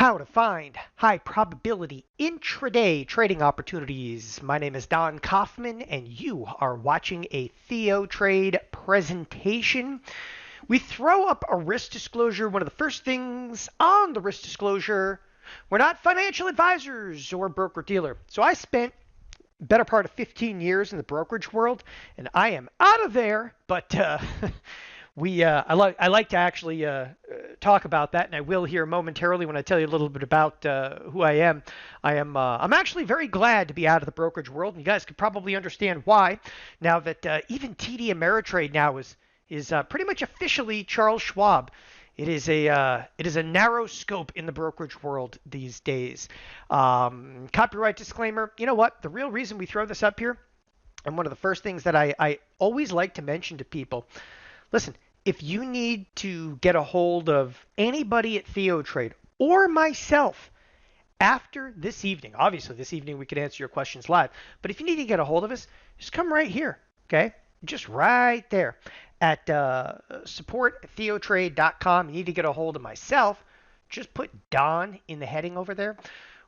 How to find high probability intraday trading opportunities. My name is Don Kaufman, and you are watching a TheoTrade presentation. We throw up a risk disclosure. One of the first things on the risk disclosure, we're not financial advisors or broker dealer. So I spent better part of 15 years in the brokerage world, and I am out of there, but I like to actually talk about that, and I will here momentarily when I tell you a little bit about who I am. I'm actually very glad to be out of the brokerage world, and you guys can probably understand why now that even TD Ameritrade now is pretty much officially Charles Schwab. It is a narrow scope in the brokerage world these days. Copyright disclaimer. You know what? The real reason we throw this up here, and one of the first things that I always like to mention to people. Listen, if you need to get a hold of anybody at TheoTrade or myself after this evening, obviously this evening we can answer your questions live, but if you need to get a hold of us, just come right here, okay? Just right there at support@theotrade.com. You need to get a hold of myself. Just put Don in the heading over there.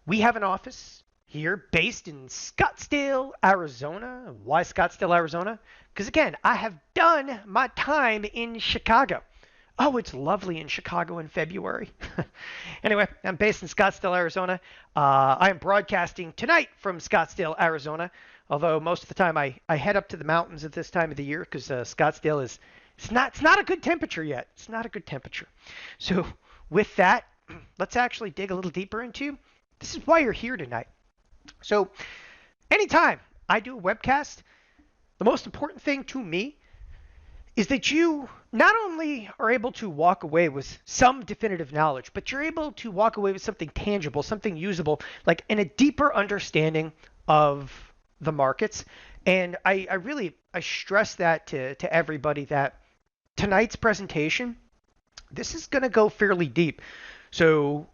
We have an office here based in Scottsdale, Arizona. Why Scottsdale, Arizona? Because again, I have done my time in Chicago. Oh, it's lovely in Chicago in February. Anyway, I'm based in Scottsdale, Arizona. I am broadcasting tonight from Scottsdale, Arizona. Although most of the time I head up to the mountains at this time of the year because Scottsdale it's not a good temperature yet. It's not a good temperature. So with that, let's actually dig a little deeper into this is why you're here tonight. So anytime I do a webcast, the most important thing to me is that you not only are able to walk away with some definitive knowledge, but you're able to walk away with something tangible, something usable, like in a deeper understanding of the markets. And I stress that to everybody that tonight's presentation, this is going to go fairly deep. So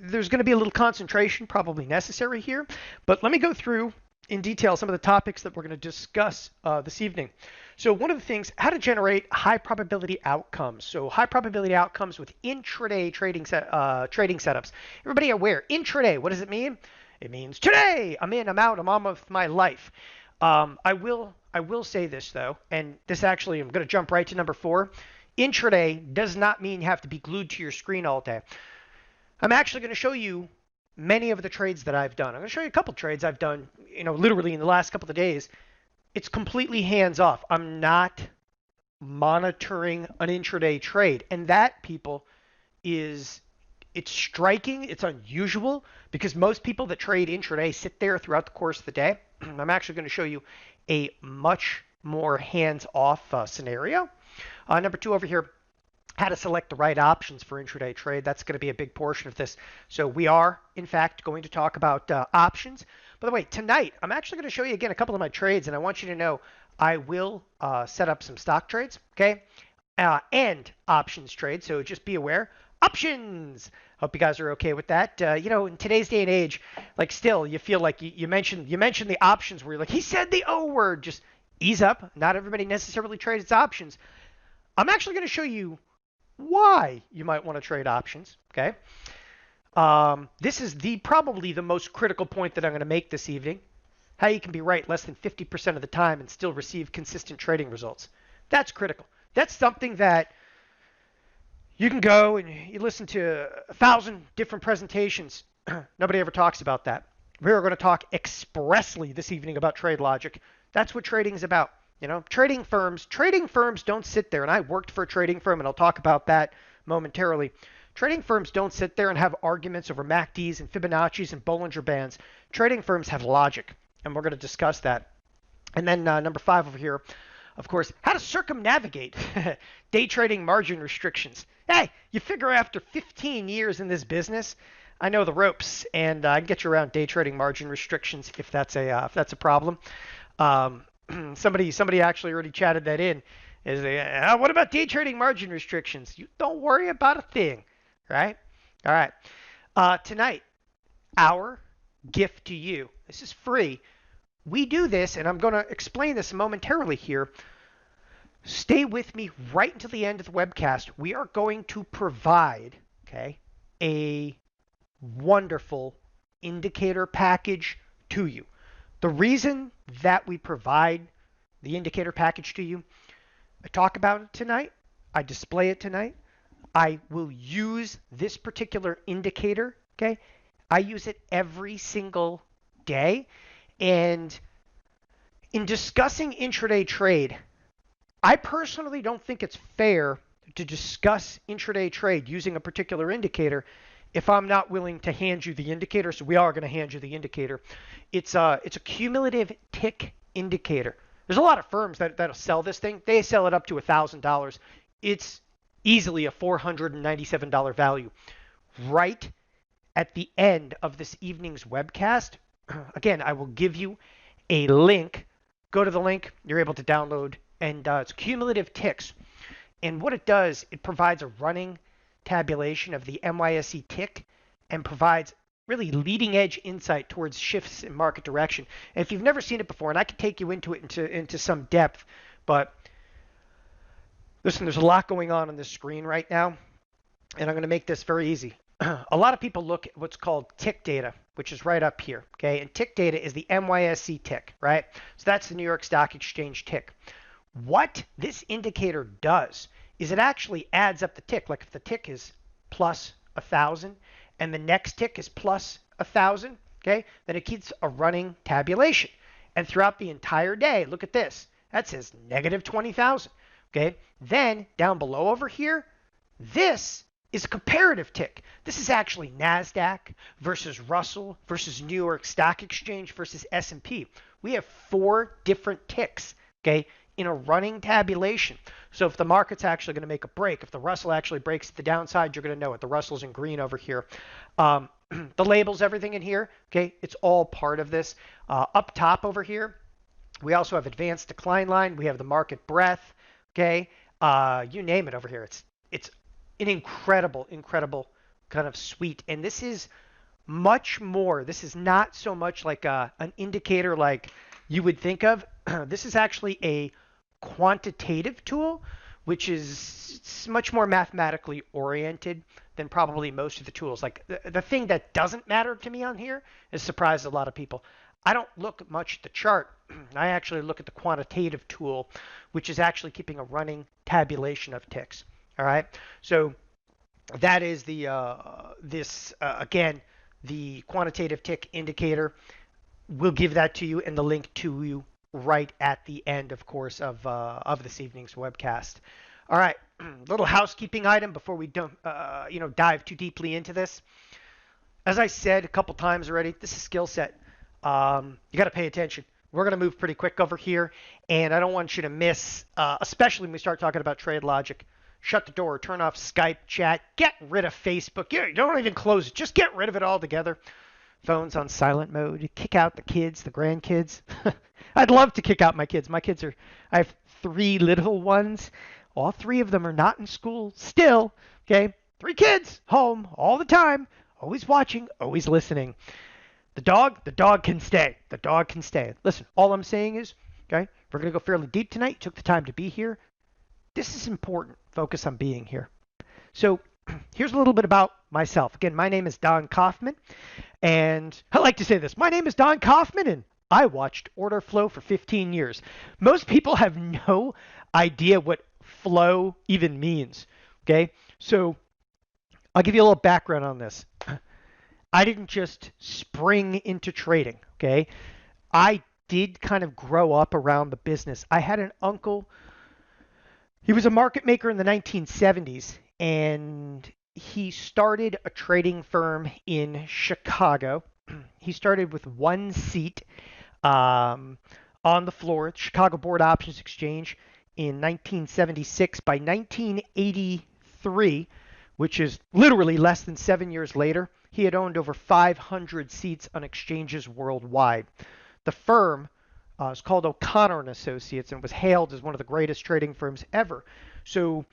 there's going to be a little concentration probably necessary here, but let me go through in detail some of the topics that we're going to discuss this evening. So one of the things, how to generate high probability outcomes. So high probability outcomes with intraday trading setups. Everybody aware, intraday, what does it mean? It means today, I'm in, I'm out, I'm on with my life. I will say this though, and this actually, I'm going to jump right to number 4. Intraday does not mean you have to be glued to your screen all day. I'm actually going to show you many of the trades that I've done. I'm going to show you a couple trades I've done, literally in the last couple of days. It's completely hands off. I'm not monitoring an intraday trade. And that, people, it's striking. It's unusual because most people that trade intraday sit there throughout the course of the day. I'm actually going to show you a much more hands-off scenario. Number 2 over here, how to select the right options for intraday trade. That's going to be a big portion of this. So we are, in fact, going to talk about options. By the way, tonight, I'm actually going to show you again a couple of my trades, and I want you to know I will set up some stock trades, okay, and options trades. So just be aware. Options. Hope you guys are okay with that. In today's day and age, like still, you feel like you mentioned the options where you're like, he said the O word. Just ease up. Not everybody necessarily trades options. I'm actually going to show you why you might want to trade options, okay? This is probably the most critical point that I'm going to make this evening. How you can be right less than 50% of the time and still receive consistent trading results. That's critical. That's something that you can go and you listen to 1,000 different presentations. Nobody ever talks about that. We're going to talk expressly this evening about trade logic. That's what trading is about. Trading firms don't sit there, and I worked for a trading firm, and I'll talk about that momentarily. Trading firms don't sit there and have arguments over MACDs and Fibonacci's and Bollinger Bands. Trading firms have logic, and we're going to discuss that. And then number 5 over here, of course, how to circumnavigate day trading margin restrictions. Hey, you figure after 15 years in this business, I know the ropes, and I can get you around day trading margin restrictions if that's a problem. Somebody actually already chatted that in. What about day trading margin restrictions? You don't worry about a thing, right? All right. Tonight, our gift to you. This is free. We do this, and I'm going to explain this momentarily here. Stay with me right until the end of the webcast. We are going to provide, okay, a wonderful indicator package to you. The reason that we provide the indicator package to you, I talk about it tonight, I display it tonight, I will use this particular indicator, okay? I use it every single day. And in discussing intraday trade, I personally don't think it's fair to discuss intraday trade using a particular indicator if I'm not willing to hand you the indicator. So we are going to hand you the indicator. It's a cumulative tick indicator. There's a lot of firms that'll sell this thing. They sell it up to $1,000. It's easily a $497 value. Right at the end of this evening's webcast, again, I will give you a link. Go to the link. You're able to download, and it's cumulative ticks. And what it does, it provides a running tabulation of the NYSE tick and provides really leading edge insight towards shifts in market direction. And if you've never seen it before, and I can take you into it into some depth, but listen, there's a lot going on this screen right now, and I'm going to make this very easy. A lot of people look at what's called tick data, which is right up here, okay? And tick data is the NYSE tick, right? So that's the New York Stock Exchange tick. What this indicator does is it actually adds up the tick. Like if the tick is plus 1,000 and the next tick is plus 1,000, okay, then it keeps a running tabulation. And throughout the entire day, look at this. That says negative 20,000, okay? Then down below over here, this is a comparative tick. This is actually NASDAQ versus Russell versus New York Stock Exchange versus S&P. We have 4 different ticks, okay, in a running tabulation. So if the market's actually going to make a break, if the Russell actually breaks to the downside, you're going to know it. The Russell's in green over here. The labels, everything in here, okay, it's all part of this. Up top over here, we also have advanced decline line. We have the market breadth, okay, you name it over here. It's an incredible kind of suite. And this is much more. This is not so much like an indicator like you would think of. This is actually a quantitative tool, which is much more mathematically oriented than probably most of the tools. Like the thing that doesn't matter to me on here has surprised a lot of people. I don't look much at the chart. I actually look at the quantitative tool, which is actually keeping a running tabulation of ticks. All right. So that is the again, the quantitative tick indicator. We'll give that to you and the link to you right at the end, of course, of this evening's webcast. All right, little housekeeping item before we don't dive too deeply into this. As I said a couple times already, this is skill set. You got to pay attention. We're going to move pretty quick over here, and I don't want you to miss, especially when we start talking about trade logic. Shut the door, turn off Skype chat, get rid of Facebook. You don't even close it. Just get rid of it altogether. Phones on silent mode. Kick out the kids, the grandkids. I'd love to kick out my kids. I have 3 little ones. All 3 of them are not in school still. Okay, 3 kids home all the time, always watching, always listening. The dog can stay. The dog can stay. Listen, all I'm saying is, okay, we're going to go fairly deep tonight. You took the time to be here. This is important. Focus on being here. So here's a little bit about myself. Again, my name is Don Kaufman, and I like to say this. My name is Don Kaufman, and I watched order flow for 15 years. Most people have no idea what flow even means, okay? So I'll give you a little background on this. I didn't just spring into trading, okay? I did kind of grow up around the business. I had an uncle. He was a market maker in the 1970s, and he started a trading firm in Chicago. He started with 1 seat on the floor at Chicago Board Options Exchange in 1976. By 1983, which is literally less than 7 years later, he had owned over 500 seats on exchanges worldwide. The firm is called O'Connor and Associates and was hailed as one of the greatest trading firms ever. So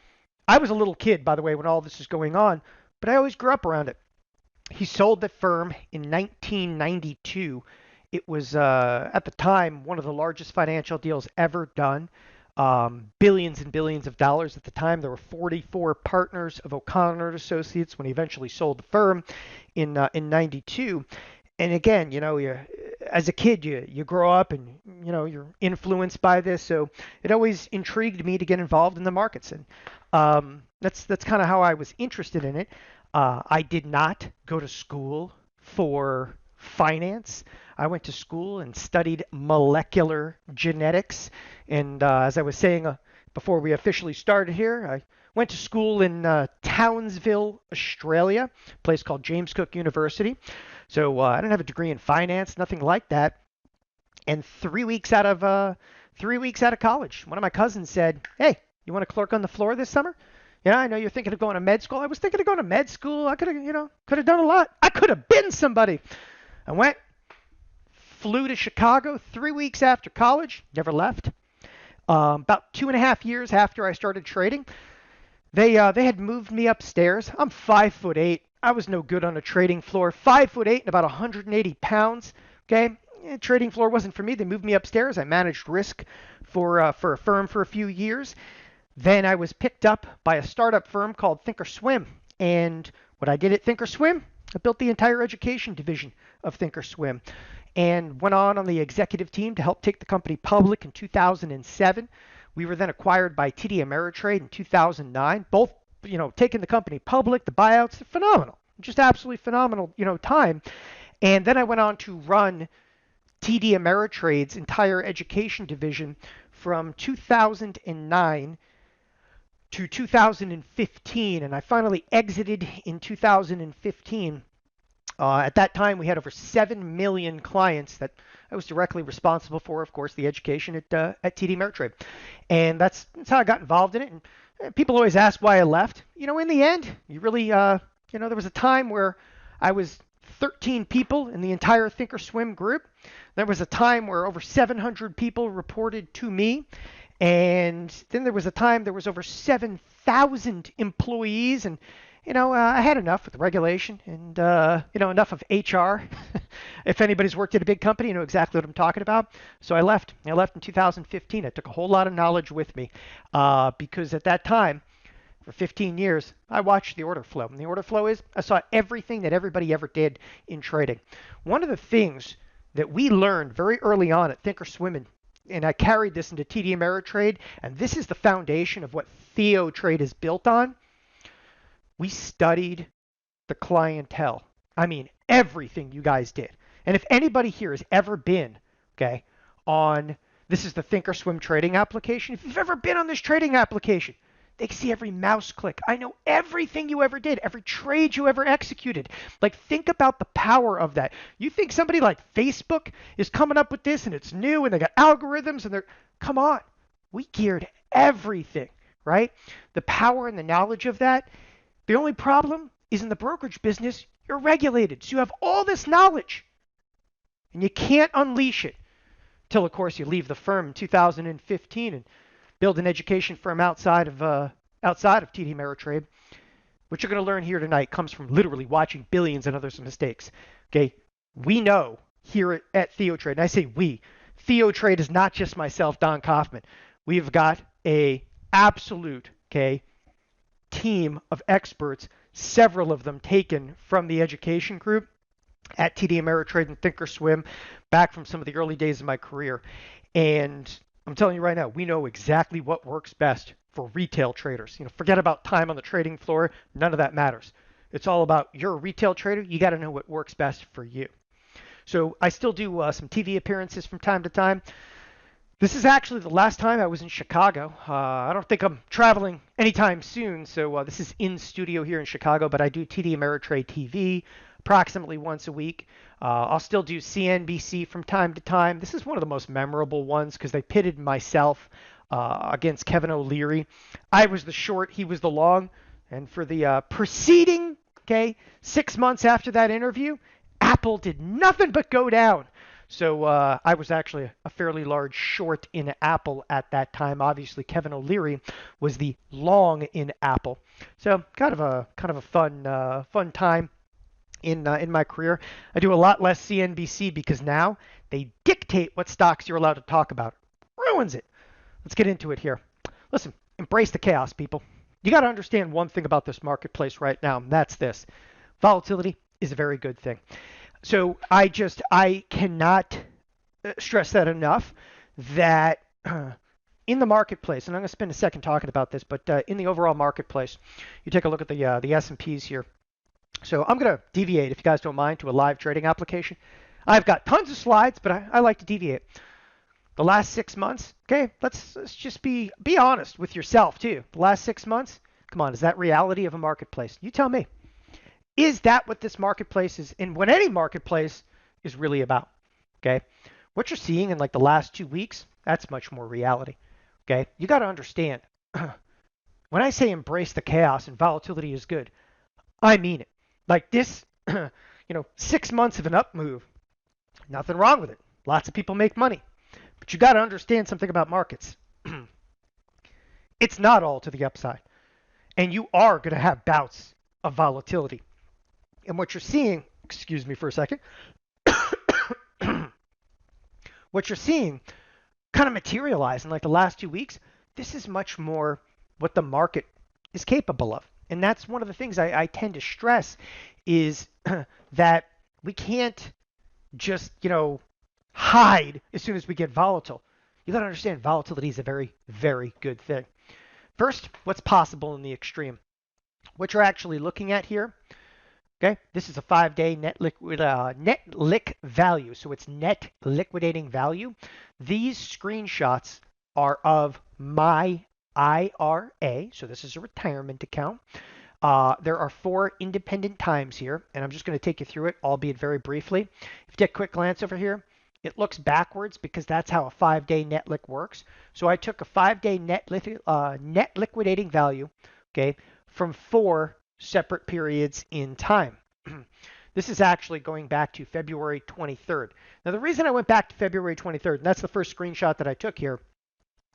I was a little kid, by the way, when all this is going on, but I always grew up around it. He sold the firm in 1992. It was, at the time, one of the largest financial deals ever done. billions and billions of dollars at the time. There were 44 partners of O'Connor and Associates when he eventually sold the firm in '92. And again, as a kid, you grow up and you're influenced by this. So it always intrigued me to get involved in the markets, and that's kind of how I was interested in it. I did not go to school for finance. I went to school and studied molecular genetics. And as I was saying before we officially started here, I went to school in Townsville, Australia, a place called James Cook University. So I didn't have a degree in finance, nothing like that. And 3 weeks out of 3 weeks out of college, one of my cousins said, "Hey, you want to clerk on the floor this summer? Yeah, I know you're thinking of going to med school." I was thinking of going to med school. I could have done a lot. I could have been somebody. I went, flew to Chicago 3 weeks after college, never left. About 2.5 years after I started trading, they had moved me upstairs. I'm 5'8". I was no good on a trading floor. 5'8" and about 180 pounds. Okay, trading floor wasn't for me. They moved me upstairs. I managed risk for a firm for a few years. Then I was picked up by a startup firm called Thinkorswim. And what I did at Thinkorswim, I built the entire education division of Thinkorswim and went on the executive team to help take the company public in 2007. We were then acquired by TD Ameritrade in 2009. Both, taking the company public, the buyouts, phenomenal, just absolutely phenomenal, time. And then I went on to run TD Ameritrade's entire education division from 2009 to 2015, and I finally exited in 2015. At that time, we had over 7 million clients that I was directly responsible for, of course, the education at TD Ameritrade. And that's how I got involved in it. And people always ask why I left. In the end, you really, there was a time where I was 13 people in the entire Thinkorswim group. There was a time where over 700 people reported to me. And then there was a time there was over 7,000 employees, and I had enough with the regulation and enough of HR. If anybody's worked at a big company, you know exactly what I'm talking about. So I left. I left in 2015. I took a whole lot of knowledge with me because at that time, for 15 years, I watched the order flow. And the order flow is I saw everything that everybody ever did in trading. One of the things that we learned very early on at Thinkorswim, and I carried this into TD Ameritrade, and this is the foundation of what TheoTrade is built on. We studied the clientele. I mean, everything you guys did. And if anybody here has ever been, on, this is the Thinkorswim trading application. If you've ever been on this trading application, they can see every mouse click. I know everything you ever did, every trade you ever executed. Like, think about the power of that. You think somebody like Facebook is coming up with this and it's new and they got algorithms and come on. We geared everything, right? The power and the knowledge of that. The only problem is in the brokerage business, you're regulated. So you have all this knowledge and you can't unleash it till, of course, you leave the firm in 2015 and build an education firm outside of TD Ameritrade. What you're going to learn here tonight comes from literally watching billions and others' mistakes. We know here at TheoTrade, and I say we, TheoTrade is not just myself, Don Kaufman. We've got a absolute team of experts, several of them taken from the education group at TD Ameritrade and Thinkorswim, back from some of the early days of my career. And I'm telling you right now, we know exactly what works best for retail traders. Forget about time on the trading floor. None of that matters. It's all about, you're a retail trader. You got to know what works best for you. So I still do some TV appearances from time to time. This is actually the last time I was in Chicago. I don't think I'm traveling anytime soon. So this is in studio here in Chicago, but I do TD Ameritrade TV approximately once a week. I'll still do CNBC from time to time. This is one of the most memorable ones because they pitted myself against Kevin O'Leary. I was the short, he was the long. And for the preceding 6 months after that interview, Apple did nothing but go down. So I was actually a fairly large short in Apple at that time. Obviously, Kevin O'Leary was the long in Apple. So kind of a fun time in my career. I do a lot less CNBC because now they dictate what stocks you're allowed to talk about. Ruins it. Let's get into it here. Listen, embrace the chaos, people. You got to understand one thing about this marketplace right now, and that's this. Volatility is a very good thing. So I cannot stress that enough that in the marketplace, and I'm going to spend a second talking about this, but in the overall marketplace, you take a look at the S&Ps here. So I'm going to deviate, if you guys don't mind, to a live trading application. I've got tons of slides, but I like to deviate. The last 6 months, okay, let's just be honest with yourself too. The last 6 months, come on, is that reality of a marketplace? You tell me. Is that what this marketplace is, and what any marketplace is really about? Okay, what you're seeing in like the last 2 weeks, that's much more reality. Okay, you got to understand. When I say embrace the chaos and volatility is good, I mean it. Like this, 6 months of an up move, nothing wrong with it. Lots of people make money. But you got to understand something about markets. It's not all to the upside. And you are going to have bouts of volatility. And what you're seeing, excuse me for a second, what you're seeing kind of materialize in like the last 2 weeks, this is much more what the market is capable of. And that's one of the things I tend to stress is that we can't just, hide as soon as we get volatile. You got to understand volatility is a very, very good thing. First, what's possible in the extreme? What you're actually looking at here, okay, this is a 5-day net lick value. So it's net liquidating value. These screenshots are of my IRA. So this is a retirement account. There are 4 independent times here, and I'm just going to take you through it, albeit very briefly. If you take a quick glance over here, it looks backwards because that's how a 5-day net lick works. So I took a 5-day net liquidating value, okay, from 4 separate periods in time. This is actually going back to February 23rd. Now, the reason I went back to February 23rd, and that's the first screenshot that I took here,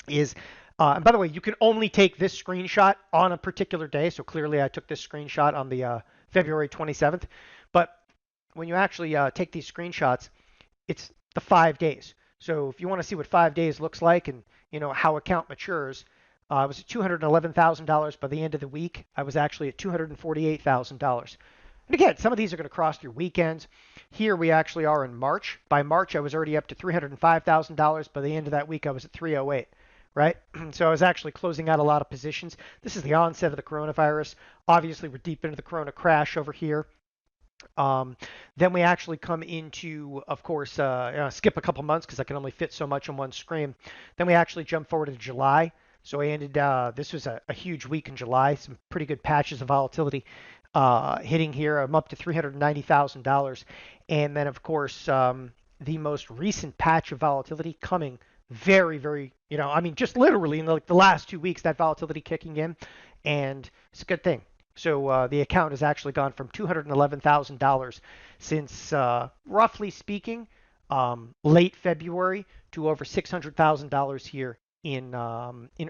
is, and by the way, you can only take this screenshot on a particular day. So clearly I took this screenshot on the February 27th. But when you actually take these screenshots, it's the 5 days. So if you want to see what 5 days looks like and how account matures, I was at $211,000 by the end of the week. I was actually at $248,000. And again, some of these are going to cross through weekends. Here we actually are in March. By March, I was already up to $305,000. By the end of that week, I was at 308. Right? So I was actually closing out a lot of positions. This is the onset of the coronavirus. Obviously, we're deep into the corona crash over here. Then we actually come into, of course, skip a couple months because I can only fit so much on one screen. Then we actually jump forward to July. So I ended, this was a huge week in July, some pretty good patches of volatility hitting here. I'm up to $390,000. And then, of course, the most recent patch of volatility coming very, very, just literally in the last 2 weeks, that volatility kicking in. And it's a good thing. So the account has actually gone from $211,000 since, roughly speaking, late February to over $600,000 here in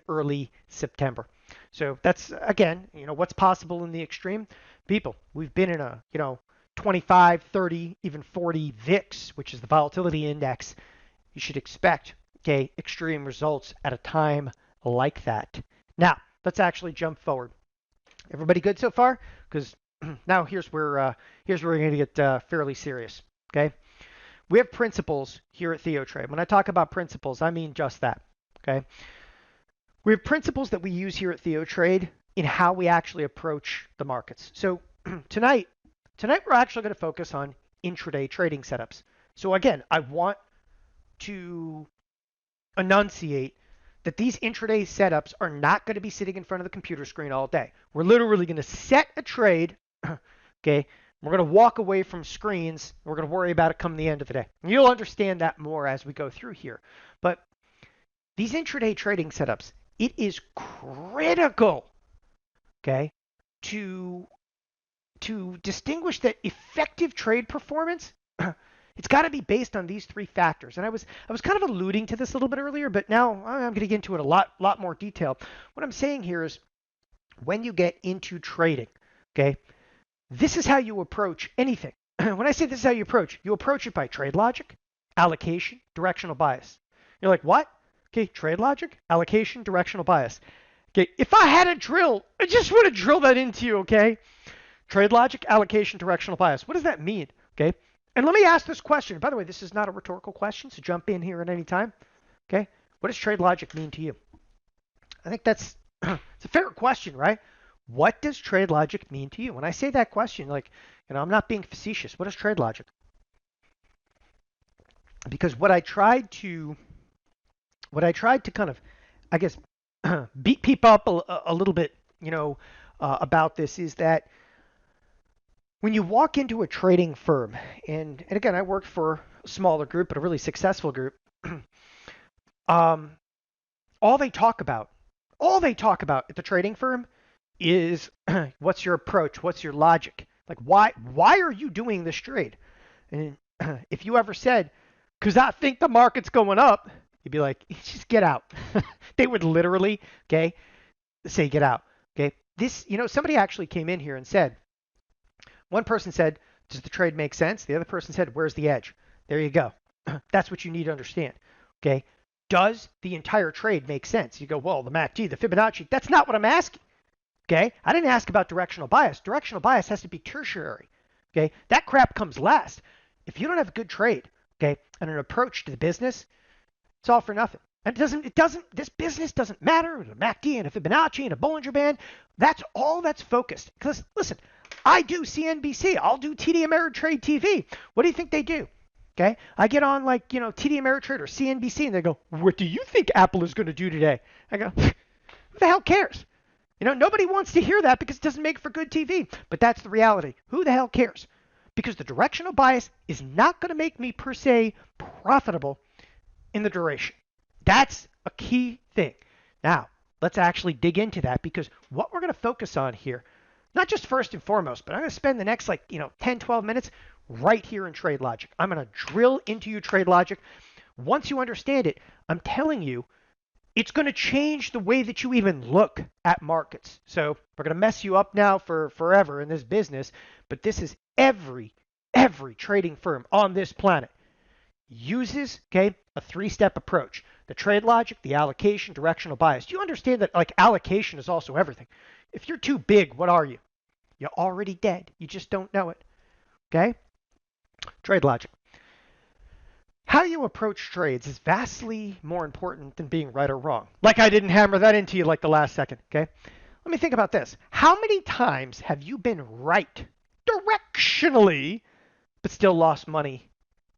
early September. So that's, again, what's possible in the extreme. People, we've been in a, 25, 30, even 40 VIX, which is the volatility index. You should expect, okay, extreme results at a time like that. Now, let's actually jump forward. Everybody good so far? Because now here's where we're going to get fairly serious. Okay, we have principles here at TheoTrade. When I talk about principles, I mean just that. Okay, we have principles that we use here at TheoTrade in how we actually approach the markets. So tonight we're actually going to focus on intraday trading setups. So again, I want to enunciate that these intraday setups are not going to be sitting in front of the computer screen all day. We're literally going to set a trade, okay? We're going to walk away from screens. We're going to worry about it come the end of the day. And you'll understand that more as we go through here. But these intraday trading setups, it is critical, okay, to distinguish that effective trade performance. It's got to be based on these 3 factors. And I was kind of alluding to this a little bit earlier, but now I'm going to get into it a lot more detail. What I'm saying here is when you get into trading, okay, this is how you approach anything. When I say this is how you approach it by trade logic, allocation, directional bias. You're like, what? Okay, trade logic, allocation, directional bias. Okay, if I had a drill, I just want to drill that into you, okay? Trade logic, allocation, directional bias. What does that mean? Okay, and let me ask this question. By the way, this is not a rhetorical question, so jump in here at any time. Okay, what does trade logic mean to you? I think that's it's a fair question, right? What does trade logic mean to you? When I say that question, like, I'm not being facetious. What is trade logic? Because what I tried to kind of, I guess, beat people up a little bit, about this is that when you walk into a trading firm, and again, I worked for a smaller group, but a really successful group. um, all they talk about at the trading firm is what's your approach, what's your logic, like why are you doing this trade? And if you ever said, because I think the market's going up, you'd be like, just get out. They would literally, okay, say get out. Okay, this, somebody actually came in here and said, one person said, does the trade make sense? The other person said, where's the edge? There you go. That's what you need to understand. Okay, does the entire trade make sense? You go, well, the MACD, the Fibonacci, that's not what I'm asking. Okay, I didn't ask about directional bias. Directional bias has to be tertiary. Okay, that crap comes last. If you don't have a good trade, okay, and an approach to the business, it's all for nothing. And this business doesn't matter. A MACD and a Fibonacci and a Bollinger Band, that's all that's focused. Because listen, I do CNBC. I'll do TD Ameritrade TV. What do you think they do? Okay, I get on like, TD Ameritrade or CNBC and they go, what do you think Apple is going to do today? I go, who the hell cares? Nobody wants to hear that because it doesn't make for good TV. But that's the reality. Who the hell cares? Because the directional bias is not going to make me per se profitable in the duration. That's a key thing. Now, let's actually dig into that, because what we're going to focus on here, not just first and foremost, but I'm going to spend the next 10, 12 minutes right here in trade logic. I'm going to drill into you trade logic. Once you understand it, I'm telling you, it's going to change the way that you even look at markets. So we're going to mess you up now for forever in this business, but this is every trading firm on this planet uses, okay, a three-step approach. The trade logic, the allocation, directional bias. Do you understand that allocation is also everything? If you're too big, what are you? You're already dead. You just don't know it. Okay? Trade logic. How you approach trades is vastly more important than being right or wrong. Like I didn't hammer that into you like the last second, okay? Let me think about this. How many times have you been right directionally, but still lost money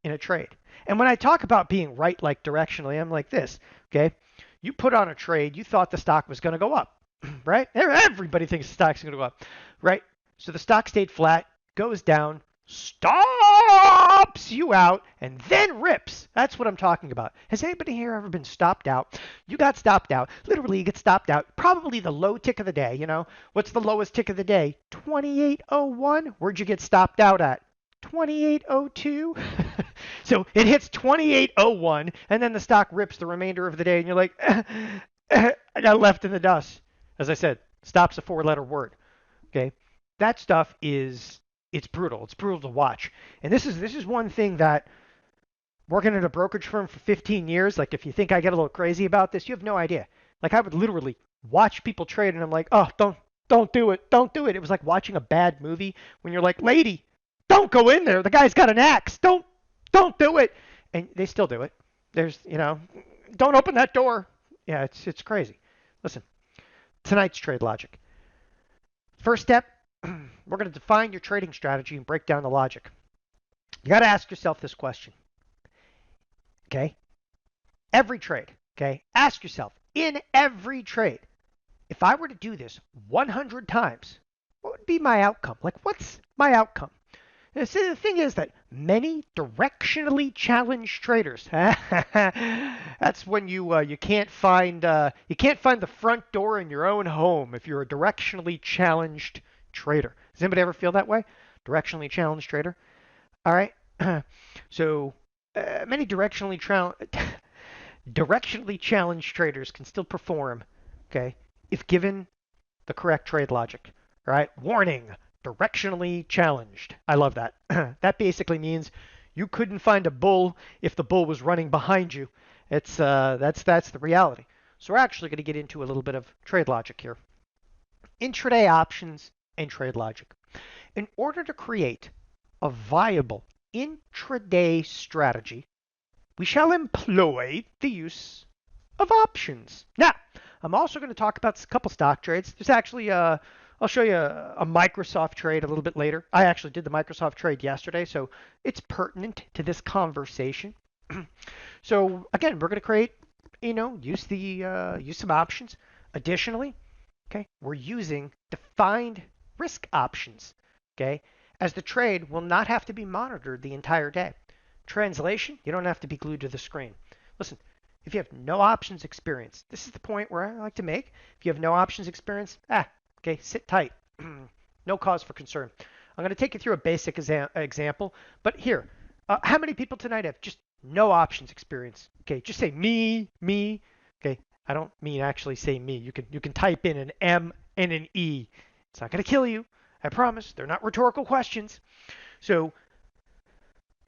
in a trade? And when I talk about being right like directionally, I'm like this, okay? You put on a trade, you thought the stock was going to go up, right? Everybody thinks the stock's going to go up, right? So the stock stayed flat, goes down, stops you out, and then rips. That's what I'm talking about. Has anybody here ever been stopped out? You got stopped out. Literally, you get stopped out. Probably the low tick of the day, What's the lowest tick of the day? 28.01. Where'd you get stopped out at? 28.02. So it hits 28.01, and then the stock rips the remainder of the day, and you're like, I got left in the dust. As I said, stop's a four-letter word. Okay? That stuff it's brutal. It's brutal to watch. And this is one thing that, working at a brokerage firm for 15 years, like if you think I get a little crazy about this, you have no idea. Like I would literally watch people trade and I'm like, oh, don't do it. Don't do it. It was like watching a bad movie when you're like, lady, don't go in there. The guy's got an axe. Don't do it. And they still do it. There's, don't open that door. Yeah, it's crazy. Listen, tonight's trade logic. First step, we're going to define your trading strategy and break down the logic. You got to ask yourself this question. Okay? Every trade, okay? Ask yourself, in every trade, if I were to do this 100 times, what would be my outcome? Like, what's my outcome? See, the thing is that many directionally challenged traders, that's when you can't find the front door in your own home if you're a directionally challenged trader. Does anybody ever feel that way? Directionally challenged trader? All right. So many directionally challenged traders can still perform, okay, if given the correct trade logic. All right. Warning. Directionally challenged. I love that. That basically means you couldn't find a bull if the bull was running behind you. That's the reality. So we're actually going to get into a little bit of trade logic here. Intraday options and trade logic. In order to create a viable intraday strategy, we shall employ the use of options. Now, I'm also going to talk about a couple stock trades. There's actually I'll show you a Microsoft trade a little bit later. I actually did the Microsoft trade yesterday, so it's pertinent to this conversation. So again, we're going to create, use some options. Additionally, okay, we're using defined risk options, okay, as the trade will not have to be monitored the entire day. Translation, you don't have to be glued to the screen. Listen, if you have no options experience, this is the point where I like to make. If you have no options experience, okay, sit tight. No cause for concern. I'm going to take you through a basic example, but here, how many people tonight have just no options experience? Okay, just say me. Okay, I don't mean actually say me. You can type in an M and an E. It's not going to kill you. I promise. They're not rhetorical questions. So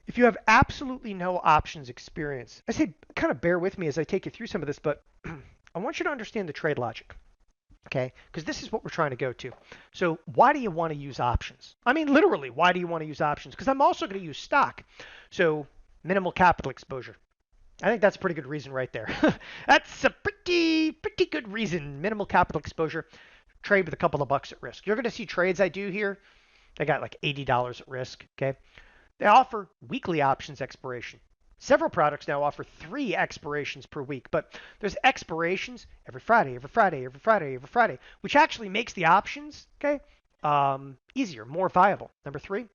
if you have absolutely no options experience, I say kind of bear with me as I take you through some of this, but I want you to understand the trade logic, okay? Because this is what we're trying to go to. So why do you want to use options? I mean, literally, why do you want to use options? Because I'm also going to use stock. So minimal capital exposure. I think that's a pretty good reason right there. That's a pretty good reason. Minimal capital exposure. Trade with a couple of bucks at risk. You're going to see trades I do here. I got like $80 at risk, okay? They offer weekly options expiration. Several products now offer 3 expirations per week, but there's expirations every Friday, which actually makes the options, okay, easier, more viable. Number 3,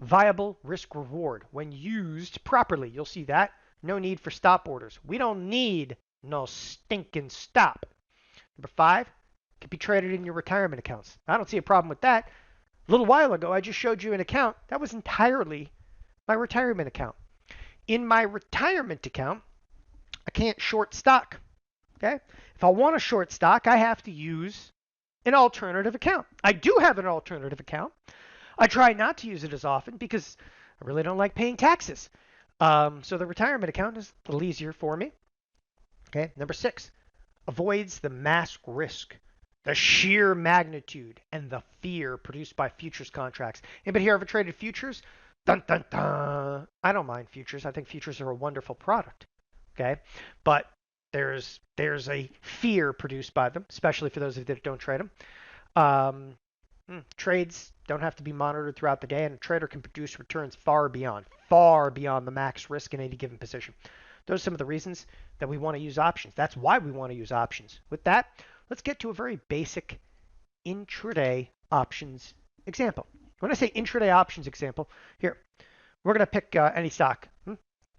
viable risk reward. When used properly, you'll see that. No need for stop orders. We don't need no stinking stop. Number 5, can be traded in your retirement accounts. I don't see a problem with that. A little while ago, I just showed you an account that was entirely my retirement account. In my retirement account, I can't short stock. Okay? If I want to short stock, I have to use an alternative account. I do have an alternative account. I try not to use it as often because I really don't like paying taxes. So the retirement account is a little easier for me. Okay? Number 6, avoids the mask risk. The sheer magnitude and the fear produced by futures contracts. Anybody here ever traded futures? Dun, dun, dun. I don't mind futures. I think futures are a wonderful product. Okay? But there's a fear produced by them, especially for those of you that don't trade them. Trades don't have to be monitored throughout the day, and a trader can produce returns far beyond the max risk in any given position. Those are some of the reasons that we want to use options. That's why we want to use options. With that, let's get to a very basic intraday options example. When I say intraday options example, here, we're going to pick any stock.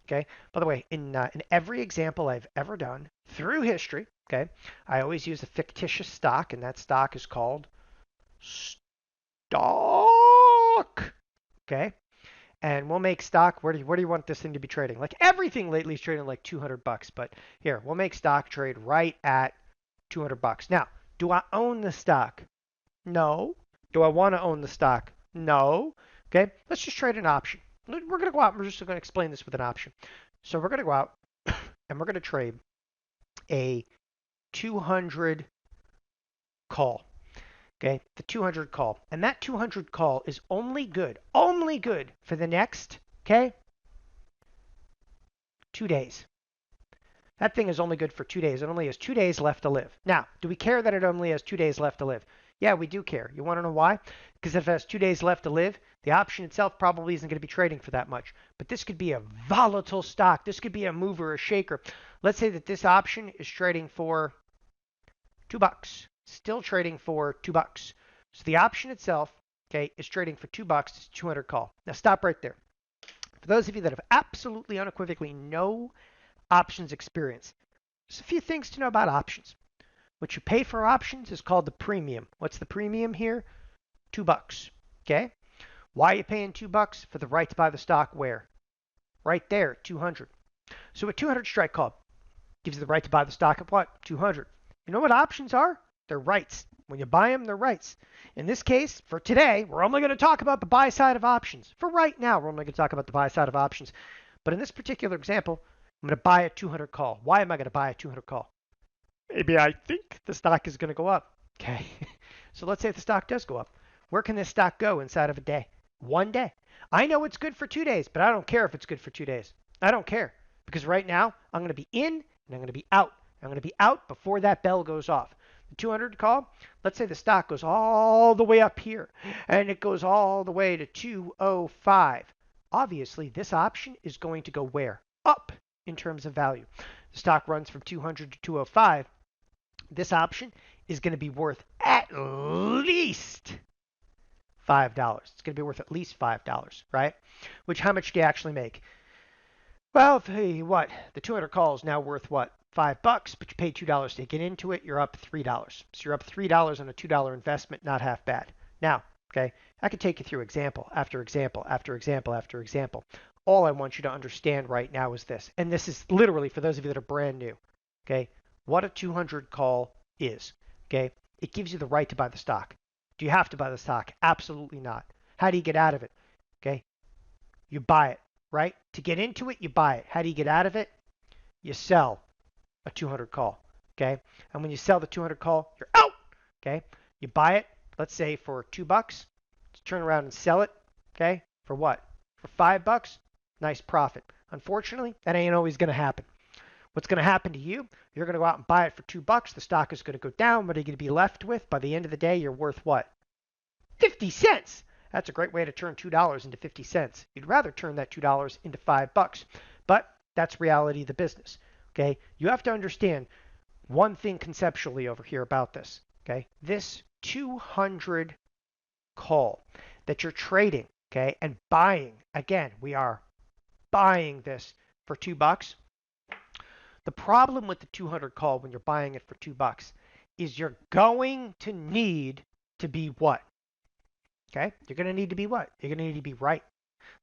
Okay. By the way, in every example I've ever done through history, okay, I always use a fictitious stock, and that stock is called stock. Okay. And we'll make stock. Where do you want this thing to be trading? Like everything lately is trading like $200, but here, we'll make stock trade right at $200. Now, do I own the stock? No. Do I want to own the stock? No. Okay, let's just trade an option. We're going to go out and we're just going to explain this with an option. So we're going to go out and we're going to trade a 200 call. Okay, the 200 call. And that 200 call is only good for the next, okay, 2 days. That thing is only good for 2 days. It only has 2 days left to live. Now, do we care that it only has 2 days left to live? Yeah, we do care. You want to know why? Because if it has 2 days left to live, the option itself probably isn't going to be trading for that much. But this could be a volatile stock. This could be a mover, a shaker. Let's say that this option is trading for $2. Still trading for $2. So the option itself, okay, is trading for $2. It's 200 call. Now stop right there. For those of you that have absolutely unequivocally no options experience, there's a few things to know about options. What you pay for options is called the premium. What's the premium here? $2. Okay? Why are you paying $2? For the right to buy the stock where? Right there, 200. So a 200 strike call gives you the right to buy the stock at what? 200. You know what options are? They're rights. When you buy them, they're rights. In this case, for today, we're only going to talk about the buy side of options. For right now, we're only going to talk about the buy side of options. But in this particular example, I'm going to buy a 200 call. Why am I going to buy a 200 call? Maybe I think the stock is going to go up. Okay. So let's say if the stock does go up. Where can this stock go inside of a day? One day. I know it's good for 2 days, but I don't care if it's good for 2 days. I don't care because right now I'm going to be in and I'm going to be out. I'm going to be out before that bell goes off. The 200 call, let's say the stock goes all the way up here and it goes all the way to 205. Obviously, this option is going to go where? Up in terms of value. The stock runs from 200 to 205. This option is going to be worth at least $5. It's going to be worth at least $5, right? Which, how much do you actually make? Well, I'll tell you what, the 200 call is now worth what? $5, but you paid $2 to get into it. You're up $3. So you're up $3 on a $2 investment, not half bad. Now, okay, I could take you through example after example after example after example. All I want you to understand right now is this, and this is literally for those of you that are brand new, okay, what a 200 call is, okay? It gives you the right to buy the stock. Do you have to buy the stock? Absolutely not. How do you get out of it? Okay, you buy it, right? To get into it, you buy it. How do you get out of it? You sell a 200 call, okay? And when you sell the 200 call, you're out, okay? You buy it, let's say for $2, turn around and sell it, okay? For what? For $5? Nice profit. Unfortunately, that ain't always going to happen. What's going to happen to you? You're going to go out and buy it for $2. The stock is going to go down. What are you going to be left with? By the end of the day, you're worth what? 50 cents. That's a great way to turn $2 into 50 cents. You'd rather turn that $2 into $5. But that's reality of the business. Okay? You have to understand one thing conceptually over here about this. Okay? This 200 call that you're trading, okay, and buying. Again, we are buying this for $2. The problem with the 200 call when you're buying it for $2 is you're going to need to be what? Okay? You're going to need to be what? You're going to need to be right.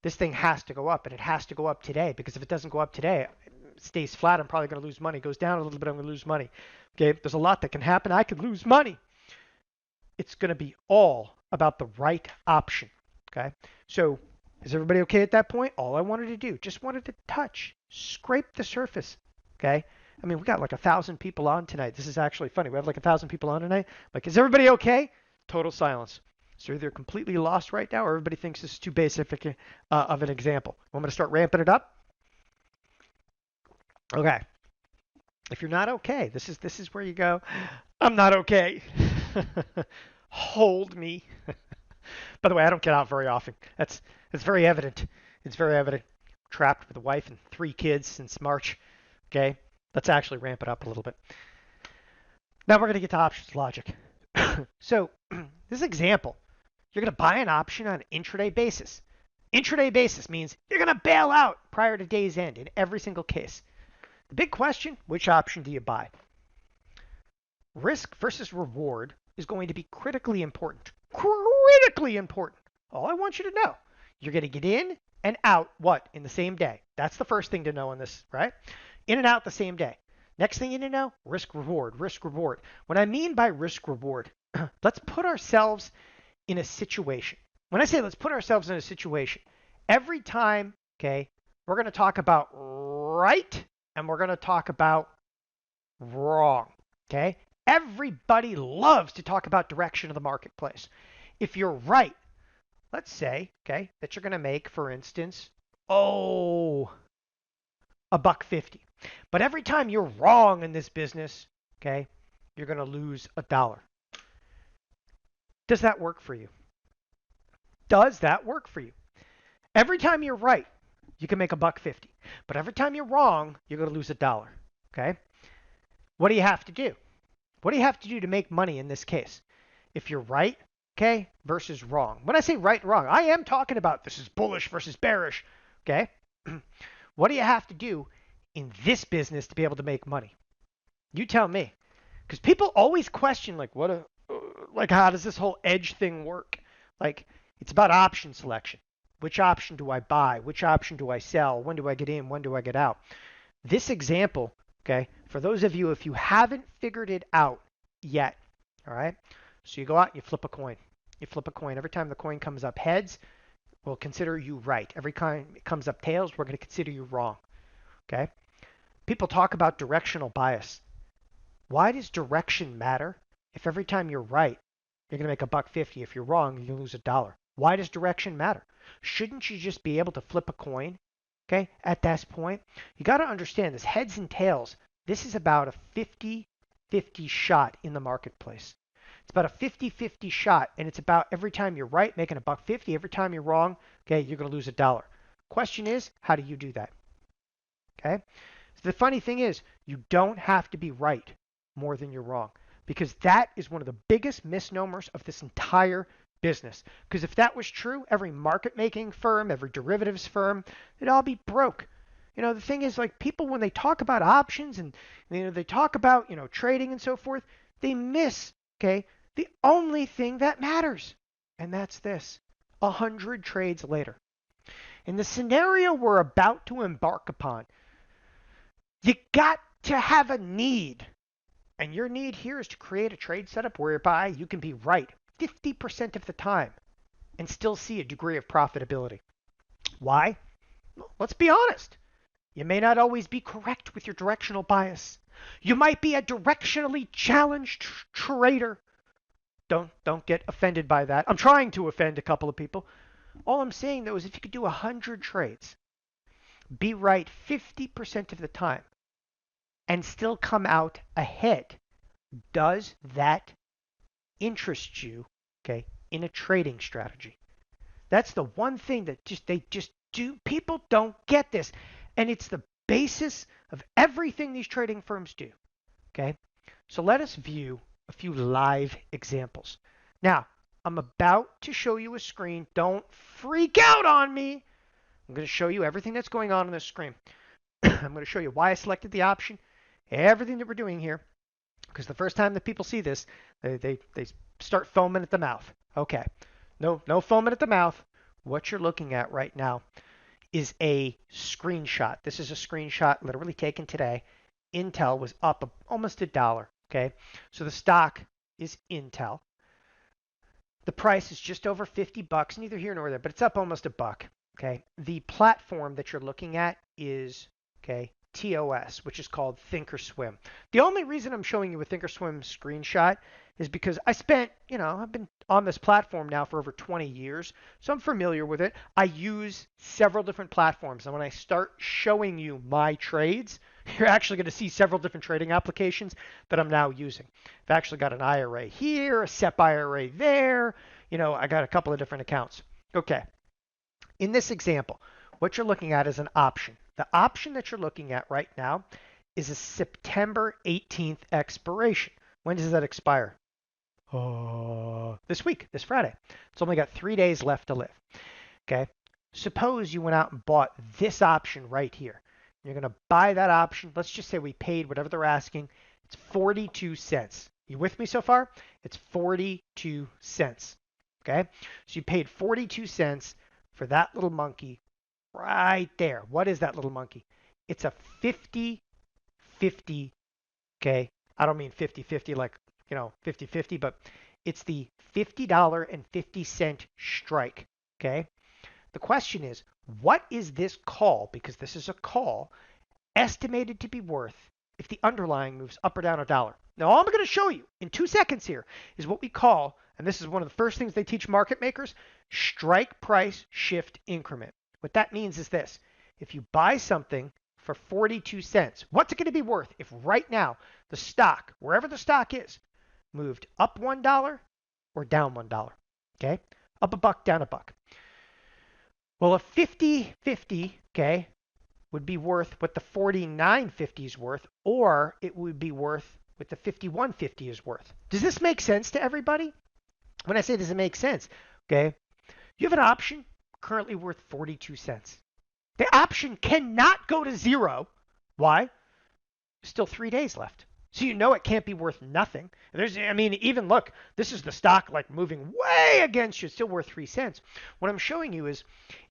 This thing has to go up, and it has to go up today, because if it doesn't go up today, it stays flat, I'm probably going to lose money. It goes down a little bit, I'm going to lose money. Okay? There's a lot that can happen. I could lose money. It's going to be all about the right option. Okay? So is everybody okay at that point? All I wanted to do, just wanted to scrape the surface. Okay? I mean, we got like 1,000 people on tonight. This is actually funny. We have like 1,000 people on tonight. Like, is everybody okay? Total silence. So either completely lost right now, or everybody thinks this is too basic of an example. I'm going to start ramping it up. Okay. If you're not okay, this is where you go, I'm not okay. Hold me. By the way, I don't get out very often. It's very evident. It's very evident. Trapped with a wife and 3 kids since March. Okay, let's actually ramp it up a little bit. Now we're going to get to options logic. So this example, you're going to buy an option on an intraday basis. Intraday basis means you're going to bail out prior to day's end in every single case. The big question, which option do you buy? Risk versus reward is going to be critically important. Critically important. All I want you to know, you're going to get in and out, what, in the same day. That's the first thing to know in this, right? In and out the same day. Next thing you need to know, risk reward, risk reward. What I mean by risk reward, let's put ourselves in a situation. When I say let's put ourselves in a situation, every time, okay, we're going to talk about right and we're going to talk about wrong, okay? Everybody loves to talk about direction of the marketplace. If you're right, let's say, okay, that you're going to make, for instance, $1.50. But every time you're wrong in this business, okay, you're going to lose $1. Does that work for you? Does that work for you? Every time you're right, you can make $1.50. But every time you're wrong, you're going to lose $1. Okay? What do you have to do? What do you have to do to make money in this case? If you're right, okay, versus wrong. When I say right and wrong, I am talking about this is bullish versus bearish. Okay? What do you have to do in this business to be able to make money? You tell me. Because people always question, like, how does this whole edge thing work? Like, it's about option selection. Which option do I buy? Which option do I sell? When do I get in? When do I get out? This example, okay, for those of you, if you haven't figured it out yet, all right, so you go out and you flip a coin. You flip a coin. Every time the coin comes up heads, we'll consider you right. Every time it comes up tails, we're going to consider you wrong. Okay? People talk about directional bias. Why does direction matter if every time you're right, you're going to make $1.50? If you're wrong, you're going to lose $1. Why does direction matter? Shouldn't you just be able to flip a coin, okay, at this point? You got to understand this heads and tails. This is about a 50-50 shot in the marketplace. It's about a 50-50 shot, and it's about every time you're right, making $1.50. Every time you're wrong, okay, you're going to lose $1. Question is, how do you do that? Okay? So the funny thing is, you don't have to be right more than you're wrong, because that is one of the biggest misnomers of this entire business. Because if that was true, every market making firm, every derivatives firm, they'd all be broke. The thing is, like, people, when they talk about options and they talk about trading and so forth, they miss, okay, the only thing that matters, and that's this: 100 trades later. In the scenario we're about to embark upon, you got to have a need. And your need here is to create a trade setup whereby you can be right 50% of the time and still see a degree of profitability. Why? Well, let's be honest. You may not always be correct with your directional bias. You might be a directionally challenged trader. Don't get offended by that. I'm trying to offend a couple of people. All I'm saying, though, is if you could do 100 trades, be right 50% of the time, and still come out ahead, does that interest you, okay, in a trading strategy? That's the one thing that they just do. People don't get this, and it's the basis of everything these trading firms do. Okay, so let us view a few live examples. Now, I'm about to show you a screen. Don't freak out on me. I'm going to show you everything that's going on this screen. I'm going to show you why I selected the option, everything that we're doing here, because the first time that people see this, they start foaming at the mouth. Okay, no foaming at the mouth. What you're looking at right now is a screenshot. This is a screenshot literally taken today. Intel was up almost $1. Okay, so the stock is Intel. The price is just over $50, neither here nor there, but it's up almost $1. Okay, the platform that you're looking at is, okay, TOS, which is called Thinkorswim. The only reason I'm showing you a Thinkorswim screenshot is because I've been on this platform now for over 20 years, so I'm familiar with it. I use several different platforms, and when I start showing you my trades, you're actually going to see several different trading applications that I'm now using. I've actually got an IRA here, a SEP IRA there. I got a couple of different accounts. Okay. In this example, what you're looking at is an option. The option that you're looking at right now is a September 18th expiration. When does that expire? This week, this Friday. It's only got 3 days left to live. Okay. Suppose you went out and bought this option right here. You're going to buy that option. Let's just say we paid whatever they're asking. It's 42 cents. You with me so far? It's 42 cents. Okay. So you paid 42 cents for that little monkey right there. What is that little monkey? It's a 50-50. Okay. I don't mean 50-50 like, 50-50, but it's the $50.50 strike. Okay. The question is, what is this call, because this is a call, estimated to be worth if the underlying moves up or down $1? Now, all I'm going to show you in 2 seconds here is what we call, and this is one of the first things they teach market makers, strike price shift increment. What that means is this: if you buy something for 42 cents, what's it going to be worth if right now the stock, wherever the stock is, moved up $1 or down $1? Okay, up $1, down $1. Well, a 50-50, okay, would be worth what the 49.50 is worth, or it would be worth what the 51.50 is worth. Does this make sense to everybody? When I say does it make sense, okay, you have an option currently worth 42 cents. The option cannot go to zero. Why? Still 3 days left. So it can't be worth nothing. Even look, this is the stock like moving way against you. It's still worth 3 cents. What I'm showing you is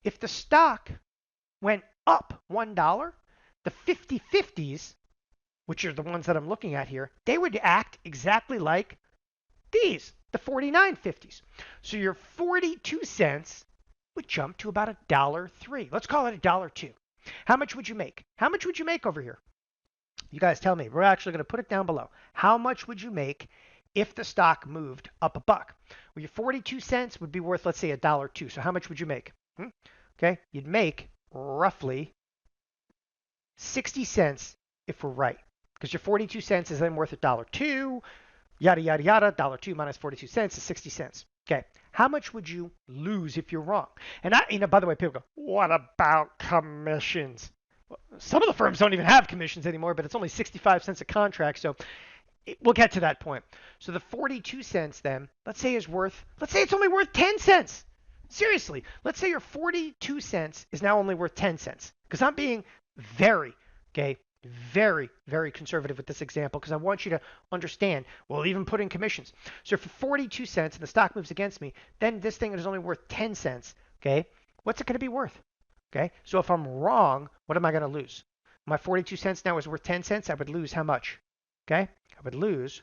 if the stock went up $1, the 50-50s, which are the ones that I'm looking at here, they would act exactly like these, the 49.50s. So your 42 cents would jump to about $1.03. Let's call it $1.02. How much would you make? How much would you make over here? You guys tell me. We're actually going to put it down below. How much would you make if the stock moved up a buck? Well, your 42 cents would be worth, let's say, $1.02. So how much would you make? Okay, you'd make roughly 60 cents if we're right, because your 42 cents is then worth $1.02, yada, yada, yada. $1.02 minus 42 cents is 60 cents. Okay, how much would you lose if you're wrong? And by the way, people go, what about commissions? Well, some of the firms don't even have commissions anymore, but it's only 65 cents a contract, so we'll get to that point. So the 42 cents then, let's say it's only worth 10 cents. Seriously, let's say your 42 cents is now only worth 10 cents, because I'm being very, very, very conservative with this example, because I want you to understand, we'll even put in commissions. So for 42 cents and the stock moves against me, then this thing is only worth 10 cents, okay? What's it going to be worth? Okay, so if I'm wrong, what am I going to lose? My 42 cents now is worth 10 cents. I would lose how much? Okay, I would lose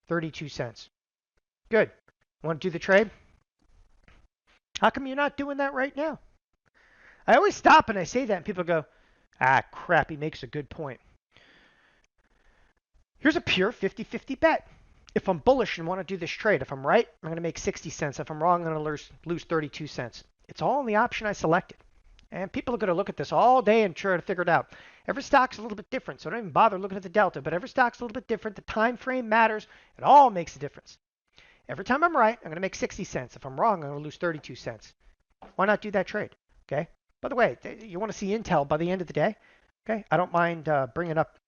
32 cents. Good. Want to do the trade? How come you're not doing that right now? I always stop and I say that and people go, crap, he makes a good point. Here's a pure 50-50 bet. If I'm bullish and want to do this trade, if I'm right, I'm going to make 60 cents. If I'm wrong, I'm going to lose 32 cents. It's all in the option I selected. And people are going to look at this all day and try to figure it out. Every stock's a little bit different, so don't even bother looking at the delta. But every stock's a little bit different. The time frame matters. It all makes a difference. Every time I'm right, I'm going to make 60 cents. If I'm wrong, I'm going to lose 32 cents. Why not do that trade? Okay. By the way, you want to see Intel by the end of the day? Okay. I don't mind bringing up,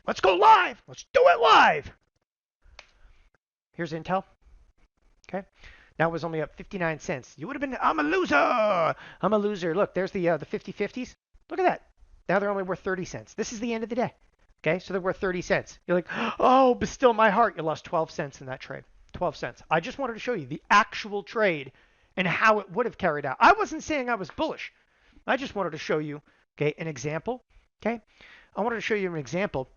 let's go live. Let's do it live. Here's Intel. Okay. Now it was only up 59 cents. You would have been, I'm a loser. I'm a loser. Look, there's the 50-50s. Look at that. Now they're only worth 30 cents. This is the end of the day. Okay, so they're worth 30 cents. You're like, oh, but still my heart. You lost 12 cents in that trade. 12 cents. I just wanted to show you the actual trade and how it would have carried out. I wasn't saying I was bullish. I just wanted to show you, okay, an example. Okay, I wanted to show you an example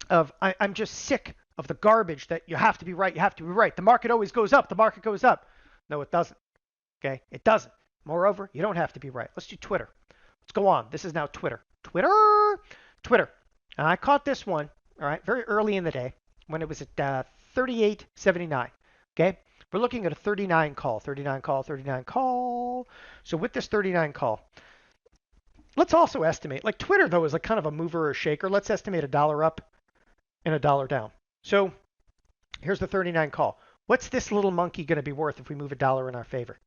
of I'm just sick of the garbage that you have to be right. You have to be right. The market always goes up. The market goes up. No, it doesn't. Okay, it doesn't. Moreover, you don't have to be right. Let's do Twitter. Let's go on. This is now Twitter. Twitter. And I caught this one, all right, very early in the day when it was at 38.79. Okay, we're looking at a 39 call, 39 call, 39 call. So with this 39 call, let's also estimate, like Twitter though is like kind of a mover or a shaker. Let's estimate $1 up and $1 down. So here's the 39 call. What's this little monkey going to be worth if we move $1 in our favor?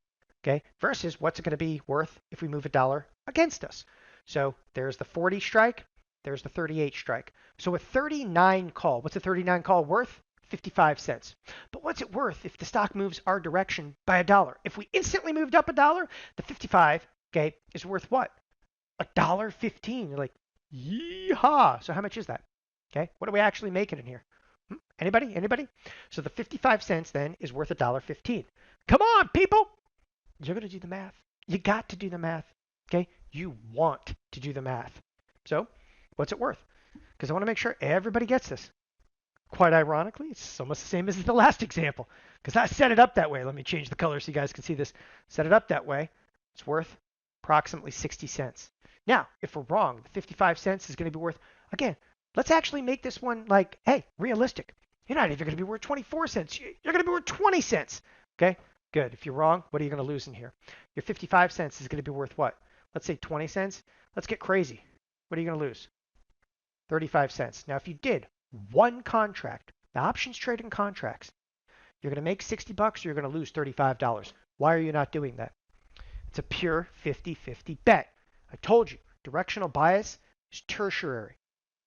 Okay, versus what's it going to be worth if we move $1 against us? So there's the 40 strike, there's the 38 strike. So a 39 call, what's a 39 call worth? 55 cents. But what's it worth if the stock moves our direction by $1? If we instantly moved up $1, the 55, okay, is worth what? $1.15. You're like, yeehaw. So how much is that? Okay, what are we actually making in here? Anybody? So the 55 cents then is worth $1.15. Come on, people. You're going to do the math. You got to do the math. Okay? You want to do the math. So what's it worth? Because I want to make sure everybody gets this. Quite ironically, it's almost the same as the last example. Because I set it up that way. Let me change the color so you guys can see this. Set it up that way. It's worth approximately 60 cents. Now, if we're wrong, the 55 cents is going to be worth, again, let's actually make this one like, hey, realistic. You're not even going to be worth 24 cents. You're going to be worth 20 cents. Okay, good. If you're wrong, what are you going to lose in here? Your 55 cents is going to be worth what? Let's say 20 cents. Let's get crazy. What are you going to lose? 35 cents. Now, if you did one contract, the options trading contracts, you're going to make $60 or you're going to lose $35. Why are you not doing that? It's a pure 50-50 bet. I told you, directional bias is tertiary.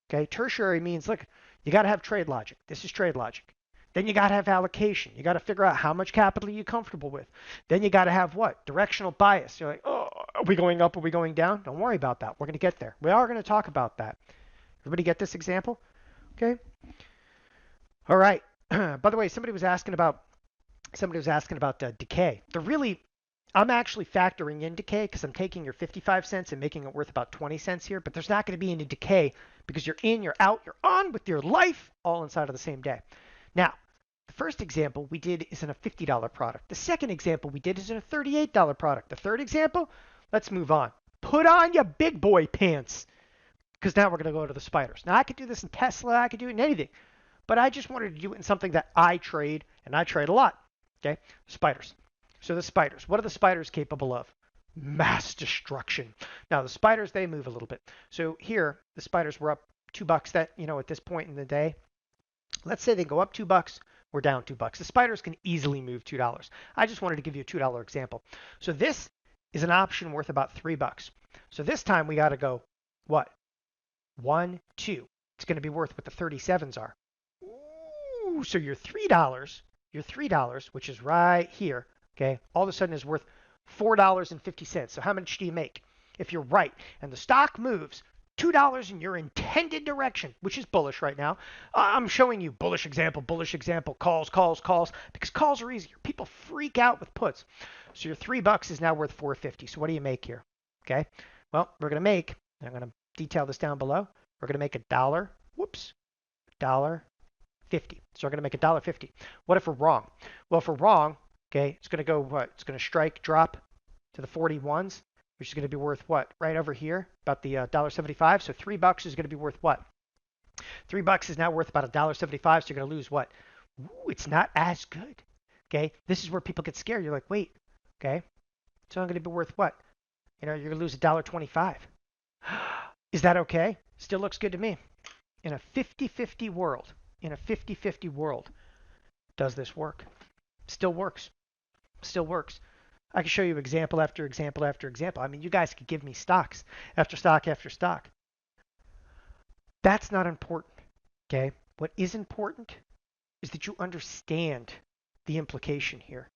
Okay, tertiary means, look, you got to have trade logic. This is trade logic. Then you got to have allocation. You got to figure out how much capital you're comfortable with. Then you got to have what? Directional bias. You're like, oh, are we going up? Are we going down? Don't worry about that. We're going to get there. We are going to talk about that. Everybody get this example? Okay. All right. By the way, somebody was asking about decay. I'm actually factoring in decay because I'm taking your 55 cents and making it worth about 20 cents here, but there's not going to be any decay because you're in, you're out, you're on with your life all inside of the same day. Now, the first example we did is in a $50 product. The second example we did is in a $38 product. The third example, let's move on. Put on your big boy pants. because now we're going to go to the spiders. Now, I could do this in Tesla. I could do it in anything. But I just wanted to do it in something that I trade, and I trade a lot. Okay? Spiders. So the spiders. What are the spiders capable of? Mass destruction. Now, the spiders, they move a little bit. So here, the spiders were up $2. That, at this point in the day, let's say they go up $2. We're down $2. The spiders can easily move $2. I just wanted to give you a $2 example. So this is an option worth about $3. So this time we got to go, what? 1, 2. It's going to be worth what the 37s are. Ooh, so your $3, which is right here, okay, all of a sudden is worth $4.50. So how much do you make? If you're right and the stock moves $2 in your intended direction, which is bullish right now. I'm showing you bullish example, calls, because calls are easier. People freak out with puts. So your $3 is now worth $4.50. So what do you make here? Okay. Well, we're going to make, I'm going to detail this down below. We're going to make $1.50. So we're going to make $1.50. What if we're wrong? Well, if we're wrong, okay, it's going to go what? It's going to drop to the 41s. Which is going to be worth what? Right over here, about the $1.75. So $3 is going to be worth what? $3 is now worth about $1.75. So you're going to lose what? Ooh, it's not as good. Okay, this is where people get scared. You're like, wait, okay, so I'm going to be worth what? You're going to lose $1.25. Is that okay? Still looks good to me. In a 50-50 world, does this work? Still works. I can show you example after example after example. I mean, you guys could give me stocks after stock after stock. That's not important, okay? What is important is that you understand the implication here,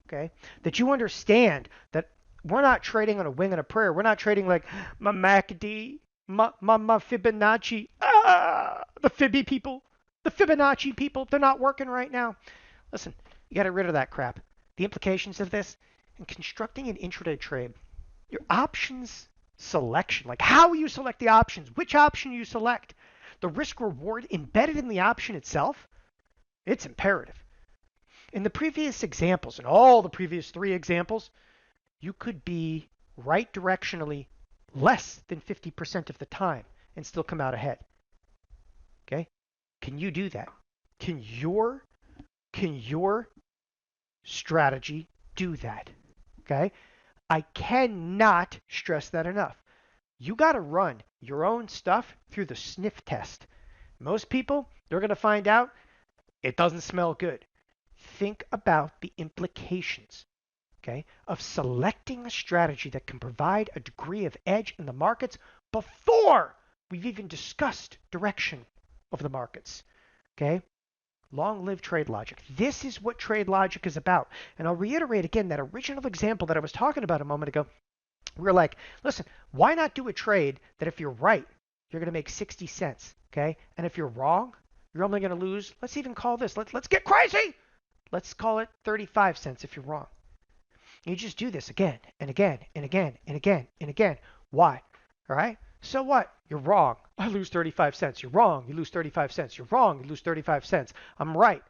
okay? That you understand that we're not trading on a wing and a prayer. We're not trading like my MACD, my Fibonacci, the Fibonacci people, they're not working right now. Listen, you got to get rid of that crap. The implications of this, in constructing an intraday trade, your options selection, like how you select the options, which option you select, the risk reward embedded in the option itself, it's imperative. In the previous examples, in all the previous 3 examples, you could be right directionally less than 50% of the time and still come out ahead. Okay? Can you do that? Can your strategy do that? Okay? I cannot stress that enough. You got to run your own stuff through the sniff test. Most people, they're going to find out it doesn't smell good. Think about the implications, okay, of selecting a strategy that can provide a degree of edge in the markets before we've even discussed direction of the markets, okay? Long live trade logic. This is what trade logic is about. And I'll reiterate again that original example that I was talking about a moment ago. We were like, listen, why not do a trade that if you're right, you're going to make 60 cents, okay? And if you're wrong, you're only going to lose, let's even call this, let's get crazy. Let's call it 35 cents if you're wrong. You just do this again and again and again and again and again. Why? All right? So what? You're wrong. I lose 35 cents. You're wrong. You lose 35 cents. You're wrong. You lose 35 cents. I'm right.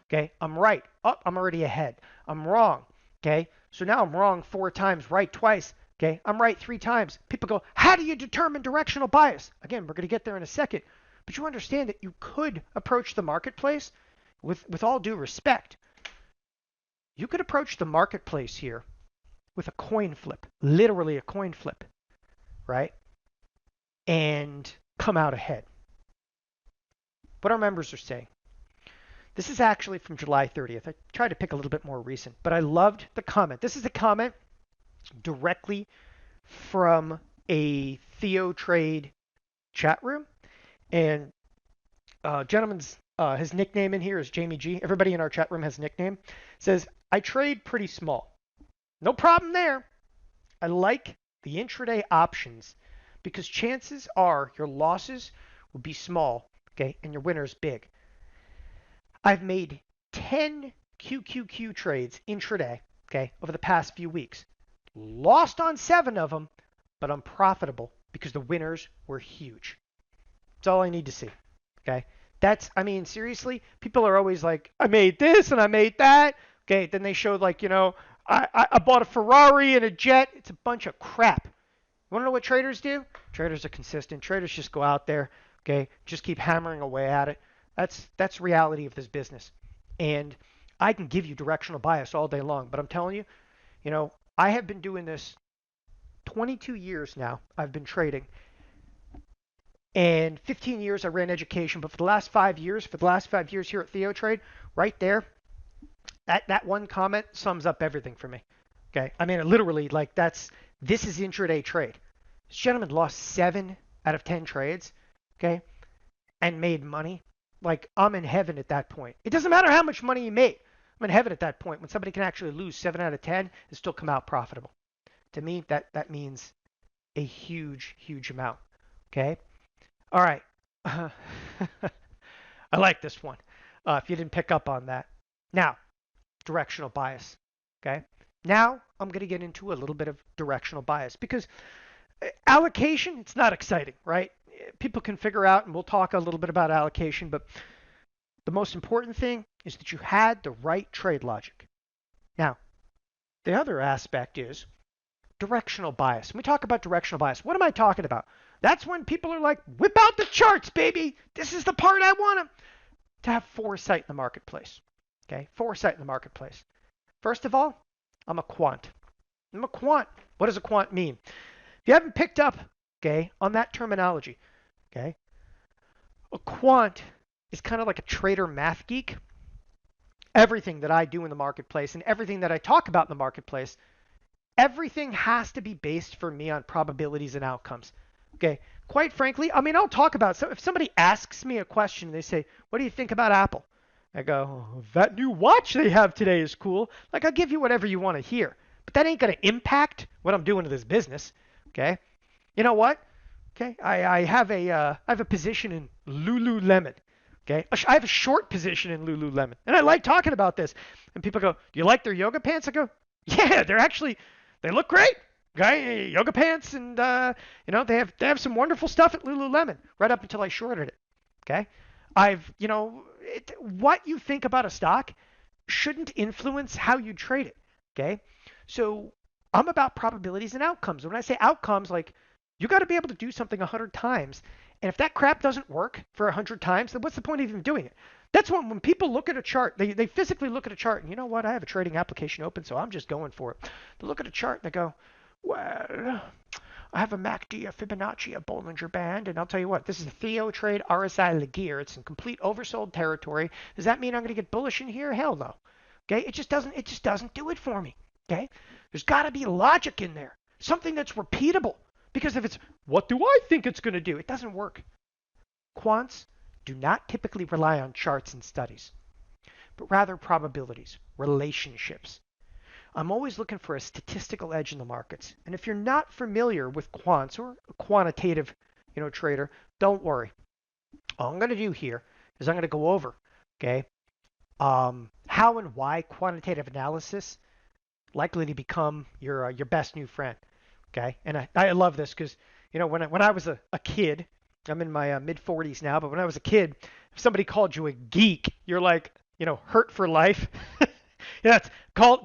Okay? I'm right. Oh, I'm already ahead. I'm wrong. Okay? So now I'm wrong 4 times, right twice. Okay? I'm right 3 times. People go, how do you determine directional bias? Again, we're going to get there in a second. But you understand that you could approach the marketplace with all due respect. You could approach the marketplace here with a coin flip, literally a coin flip, right? And come out ahead. What our members are saying. This is actually from July 30th. I tried to pick a little bit more recent, but I loved the comment. This is a comment directly from a TheoTrade chat room. And gentleman's his nickname in here is Jamie G. Everybody in our chat room has a nickname. Says, I trade pretty small. No problem there. I like the intraday options because chances are your losses will be small, okay, and your winners big. I've made 10 QQQ trades intraday, okay, over the past few weeks. Lost on 7 of them, but I'm profitable because the winners were huge. That's all I need to see, okay? I mean, seriously, people are always like, I made this and I made that. Okay, then they showed like, I bought a Ferrari and a jet. It's a bunch of crap. Want to know what traders do? Traders are consistent. Traders just go out there, okay, just keep hammering away at it. That's reality of this business. And I can give you directional bias all day long, but I'm telling you, I have been doing this 22 years now. I've been trading. And 15 years I ran education, but for the last 5 years, here at TheoTrade, right there, that one comment sums up everything for me. Okay, I mean, literally, like this is intraday trade. This gentleman lost 7 out of 10 trades, okay, and made money. Like I'm in heaven at that point. It doesn't matter how much money he made. I'm in heaven at that point when somebody can actually lose 7 out of 10 and still come out profitable. To me, that means a huge, huge amount. Okay. All right. I like this one. If you didn't pick up on that. Now, directional bias. Okay. Now I'm going to get into a little bit of directional bias because allocation, it's not exciting, right? People can figure out, and we'll talk a little bit about allocation, but the most important thing is that you had the right trade logic. Now, the other aspect is directional bias. When we talk about directional bias, what am I talking about? That's when people are like, whip out the charts, baby. This is the part I want to have foresight in the marketplace. Okay, foresight in the marketplace. First of all, I'm a quant. I'm a quant. What does a quant mean? If you haven't picked up, okay, on that terminology, okay, a quant is kind of like a trader math geek. Everything that I do in the marketplace and everything that I talk about in the marketplace, everything has to be based for me on probabilities and outcomes. Okay, quite frankly, I mean, I'll talk about, so if somebody asks me a question and they say, what do you think about Apple? I go, oh, that new watch they have today is cool. Like, I'll give you whatever you want to hear, but that ain't going to impact what I'm doing to this business. Okay, you know what? Okay, I have a position in Lululemon. Okay, I have a short position in Lululemon, and I like talking about this. And people go, do you like their yoga pants? I go, yeah, they look great. Okay, yoga pants, and they have some wonderful stuff at Lululemon. Right up until I shorted it. Okay, what you think about a stock shouldn't influence how you trade it. Okay, so I'm about probabilities and outcomes. When I say outcomes, like you got to be able to do something 100 times, and if that crap doesn't work for 100 times, then what's the point of even doing it? That's when people look at a chart, they physically look at a chart, and you know what? I have a trading application open, so I'm just going for it. They look at a chart and they go, well, I have a MACD, a Fibonacci, a Bollinger Band, and I'll tell you what, this is a TheoTrade RSI Laguerre. It's in complete oversold territory. Does that mean I'm going to get bullish in here? Hell no. Okay, it just doesn't do it for me. Okay, there's got to be logic in there, something that's repeatable. Because if it's what do I think it's going to do, it doesn't work. Quants do not typically rely on charts and studies, but rather probabilities, relationships. I'm always looking for a statistical edge in the markets. And if you're not familiar with quants or a quantitative, trader, don't worry. All I'm going to do here is I'm going to go over, okay, how and why quantitative analysis likely to become your best new friend. Okay, and I love this because when I was a kid, I'm in my mid 40s now, but when I was a kid, if somebody called you a geek, you're like hurt for life. That's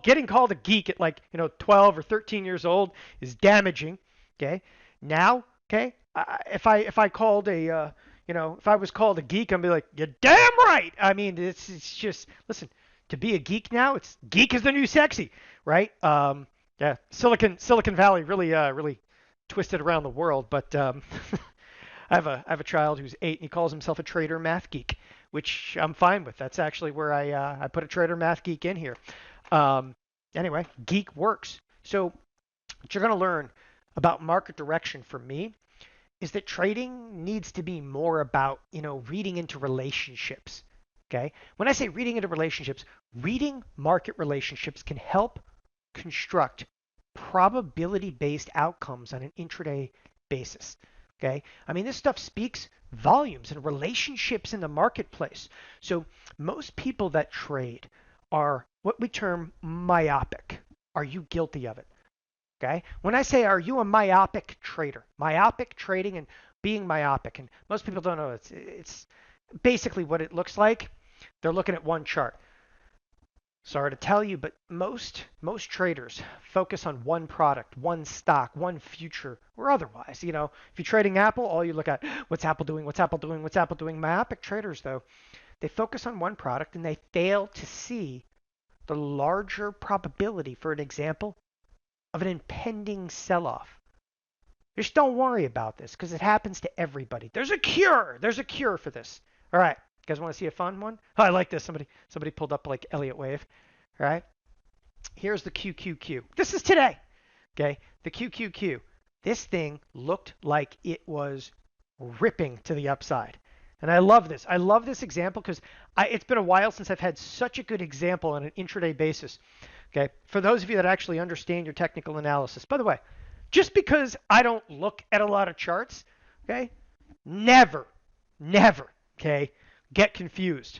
getting called a geek at 12 or 13 years old is damaging. Okay, now if I called if I was called a geek, I'd be like, you're damn right. I mean, it's just listen, to be a geek now, it's geek is the new sexy, right? Yeah, Silicon Valley really twisted around the world, but I have a child who's 8 and he calls himself a trader math geek, which I'm fine with. That's actually where I put a trader math geek in here. Anyway, geek works. So what you're going to learn about market direction for me is that trading needs to be more about reading into relationships. Okay, when I say reading into relationships, reading market relationships can help construct probability-based outcomes on an intraday basis. Okay, I mean, this stuff speaks volumes and relationships in the marketplace. So most people that trade are what we term myopic. Are you guilty of it? Okay, when I say are you a myopic trader, myopic trading and being myopic, and most people don't know, it's basically what it looks like. They're looking at one chart. Sorry to tell you, but most traders focus on one product, one stock, one future, or otherwise. If you're trading Apple, all you look at what's Apple doing, what's Apple doing, what's Apple doing. Myopic traders, though, they focus on one product and they fail to see the larger probability, for an example, of an impending sell-off. Just don't worry about this because it happens to everybody. There's a cure. There's a cure for this. All right. You guys want to see a fun one? Oh, I like this. Somebody pulled up like Elliott Wave. All right. Here's the QQQ. This is today. Okay. The QQQ. This thing looked like it was ripping to the upside. And I love this. I love this example because it's been a while since I've had such a good example on an intraday basis. Okay. For those of you that actually understand your technical analysis. By the way, just because I don't look at a lot of charts, okay, never, okay, get confused.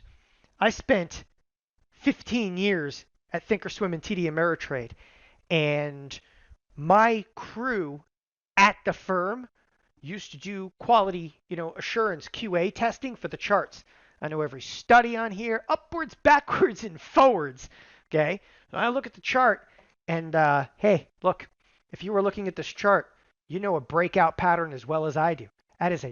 I spent 15 years at Thinkorswim and TD Ameritrade, and my crew at the firm used to do quality, assurance QA testing for the charts. I know every study on here, upwards, backwards, and forwards. Okay, so I look at the chart, and hey, look. If you were looking at this chart, you know a breakout pattern as well as I do. That is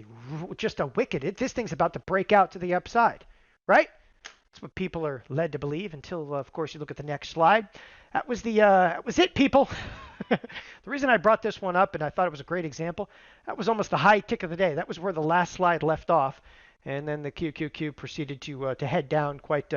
just a wicked. This thing's about to break out to the upside, right? That's what people are led to believe until, of course, you look at the next slide. That was it, people. The reason I brought this one up and I thought it was a great example, that was almost the high tick of the day. That was where the last slide left off, and then the QQQ proceeded to head down quite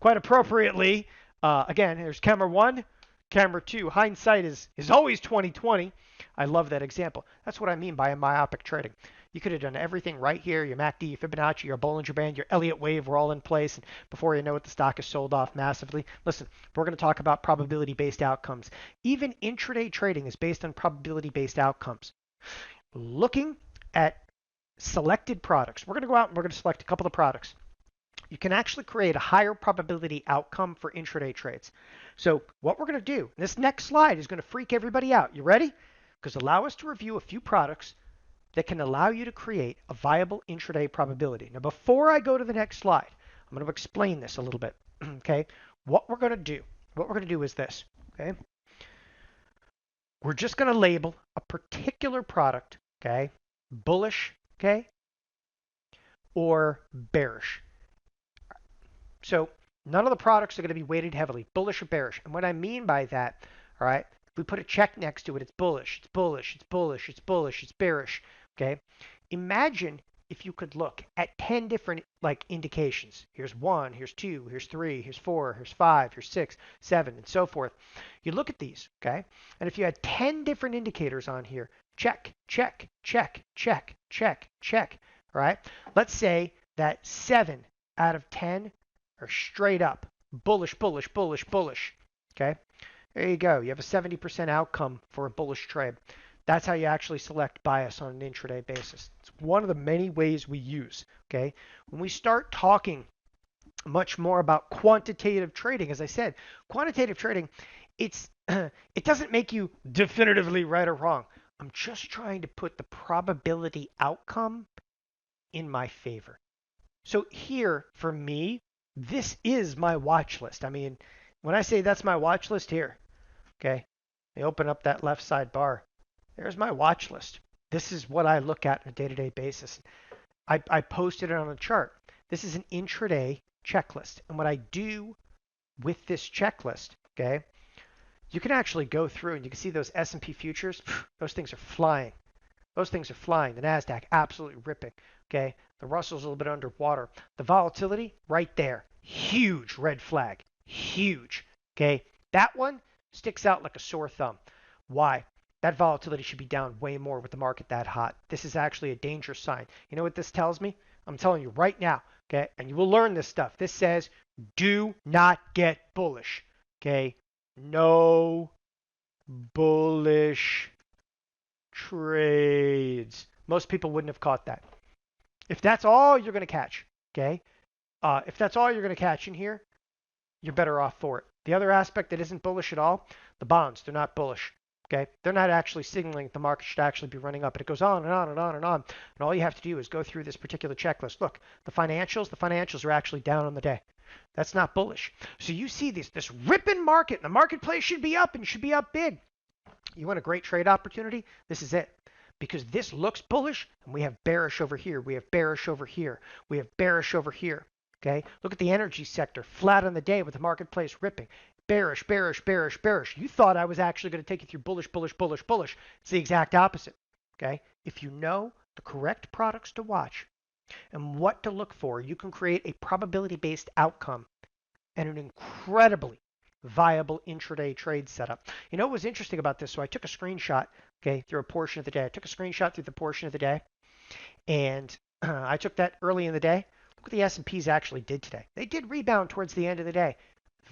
appropriately. Again, here's camera 1. Camera 2, hindsight is always 20/20. I love that example. That's what I mean by a myopic trading. You could have done everything right here. Your MACD, your Fibonacci, your Bollinger Band, your Elliott Wave were all in place. And before you know it, the stock is sold off massively. Listen, we're going to talk about probability-based outcomes. Even intraday trading is based on probability-based outcomes. Looking at selected products, we're going to go out and we're going to select a couple of products. You can actually create a higher probability outcome for intraday trades. So what we're going to do, this next slide is going to freak everybody out. You ready? Because allow us to review a few products that can allow you to create a viable intraday probability. Now, before I go to the next slide, I'm going to explain this a little bit. Okay? What we're going to do is this. Okay? We're just going to label a particular product, okay, bullish, okay, or bearish. So none of the products are going to be weighted heavily, bullish or bearish. And what I mean by that, all right, if we put a check next to it, it's bullish, it's bullish, it's bullish, it's bullish, it's bearish, okay? Imagine if you could look at 10 different indications. Here's 1, here's 2, here's 3, here's 4, here's 5, here's 6, 7, and so forth. You look at these, okay? And if you had 10 different indicators on here, check, check, check, check, check, check, all right? Let's say that 7 out of 10 are straight up bullish, bullish, bullish, bullish. Okay, there you go. You have a 70% outcome for a bullish trade. That's how you actually select bias on an intraday basis. It's one of the many ways we use. Okay, when we start talking much more about quantitative trading, as I said, quantitative trading, it doesn't make you definitively right or wrong. I'm just trying to put the probability outcome in my favor. So here, for me, this is my watch list. I mean, when I say that's my watch list here, okay, I open up that left side bar. There's my watch list. This is what I look at on a day-to-day basis. I posted it on a chart. This is an intraday checklist. And what I do with this checklist, okay, you can actually go through and you can see those S&P futures. Those things are flying. Those things are flying. The NASDAQ absolutely ripping. Okay, the Russell's a little bit underwater. The volatility right there. Huge red flag. Huge. Okay, that one sticks out like a sore thumb. Why? That volatility should be down way more with the market that hot. This is actually a danger sign. You know what this tells me? I'm telling you right now. Okay, and you will learn this stuff. This says do not get bullish. Okay, no bullish trades. Most people wouldn't have caught that. If that's all you're going to catch, okay? If that's all you're going to catch in here, you're better off for it. The other aspect that isn't bullish at all, the bonds, they're not bullish, okay? They're not actually signaling that the market should actually be running up. And it goes on and on and on and on. And all you have to do is go through this particular checklist. Look, the financials are actually down on the day. That's not bullish. So you see this ripping market, and the marketplace should be up and should be up big. You want a great trade opportunity? This is it. Because this looks bullish, and we have bearish over here. We have bearish over here. We have bearish over here. Okay? Look at the energy sector, flat on the day with the marketplace ripping. Bearish, bearish, bearish, bearish. You thought I was actually going to take you through bullish, bullish, bullish, bullish. It's the exact opposite. Okay? If you know the correct products to watch and what to look for, you can create a probability-based outcome and an incredibly viable intraday trade setup. You know what was interesting about this? So I took a screenshot, okay, through a portion of the day. I took a screenshot through the portion of the day, and I took that early in the day. Look what the S&Ps actually did today. They did rebound towards the end of the day.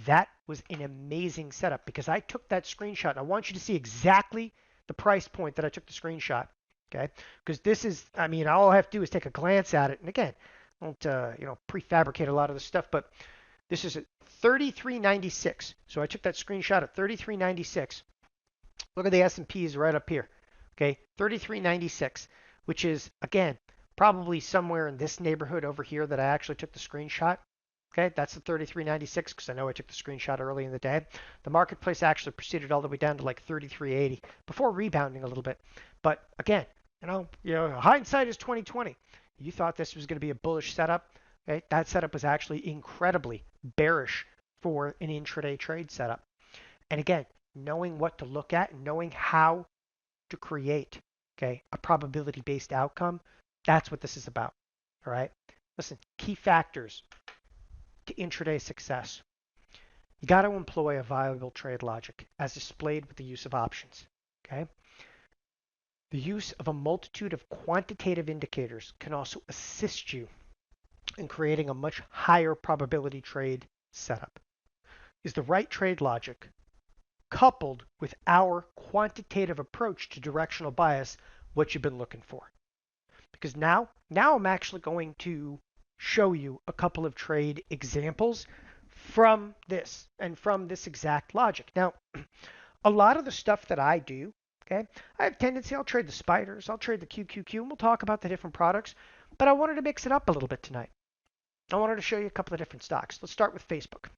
That was an amazing setup because I took that screenshot. And I want you to see exactly the price point that I took the screenshot, okay? Because this is, I mean, all I have to do is take a glance at it. And again, I won't prefabricate a lot of this stuff, but this is at 33.96. So I took that screenshot at 33.96. Look at the S&Ps right up here. Okay, 33.96, which is, again, probably somewhere in this neighborhood over here that I actually took the screenshot. Okay, that's the 33.96 because I know I took the screenshot early in the day. The marketplace actually proceeded all the way down to like 33.80 before rebounding a little bit. But again, hindsight is 2020. You thought this was going to be a bullish setup. Okay, that setup was actually incredibly bearish for an intraday trade setup. And again, knowing what to look at and knowing how to create, okay, a probability-based outcome, that's what this is about. All right. Listen, key factors to intraday success. You got to employ a viable trade logic as displayed with the use of options. Okay. The use of a multitude of quantitative indicators can also assist you in creating a much higher probability trade setup. Is the right trade logic coupled with our quantitative approach to directional bias what you've been looking for? Because now I'm actually going to show you a couple of trade examples from this and from this exact logic. Now, a lot of the stuff that I do, okay, I have tendency, I'll trade the spiders, I'll trade the QQQ, and we'll talk about the different products, but I wanted to mix it up a little bit tonight. I wanted to show you a couple of different stocks. Let's start with Facebook.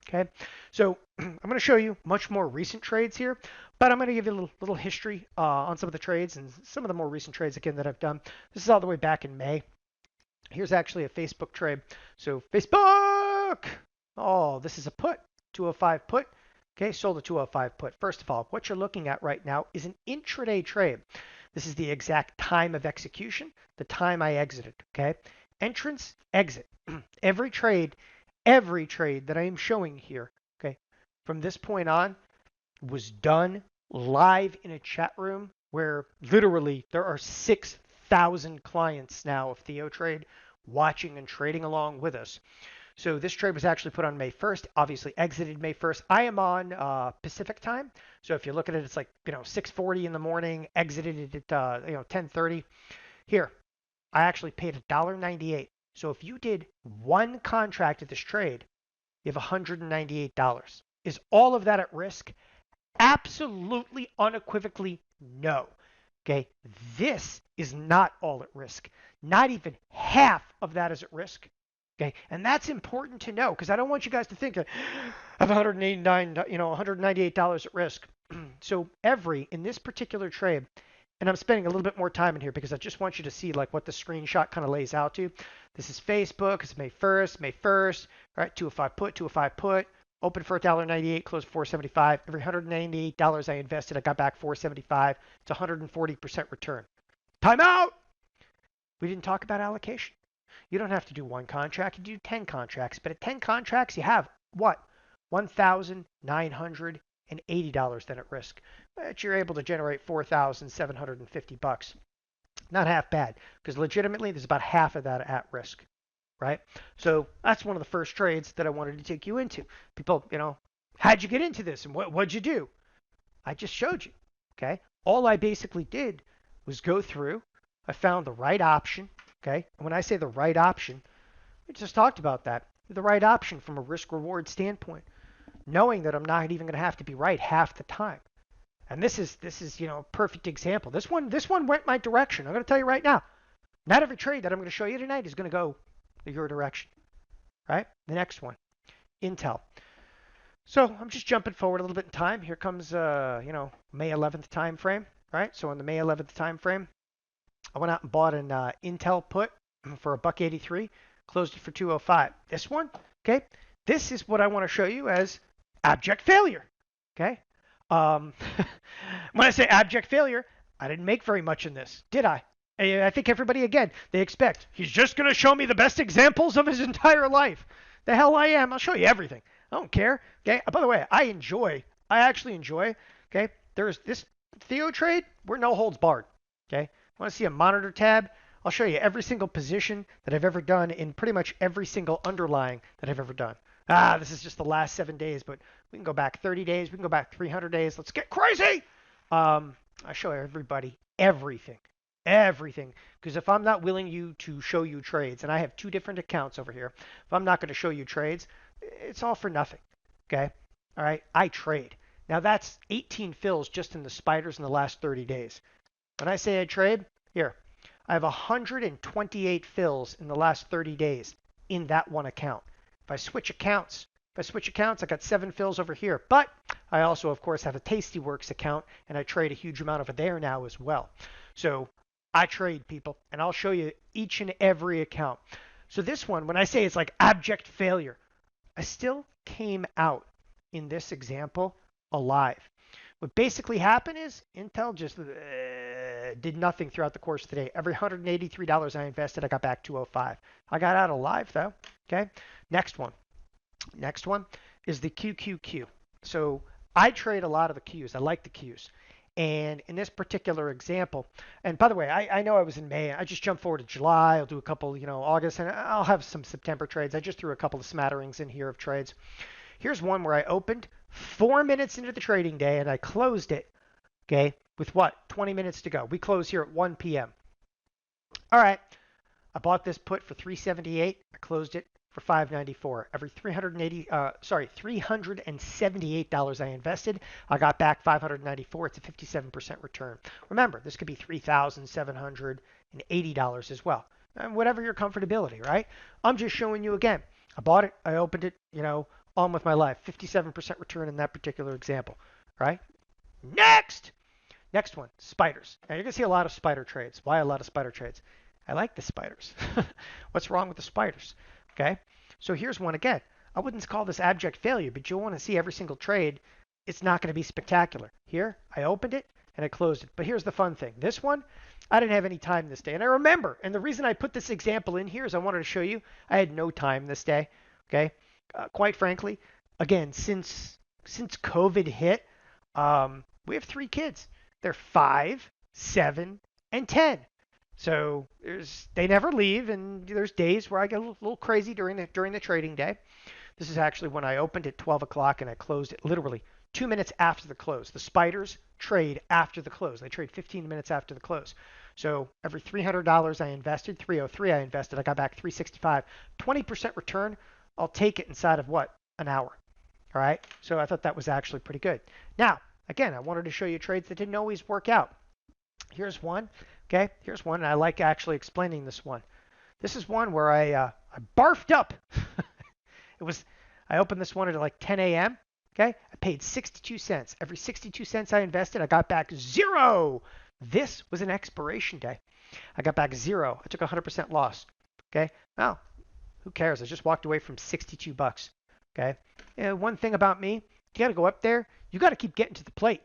Okay, so I'm going to show you much more recent trades here, but I'm going to give you a little history on some of the trades and some of the more recent trades again that I've done. This is all the way back in May. Here's actually a Facebook trade. So Facebook, oh, this is a put, 205 put. Okay, sold a 205 put. First of all, what you're looking at right now is an intraday trade. This is the exact time of execution, the time I exited. Okay, entrance, exit. Every trade that I am showing here, okay, from this point on was done live in a chat room where literally there are 6,000 clients now of TheoTrade watching and trading along with us. So this trade was actually put on May 1st, obviously exited May 1st. I am on Pacific time. So if you look at it, it's like, 6:40 in the morning, exited it at, 10:30. Here, I actually paid $1.98. So if you did one contract of this trade, you have $198. Is all of that at risk? Absolutely, unequivocally, no. Okay, this is not all at risk. Not even half of that is at risk. Okay, and that's important to know because I don't want you guys to think I have $198 at risk. So in this particular trade, and I'm spending a little bit more time in here because I just want you to see like what the screenshot kind of lays out to. This is Facebook. It's May 1st. All right, 205 put. Open for $1.98, closed $4.75. Every $198 I invested, I got back $4.75. It's 140% return. Time out! We didn't talk about allocation. You don't have to do one contract. You do 10 contracts. But at 10 contracts, you have what? $1,980 then at risk. But you're able to generate $4,750. Not half bad, because legitimately there's about half of that at risk, right? So that's one of the first trades that I wanted to take you into. People, how'd you get into this and what'd you do? I just showed you, okay? All I basically did was go through. I found the right option, okay? And when I say the right option, we just talked about that. The right option from a risk-reward standpoint, knowing that I'm not even going to have to be right half the time. And this is a perfect example. This one went my direction. I'm going to tell you right now. Not every trade that I'm going to show you tonight is going to go your direction. Right? The next one. Intel. So I'm just jumping forward a little bit in time. Here comes, May 11th time frame, right? So on the May 11th time frame, I went out and bought an Intel put for a buck 83, closed it for 205. This one, okay, this is what I want to show you as abject failure, okay? Um, when I say abject failure, I didn't make very much in this, did I? I think everybody, again, they expect he's just going to show me the best examples of his entire life. The hell I am. I'll show you everything. I don't care. Okay. By the way, I actually enjoy. Okay. There's this TheoTrade. We're no holds barred. Okay. Want to see a monitor tab? I'll show you every single position that I've ever done in pretty much every single underlying that I've ever done. This is just the last 7 days, but we can go back 30 days. We can go back 300 days. Let's get crazy. I show everybody everything. Everything. Because if I'm not willing to show you trades, and I have 2 different accounts over here, if I'm not going to show you trades, it's all for nothing. Okay? All right? I trade. Now that's 18 fills just in the spiders in the last 30 days. When I say I trade, here, I have 128 fills in the last 30 days in that one account. If I switch accounts, I got 7 fills over here. But I also, of course, have a Tastyworks account, and I trade a huge amount over there now as well. So I trade, people, and I'll show you each and every account. So this one, when I say it's like abject failure, I still came out in this example alive. What basically happened is Intel just did nothing throughout the course of the day. Every $183 I invested, I got back 205. I got out alive, though. Okay. Next one is the QQQ. So I trade a lot of the Qs. I like the Qs. And in this particular example, and by the way, I know I was in May. I just jumped forward to July. I'll do a couple, August, and I'll have some September trades. I just threw a couple of smatterings in here of trades. Here's one where I opened 4 minutes into the trading day and I closed it, okay, with what? 20 minutes to go. We close here at 1 p.m. All right. I bought this put for $378. I closed it for $594. Every $378 I invested, I got back $594. It's a 57% return. Remember, this could be $3,780 as well. And whatever your comfortability, right? I'm just showing you again. I bought it. I opened it, on with my life. 57% return in that particular example, right? Next one, spiders. Now you're going to see a lot of spider trades. Why a lot of spider trades? I like the spiders. What's wrong with the spiders? Okay, so here's one again. I wouldn't call this abject failure, but you'll want to see every single trade. It's not going to be spectacular. Here, I opened it and I closed it. But here's the fun thing. This one, I didn't have any time this day. And I remember, and the reason I put this example in here is I wanted to show you I had no time this day. Okay, quite frankly, again, since COVID hit, we have 3 kids. They're 5, 7, and 10. So they never leave, and there's days where I get a little crazy during the trading day. This is actually when I opened at 12 o'clock and I closed it literally 2 minutes after the close. The spiders trade after the close. They trade 15 minutes after the close. So every $300 I invested, 303 I invested, I got back 365. 20% return. I'll take it inside of what? An hour. All right. So I thought that was actually pretty good. Now, again, I wanted to show you trades that didn't always work out. Here's one. Okay, here's one, and I like actually explaining this one. This is one where I barfed up. I opened this one at like 10 a.m. Okay, I paid 62 cents. Every 62 cents I invested, I got back 0. This was an expiration day. I got back 0. I took 100% loss. Okay, well, who cares? I just walked away from 62 bucks. Okay, one thing about me, you got to go up there. You got to keep getting to the plate.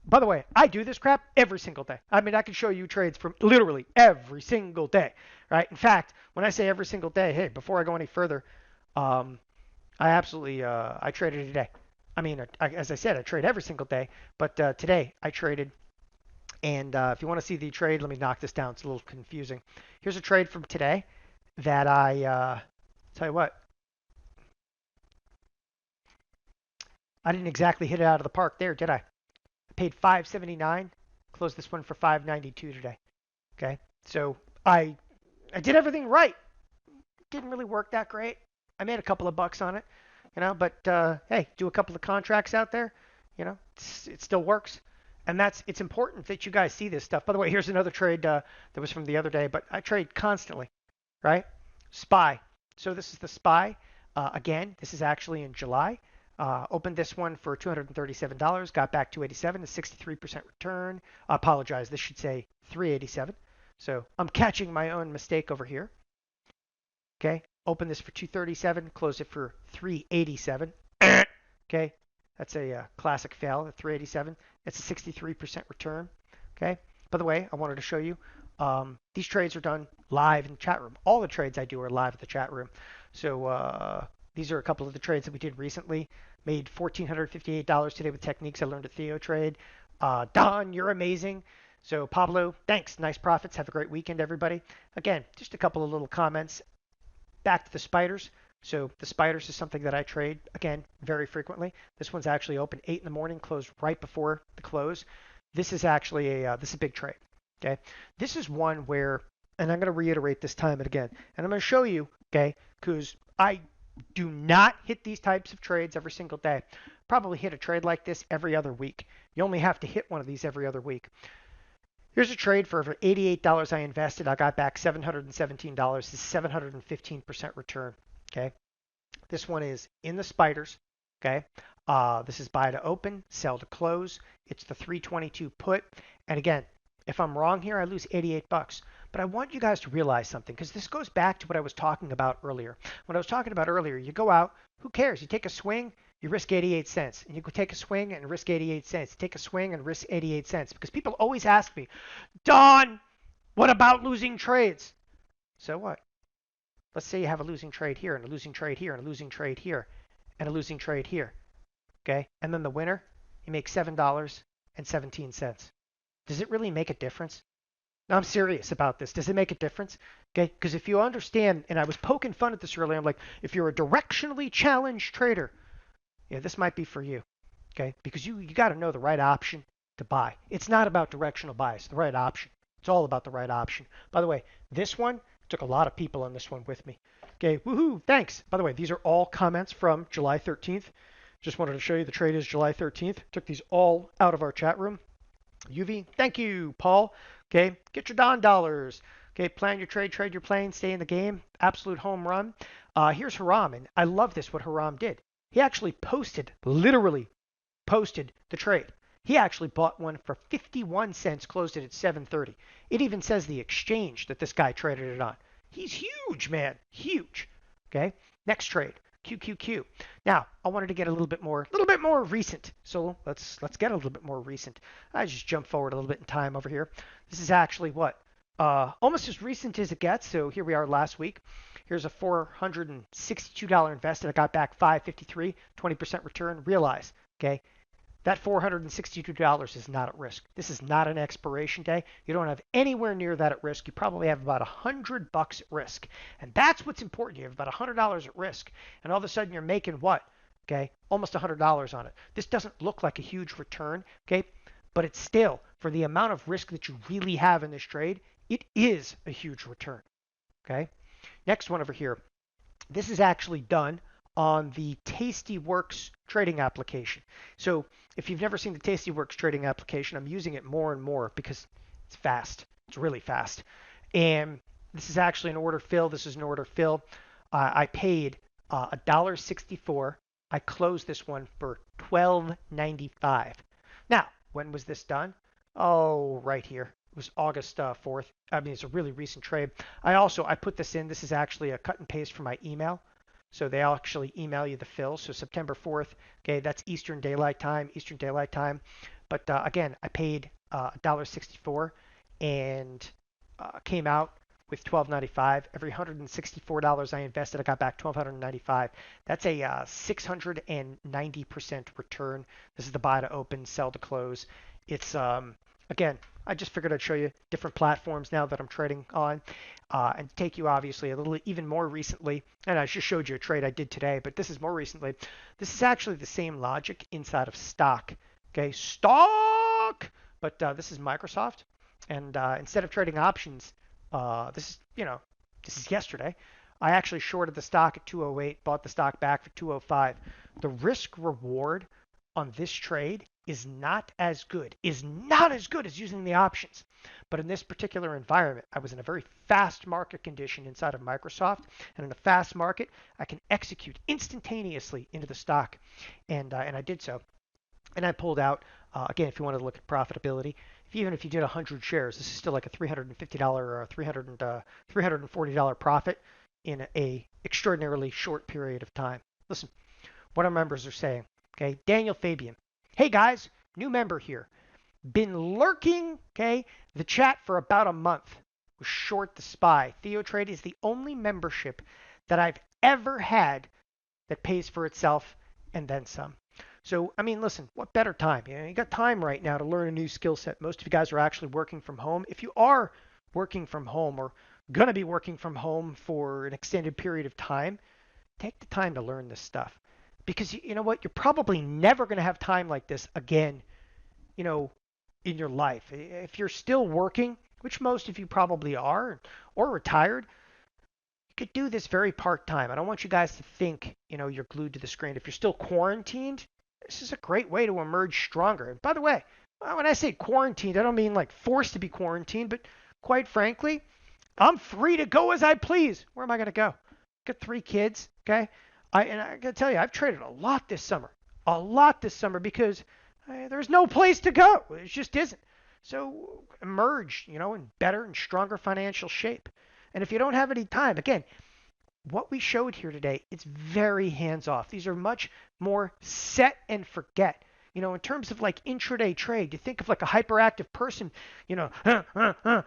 By the way, I do this crap every single day. I mean, I can show you trades from literally every single day, right? In fact, when I say every single day, hey, before I go any further, I traded today. I mean, as I said, I trade every single day, but today I traded. And if you want to see the trade, let me knock this down. It's a little confusing. Here's a trade from today that tell you what, I didn't exactly hit it out of the park there, did I? Paid $5.79, closed this one for $5.92 today. Okay, so I did everything right. Didn't really work that great. I made a couple of bucks on it, but hey, do a couple of contracts out there, it still works. And it's important that you guys see this stuff. By the way, here's another trade that was from the other day, but I trade constantly, right? SPY. So this is the SPY. Again, this is actually in July. Opened this one for $237, got back 287, a 63% return. I apologize, this should say 387. So I'm catching my own mistake over here. Okay, open this for 237, close it for 387. Okay, that's a classic fail at 387. It's a 63% return. Okay, by the way, I wanted to show you these trades are done live in the chat room. All the trades I do are live in the chat room. So these are a couple of the trades that we did recently. Made $1,458 today with techniques I learned at TheoTrade. Don, you're amazing. So Pablo, thanks. Nice profits. Have a great weekend, everybody. Again, just a couple of little comments. Back to the spiders. So the spiders is something that I trade, again, very frequently. This one's actually open 8 in the morning, closed right before the close. This is actually this is a big trade. Okay, this is one where, and I'm going to reiterate this time and again, and I'm going to show you, okay, because I do not hit these types of trades every single day. Probably hit a trade like this every other week. You only have to hit one of these every other week. Here's a trade for $88 I invested. I got back $717. This is 715% return. Okay, this one is in the spiders. Okay, this is buy to open, sell to close. It's the 322 put. And again, if I'm wrong here, I lose 88 bucks. But I want you guys to realize something, because this goes back to what I was talking about earlier. What I was talking about earlier, you go out, who cares? You take a swing, you risk 88 cents. And you go take a swing and risk 88 cents. Take a swing and risk 88 cents. Because people always ask me, Don, what about losing trades? So what? Let's say you have a losing trade here, and a losing trade here, and a losing trade here, and a losing trade here. Okay? And then the winner, you make $7.17. Does it really make a difference? No, I'm serious about this. Does it make a difference? Okay, because if you understand, and I was poking fun at this earlier, I'm like, if you're a directionally challenged trader, yeah, this might be for you. Okay, because you got to know the right option to buy. It's not about directional bias, the right option. It's all about the right option. By the way, this one took a lot of people on this one with me. Okay, woohoo, thanks. By the way, these are all comments from July 13th. Just wanted to show you the trade is July 13th. Took these all out of our chat room. UV, thank you, Paul. Okay, get your Don dollars. Okay, plan your trade, trade your plane, stay in the game. Absolute home run. Here's Haram, and I love this, what Haram did. He actually posted, literally posted the trade. He actually bought one for 51 cents, closed it at 7:30. It even says the exchange that this guy traded it on. He's huge, man, huge. Okay, next trade. QQQ. Now, I wanted to get a little bit more recent. So let's get a little bit more recent. I just jump forward a little bit in time over here. This is actually what? Almost as recent as it gets. So here we are last week. Here's a $462 invested. I got back $553, 20% return. Realize, okay, that $462 is not at risk. This is not an expiration day. You don't have anywhere near that at risk. You probably have about $100 at risk. And that's what's important. You have about $100 at risk. And all of a sudden you're making what? Okay, almost $100 on it. This doesn't look like a huge return, okay? But it's still, for the amount of risk that you really have in this trade, it is a huge return, okay? Next one over here. This is actually done on the Tastyworks trading application. So if you've never seen the Tastyworks trading application, I'm using it more and more because it's fast. It's really fast. And this is actually an order fill. This is an order fill. I paid $1.64. I closed this one for $12.95. Now, when was this done? Oh, right here. It was August 4th. I mean, it's a really recent trade. I put this in. This is actually a cut and paste from my email. So they actually email you the fill. So September 4th, okay, that's Eastern Daylight Time. But again, I paid $1.64 and came out with $12.95. Every $164 I invested, I got back $1,295. That's a 690% return. This is the buy to open, sell to close. It's again, I just figured I'd show you different platforms now that I'm trading on, and take you obviously a little even more recently. And I just showed you a trade I did today, but this is more recently. This is actually the same logic inside of stock. Okay, stock, but this is Microsoft, and instead of trading options, this is yesterday. I actually shorted the stock at 208, bought the stock back for 205. The risk reward on this trade is not as good, as using the options. But in this particular environment, I was in a very fast market condition inside of Microsoft, and in a fast market, I can execute instantaneously into the stock, and I did so. And I pulled out again. If you want to look at profitability, even if you did 100 shares, this is still like a $350 or $340 profit in a extraordinarily short period of time. Listen, what our members are saying. Okay, Daniel Fabian. Hey guys, new member here. Been lurking, okay, the chat for about a month. Was short the SPY. TheoTrade is the only membership that I've ever had that pays for itself and then some. So, I mean, listen, what better time? You got time right now to learn a new skill set. Most of you guys are actually working from home. If you are working from home or going to be working from home for an extended period of time, take the time to learn this stuff. Because you know what? You're probably never going to have time like this again, you know, in your life. If you're still working, which most of you probably are, or retired, you could do this very part-time. I don't want you guys to think, you know, you're glued to the screen. If you're still quarantined, this is a great way to emerge stronger. And by the way, when I say quarantined, I don't mean like forced to be quarantined, but quite frankly, I'm free to go as I please. Where am I going to go? Got 3 kids, okay? And I got to tell you, I've traded a lot this summer because there's no place to go. It just isn't. So emerge, you know, in better and stronger financial shape. And if you don't have any time, again, what we showed here today, it's very hands-off. These are much more set and forget. You know, in terms of like intraday trade, you think of like a hyperactive person, you know, the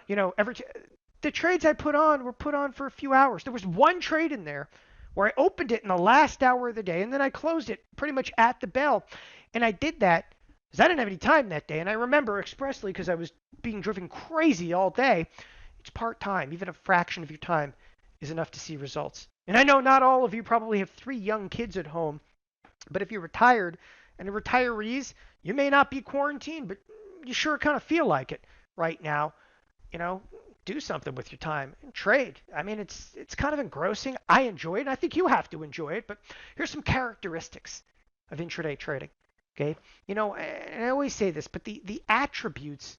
trades I put on were put on for a few hours. There was one trade in there where I opened it in the last hour of the day, and then I closed it pretty much at the bell. And I did that because I didn't have any time that day. And I remember expressly because I was being driven crazy all day. It's part-time. Even a fraction of your time is enough to see results. And I know not all of you probably have 3 young kids at home, but if you're retired and the retirees, you may not be quarantined, but you sure kind of feel like it right now. You know, do something with your time and trade. I mean, it's kind of engrossing. I enjoy it, and I think you have to enjoy it. But here's some characteristics of intraday trading. Okay, you know, and I always say this, but the attributes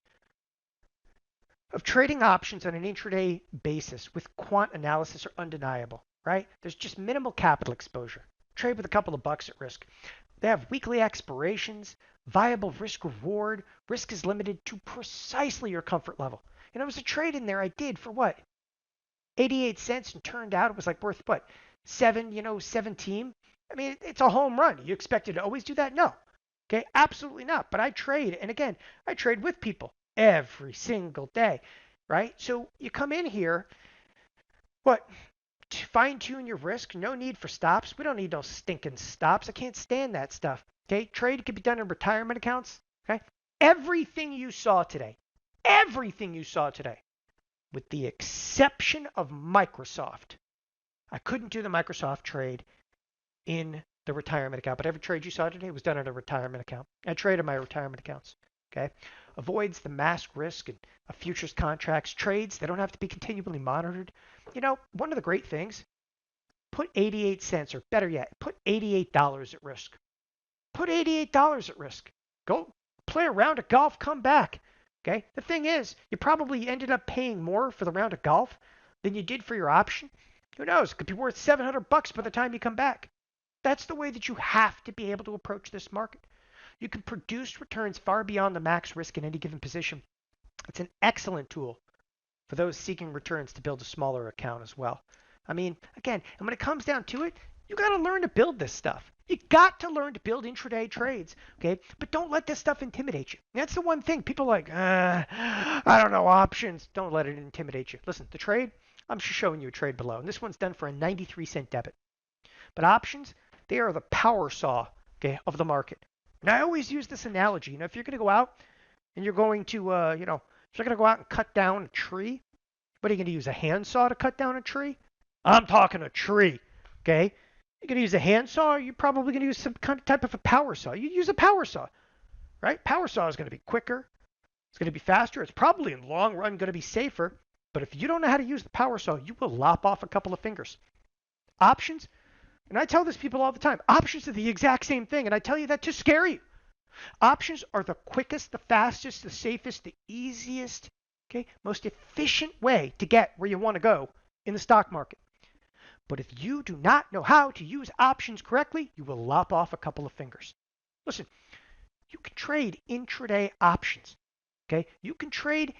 of trading options on an intraday basis with quant analysis are undeniable, right? There's just minimal capital exposure. Trade with a couple of bucks at risk. They have weekly expirations, viable risk reward. Risk is limited to precisely your comfort level. And there was a trade in there I did for what? 88 cents, and turned out it was like worth what? 17. I mean, it's a home run. You expected to always do that? No. Okay, absolutely not. But I trade, and again, I trade with people every single day, right? So you come in here, what? Fine tune your risk. No need for stops. We don't need no stinking stops. I can't stand that stuff. Okay, trade can be done in retirement accounts. Okay, everything you saw today, with the exception of Microsoft, I couldn't do the Microsoft trade in the retirement account, but every trade you saw today was done in a retirement account. I traded my retirement accounts. Okay, avoids the mask risk and futures contracts trades. They don't have to be continually monitored. You know, one of the great things, put 88 cents, or better yet, put $88 at risk. Put $88 at risk. Go play a round of golf, come back. Okay, the thing is, you probably ended up paying more for the round of golf than you did for your option. Who knows? It could be worth $700 by the time you come back. That's the way that you have to be able to approach this market. You can produce returns far beyond the max risk in any given position. It's an excellent tool for those seeking returns to build a smaller account as well. I mean, again, and when it comes down to it, you got to learn to build this stuff. You got to learn to build intraday trades, okay? But don't let this stuff intimidate you. That's the one thing. People are like, I don't know, options. Don't let it intimidate you. Listen, the trade, I'm just showing you a trade below. And this one's done for a 93-cent debit. But options, they are the power saw, okay, of the market. And I always use this analogy. You know, if you're going to go out and you're going to, if you're going to go out and cut down a tree, what are you going to use, a handsaw to cut down a tree? I'm talking a tree, okay? You're going to use a handsaw, or you're probably going to use some kind of type of a power saw. You use a power saw, right? Power saw is going to be quicker. It's going to be faster. It's probably in the long run going to be safer. But if you don't know how to use the power saw, you will lop off a couple of fingers. Options, and I tell this people all the time, options are the exact same thing. And I tell you that to scare you. Options are the quickest, the fastest, the safest, the easiest, okay, most efficient way to get where you want to go in the stock market. But if you do not know how to use options correctly, you will lop off a couple of fingers. Listen, you can trade intraday options. Okay? You can trade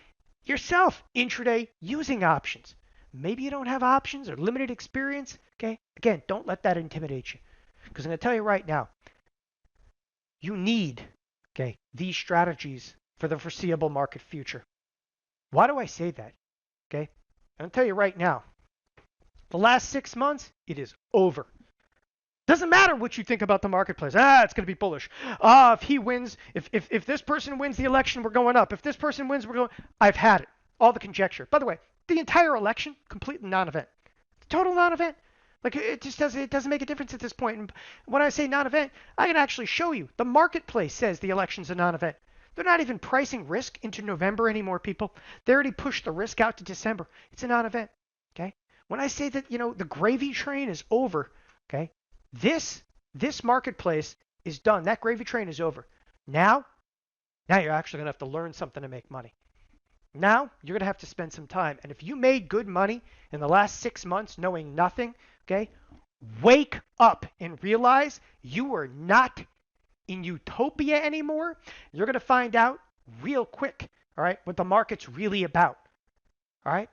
yourself intraday using options. Maybe you don't have options or limited experience. Okay? Again, don't let that intimidate you. Because I'm going to tell you right now, you need, okay, these strategies for the foreseeable market future. Why do I say that? Okay? I'm going to tell you right now, the last 6 months, it is over. Doesn't matter what you think about the marketplace. It's going to be bullish. If he wins, if this person wins the election, we're going up. If this person wins, we're going. I've had it. All the conjecture. By the way, the entire election, completely non-event. Total non-event. Like it just doesn't make a difference at this point. And when I say non-event, I can actually show you. The marketplace says the election's a non-event. They're not even pricing risk into November anymore, people. They already pushed the risk out to December. It's a non-event. Okay. When I say that, the gravy train is over, okay, this marketplace is done. That gravy train is over. Now you're actually going to have to learn something to make money. Now you're going to have to spend some time. And if you made good money in the last 6 months knowing nothing, okay, wake up and realize you are not in utopia anymore. You're going to find out real quick, all right, what the market's really about. All right?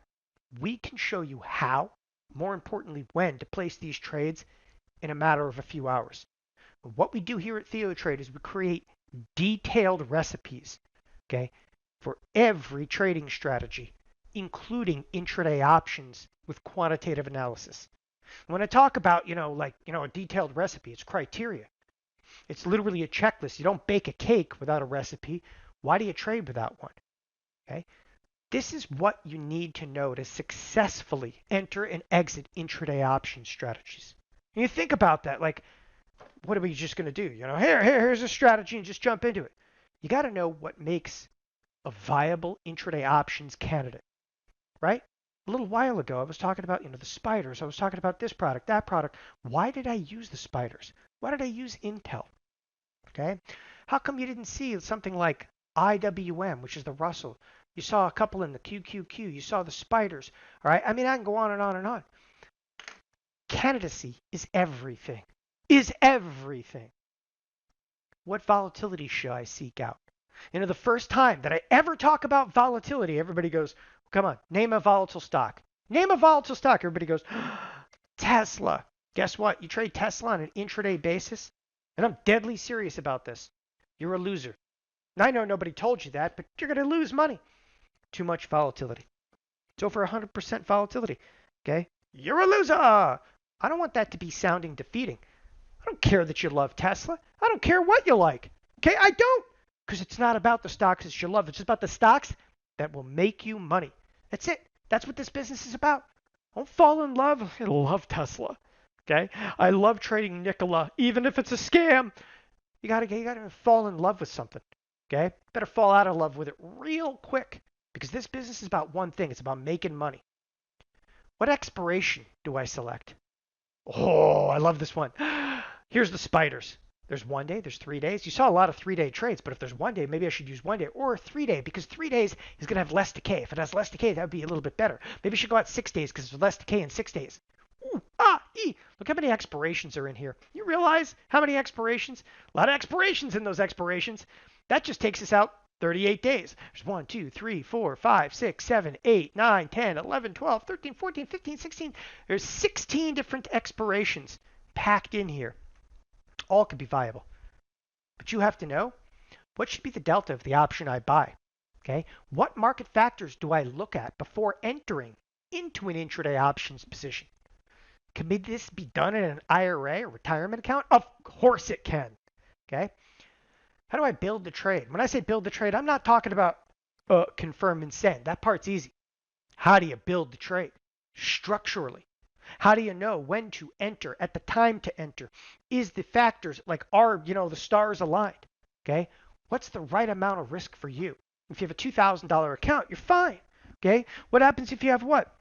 We can show you how, more importantly, when to place these trades in a matter of a few hours. What we do here at TheoTrade is we create detailed recipes, okay, for every trading strategy, including intraday options with quantitative analysis. When I talk about, a detailed recipe, it's criteria. It's literally a checklist. You don't bake a cake without a recipe. Why do you trade without one? Okay? This is what you need to know to successfully enter and exit intraday option strategies. And you think about that, like, what are we just going to do? Here's a strategy and just jump into it. You got to know what makes a viable intraday options candidate, right? A little while ago, I was talking about, the spiders. I was talking about this product, that product. Why did I use the spiders? Why did I use Intel? Okay? How come you didn't see something like IWM, which is the Russell? You saw a couple in the QQQ. You saw the spiders. All right? I mean, I can go on and on and on. Candidacy is everything. Is everything. What volatility should I seek out? The first time that I ever talk about volatility, everybody goes, come on, name a volatile stock. Name a volatile stock. Everybody goes, Tesla. Guess what? You trade Tesla on an intraday basis, and I'm deadly serious about this. You're a loser. And I know nobody told you that, but you're going to lose money. Too much volatility. It's over 100% volatility. Okay? You're a loser. I don't want that to be sounding defeating. I don't care that you love Tesla. I don't care what you like. Okay? I don't. Because it's not about the stocks that you love. It's just about the stocks that will make you money. That's it. That's what this business is about. Don't fall in love. I love Tesla. Okay? I love trading Nikola, even if it's a scam. You gotta fall in love with something. Okay? Better fall out of love with it real quick. Because this business is about one thing. It's about making money. What expiration do I select? Oh, I love this one. Here's the spiders. There's 1 day, there's 3 days. You saw a lot of 3-day trades, but if there's 1 day, maybe I should use 1 day or 3 day because 3 days is going to have less decay. If it has less decay, that would be a little bit better. Maybe I should go out 6 days because there's less decay in 6 days. Ooh, look how many expirations are in here. You realize how many expirations? A lot of expirations in those expirations. That just takes us out 38 days. There's 1, 2, 3, 4, 5, 6, 7, 8, 9, 10, 11, 12, 13, 14, 15, 16. There's 16 different expirations packed in here. All could be viable. But you have to know what should be the delta of the option I buy. Okay? What market factors do I look at before entering into an intraday options position? Can this be done in an IRA or retirement account? Of course it can. Okay? How do I build the trade? When I say build the trade, I'm not talking about confirm and send. That part's easy. How do you build the trade? Structurally. How do you know when to enter at the time to enter? Is the factors like are, the stars aligned? Okay? What's the right amount of risk for you? If you have a $2,000 account, you're fine. Okay? What happens if you have what?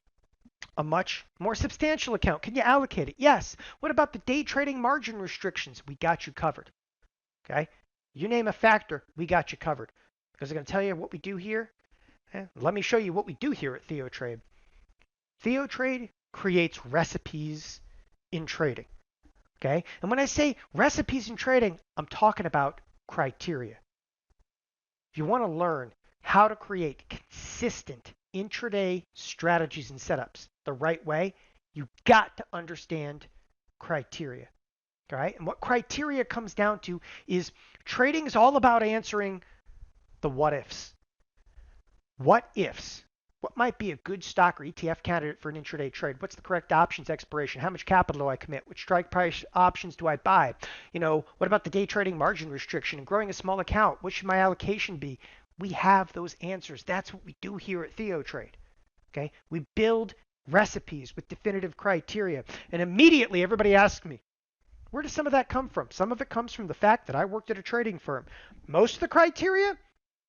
A much more substantial account. Can you allocate it? Yes. What about the day trading margin restrictions? We got you covered. Okay? You name a factor, we got you covered. Because I'm going to tell you what we do here. Let me show you what we do here at TheoTrade. TheoTrade creates recipes in trading. Okay? And when I say recipes in trading, I'm talking about criteria. If you want to learn how to create consistent intraday strategies and setups the right way, you got to understand criteria. All right? And what criteria comes down to is trading is all about answering the what ifs. What ifs? What might be a good stock or ETF candidate for an intraday trade? What's the correct options expiration? How much capital do I commit? Which strike price options do I buy? What about the day trading margin restriction and growing a small account? What should my allocation be? We have those answers. That's what we do here at TheoTrade. Okay? We build recipes with definitive criteria. And immediately everybody asks me, where does some of that come from? Some of it comes from the fact that I worked at a trading firm. Most of the criteria,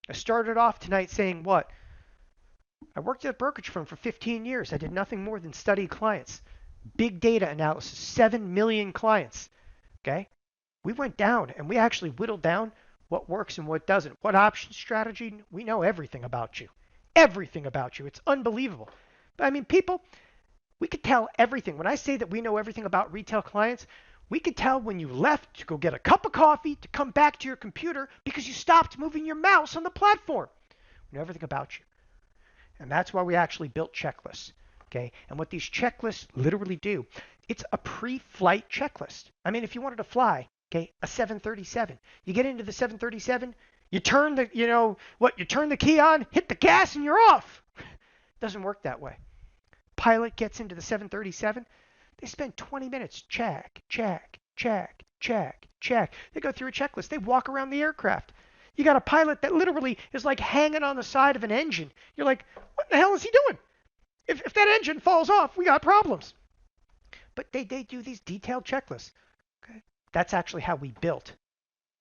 I started off tonight saying what? I worked at a brokerage firm for 15 years. I did nothing more than study clients. Big data analysis, 7 million clients. Okay? We went down and we actually whittled down what works and what doesn't. What option strategy? We know everything about you. Everything about you. It's unbelievable. But I mean, people, we could tell everything. When I say that we know everything about retail clients, we could tell when you left to go get a cup of coffee to come back to your computer because you stopped moving your mouse on the platform. We know everything about you. And that's why we actually built checklists. Okay? And what these checklists literally do, it's a pre-flight checklist. I mean, if you wanted to fly, okay, a 737, you get into the 737, you turn the, you turn the key on, hit the gas, and you're off. It doesn't work that way. Pilot gets into the 737, they spend 20 minutes, check. They go through a checklist. They walk around the aircraft. You got a pilot that literally is like hanging on the side of an engine. You're like, what the hell is he doing? If that engine falls off, we got problems. But they do these detailed checklists. Okay? That's actually how we built.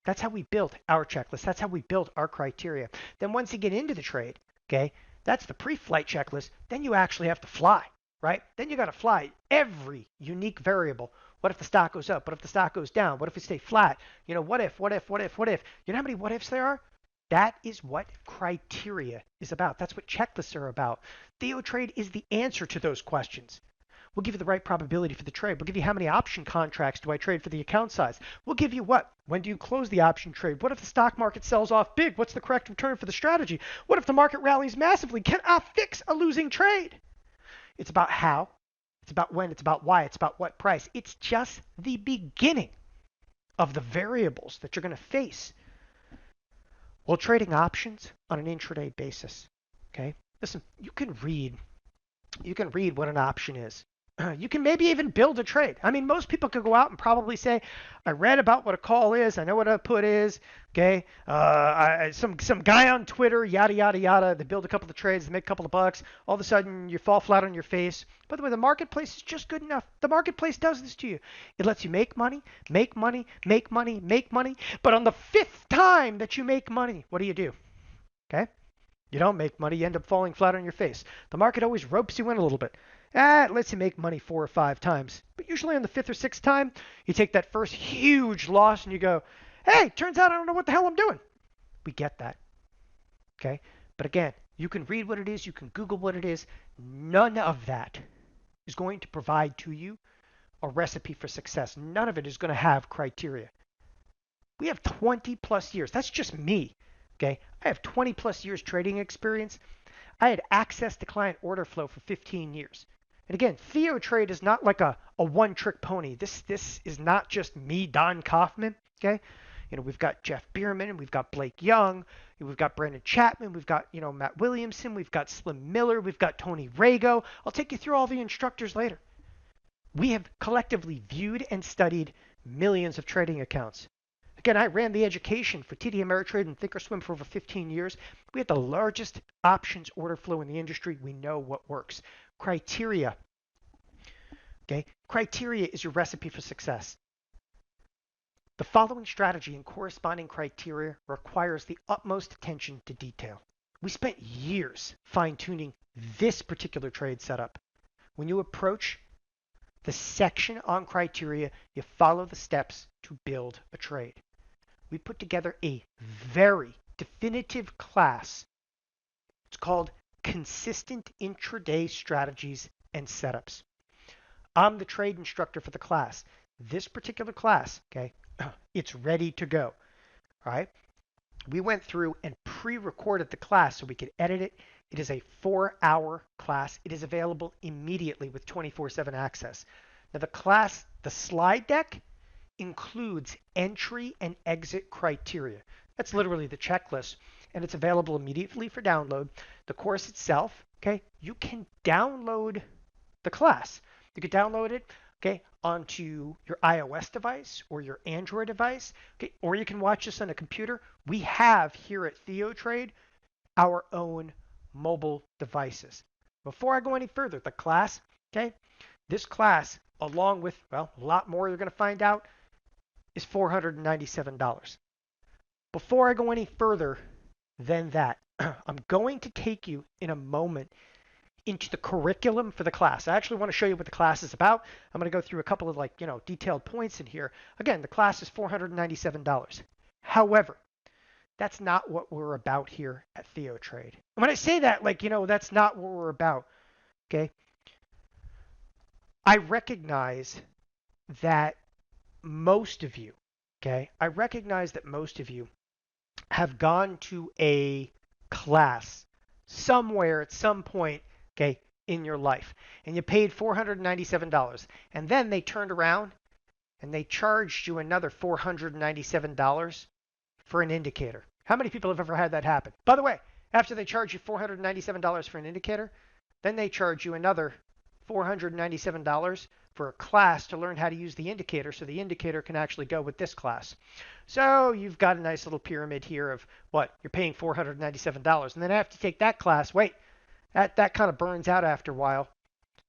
That's how we built our checklist. That's how we built our criteria. Then once you get into the trade, okay, that's the pre-flight checklist. Then you actually have to fly, right? Then you got to fly every unique variable. What if the stock goes up? What if the stock goes down? What if we stay flat? What if? You know how many what ifs there are? That is what criteria is about. That's what checklists are about. TheoTrade is the answer to those questions. We'll give you the right probability for the trade. We'll give you how many option contracts do I trade for the account size. We'll give you what? When do you close the option trade? What if the stock market sells off big? What's the correct return for the strategy? What if the market rallies massively? Can I fix a losing trade? It's about how. It's about when, it's about why, it's about what price. It's just the beginning of the variables that you're going to face while trading options on an intraday basis. Okay? Listen, you can read what an option is. You can maybe even build a trade. I mean, most people could go out and probably say, I read about what a call is. I know what a put is. Okay. Some guy on Twitter, yada, yada, yada. They build a couple of trades. They make a couple of bucks. All of a sudden, you fall flat on your face. By the way, the marketplace is just good enough. The marketplace does this to you. It lets you make money. But on the fifth time that you make money, what do? Okay. You don't make money. You end up falling flat on your face. The market always ropes you in a little bit. It lets you make money 4 or 5 times. But usually on the 5th or 6th time, you take that first huge loss and you go, hey, turns out I don't know what the hell I'm doing. We get that. Okay? But again, you can read what it is. You can Google what it is. None of that is going to provide to you a recipe for success. None of it is going to have criteria. We have 20 plus years. That's just me. Okay? I have 20 plus years trading experience. I had access to client order flow for 15 years. And again, TheoTrade is not like a one-trick pony. This is not just me, Don Kaufman. Okay, we've got Jeff Bierman, we've got Blake Young, we've got Brandon Chapman, we've got Matt Williamson, we've got Slim Miller, we've got Tony Rago. I'll take you through all the instructors later. We have collectively viewed and studied millions of trading accounts. Again, I ran the education for TD Ameritrade and Thinkorswim for over 15 years. We had the largest options order flow in the industry. We know what works. Criteria. Okay? Criteria is your recipe for success. The following strategy and corresponding criteria requires the utmost attention to detail. We spent years fine-tuning this particular trade setup. When you approach the section on criteria, you follow the steps to build a trade. we put together a very definitive class. It's called Consistent Intraday Strategies and Setups. I'm the trade instructor for the class. This particular class, okay, it's ready to go. All right. We went through and pre-recorded the class so we could edit it. It is a 4-hour class. It is available immediately with 24/7 access. Now the class, the slide deck includes entry and exit criteria. That's literally the checklist, and it's available immediately for download. The course itself, okay, you can download the class. You can download it, okay, onto your iOS device or your Android device, okay, or you can watch this on a computer. We have here at TheoTrade our own mobile devices. Before I go any further, the class, okay, this class, along with, well, a lot more you're going to find out, is $497. Before I go any further than that, I'm going to take you in a moment into the curriculum for the class. I actually want to show you what the class is about. I'm going to go through a couple of detailed points in here. Again, the class is $497. However, that's not what we're about here at TheoTrade. And when I say that, that's not what we're about, okay? I recognize that most of you, have gone to a class somewhere at some point, okay, in your life, and you paid $497, and then they turned around and they charged you another $497 for an indicator. How many people have ever had that happen? By the way, after they charge you $497 for an indicator, then they charge you another $497 for a class to learn how to use the indicator, so the indicator can actually go with this class. So you've got a nice little pyramid here of what? You're paying $497, and then after you take that class, wait, that kind of burns out after a while.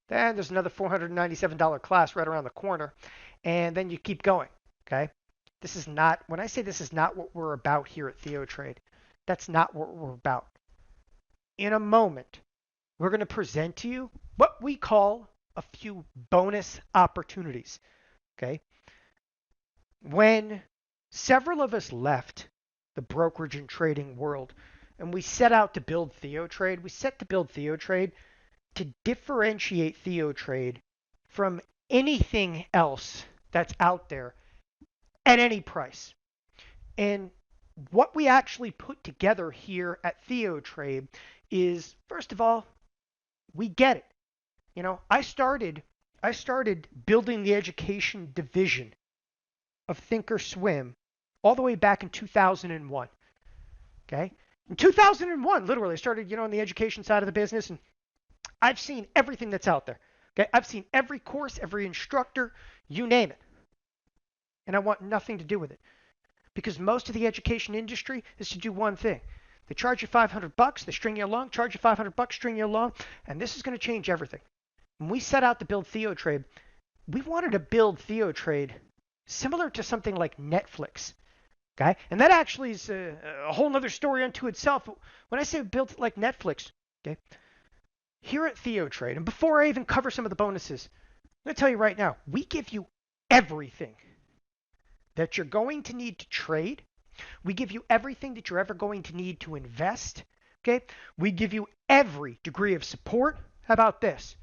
Then there's another $497 class right around the corner, and then you keep going, okay? This is not, when I say this is not what we're about here at TheoTrade, that's not what we're about. In a moment, we're going to present to you what we call a few bonus opportunities, okay? When several of us left the brokerage and trading world and we set out to build TheoTrade, we set to build TheoTrade to differentiate TheoTrade from anything else that's out there at any price. And what we actually put together here at TheoTrade is, first of all, we get it. I started building the education division of Thinkorswim all the way back in 2001. Okay? In 2001, literally, I started, on the education side of the business, and I've seen everything that's out there. Okay? I've seen every course, every instructor, you name it. And I want nothing to do with it. Because most of the education industry is to do one thing. They charge you $500, they string you along, charge you $500, string you along, and this is going to change everything. When we set out to build TheoTrade, we wanted to build TheoTrade similar to something like Netflix. Okay? And that actually is a whole other story unto itself. When I say built it like Netflix, okay, here at TheoTrade, and before I even cover some of the bonuses, I'm going to tell you right now, we give you everything that you're going to need to trade. We give you everything that you're ever going to need to invest. Okay? We give you every degree of support. How about this?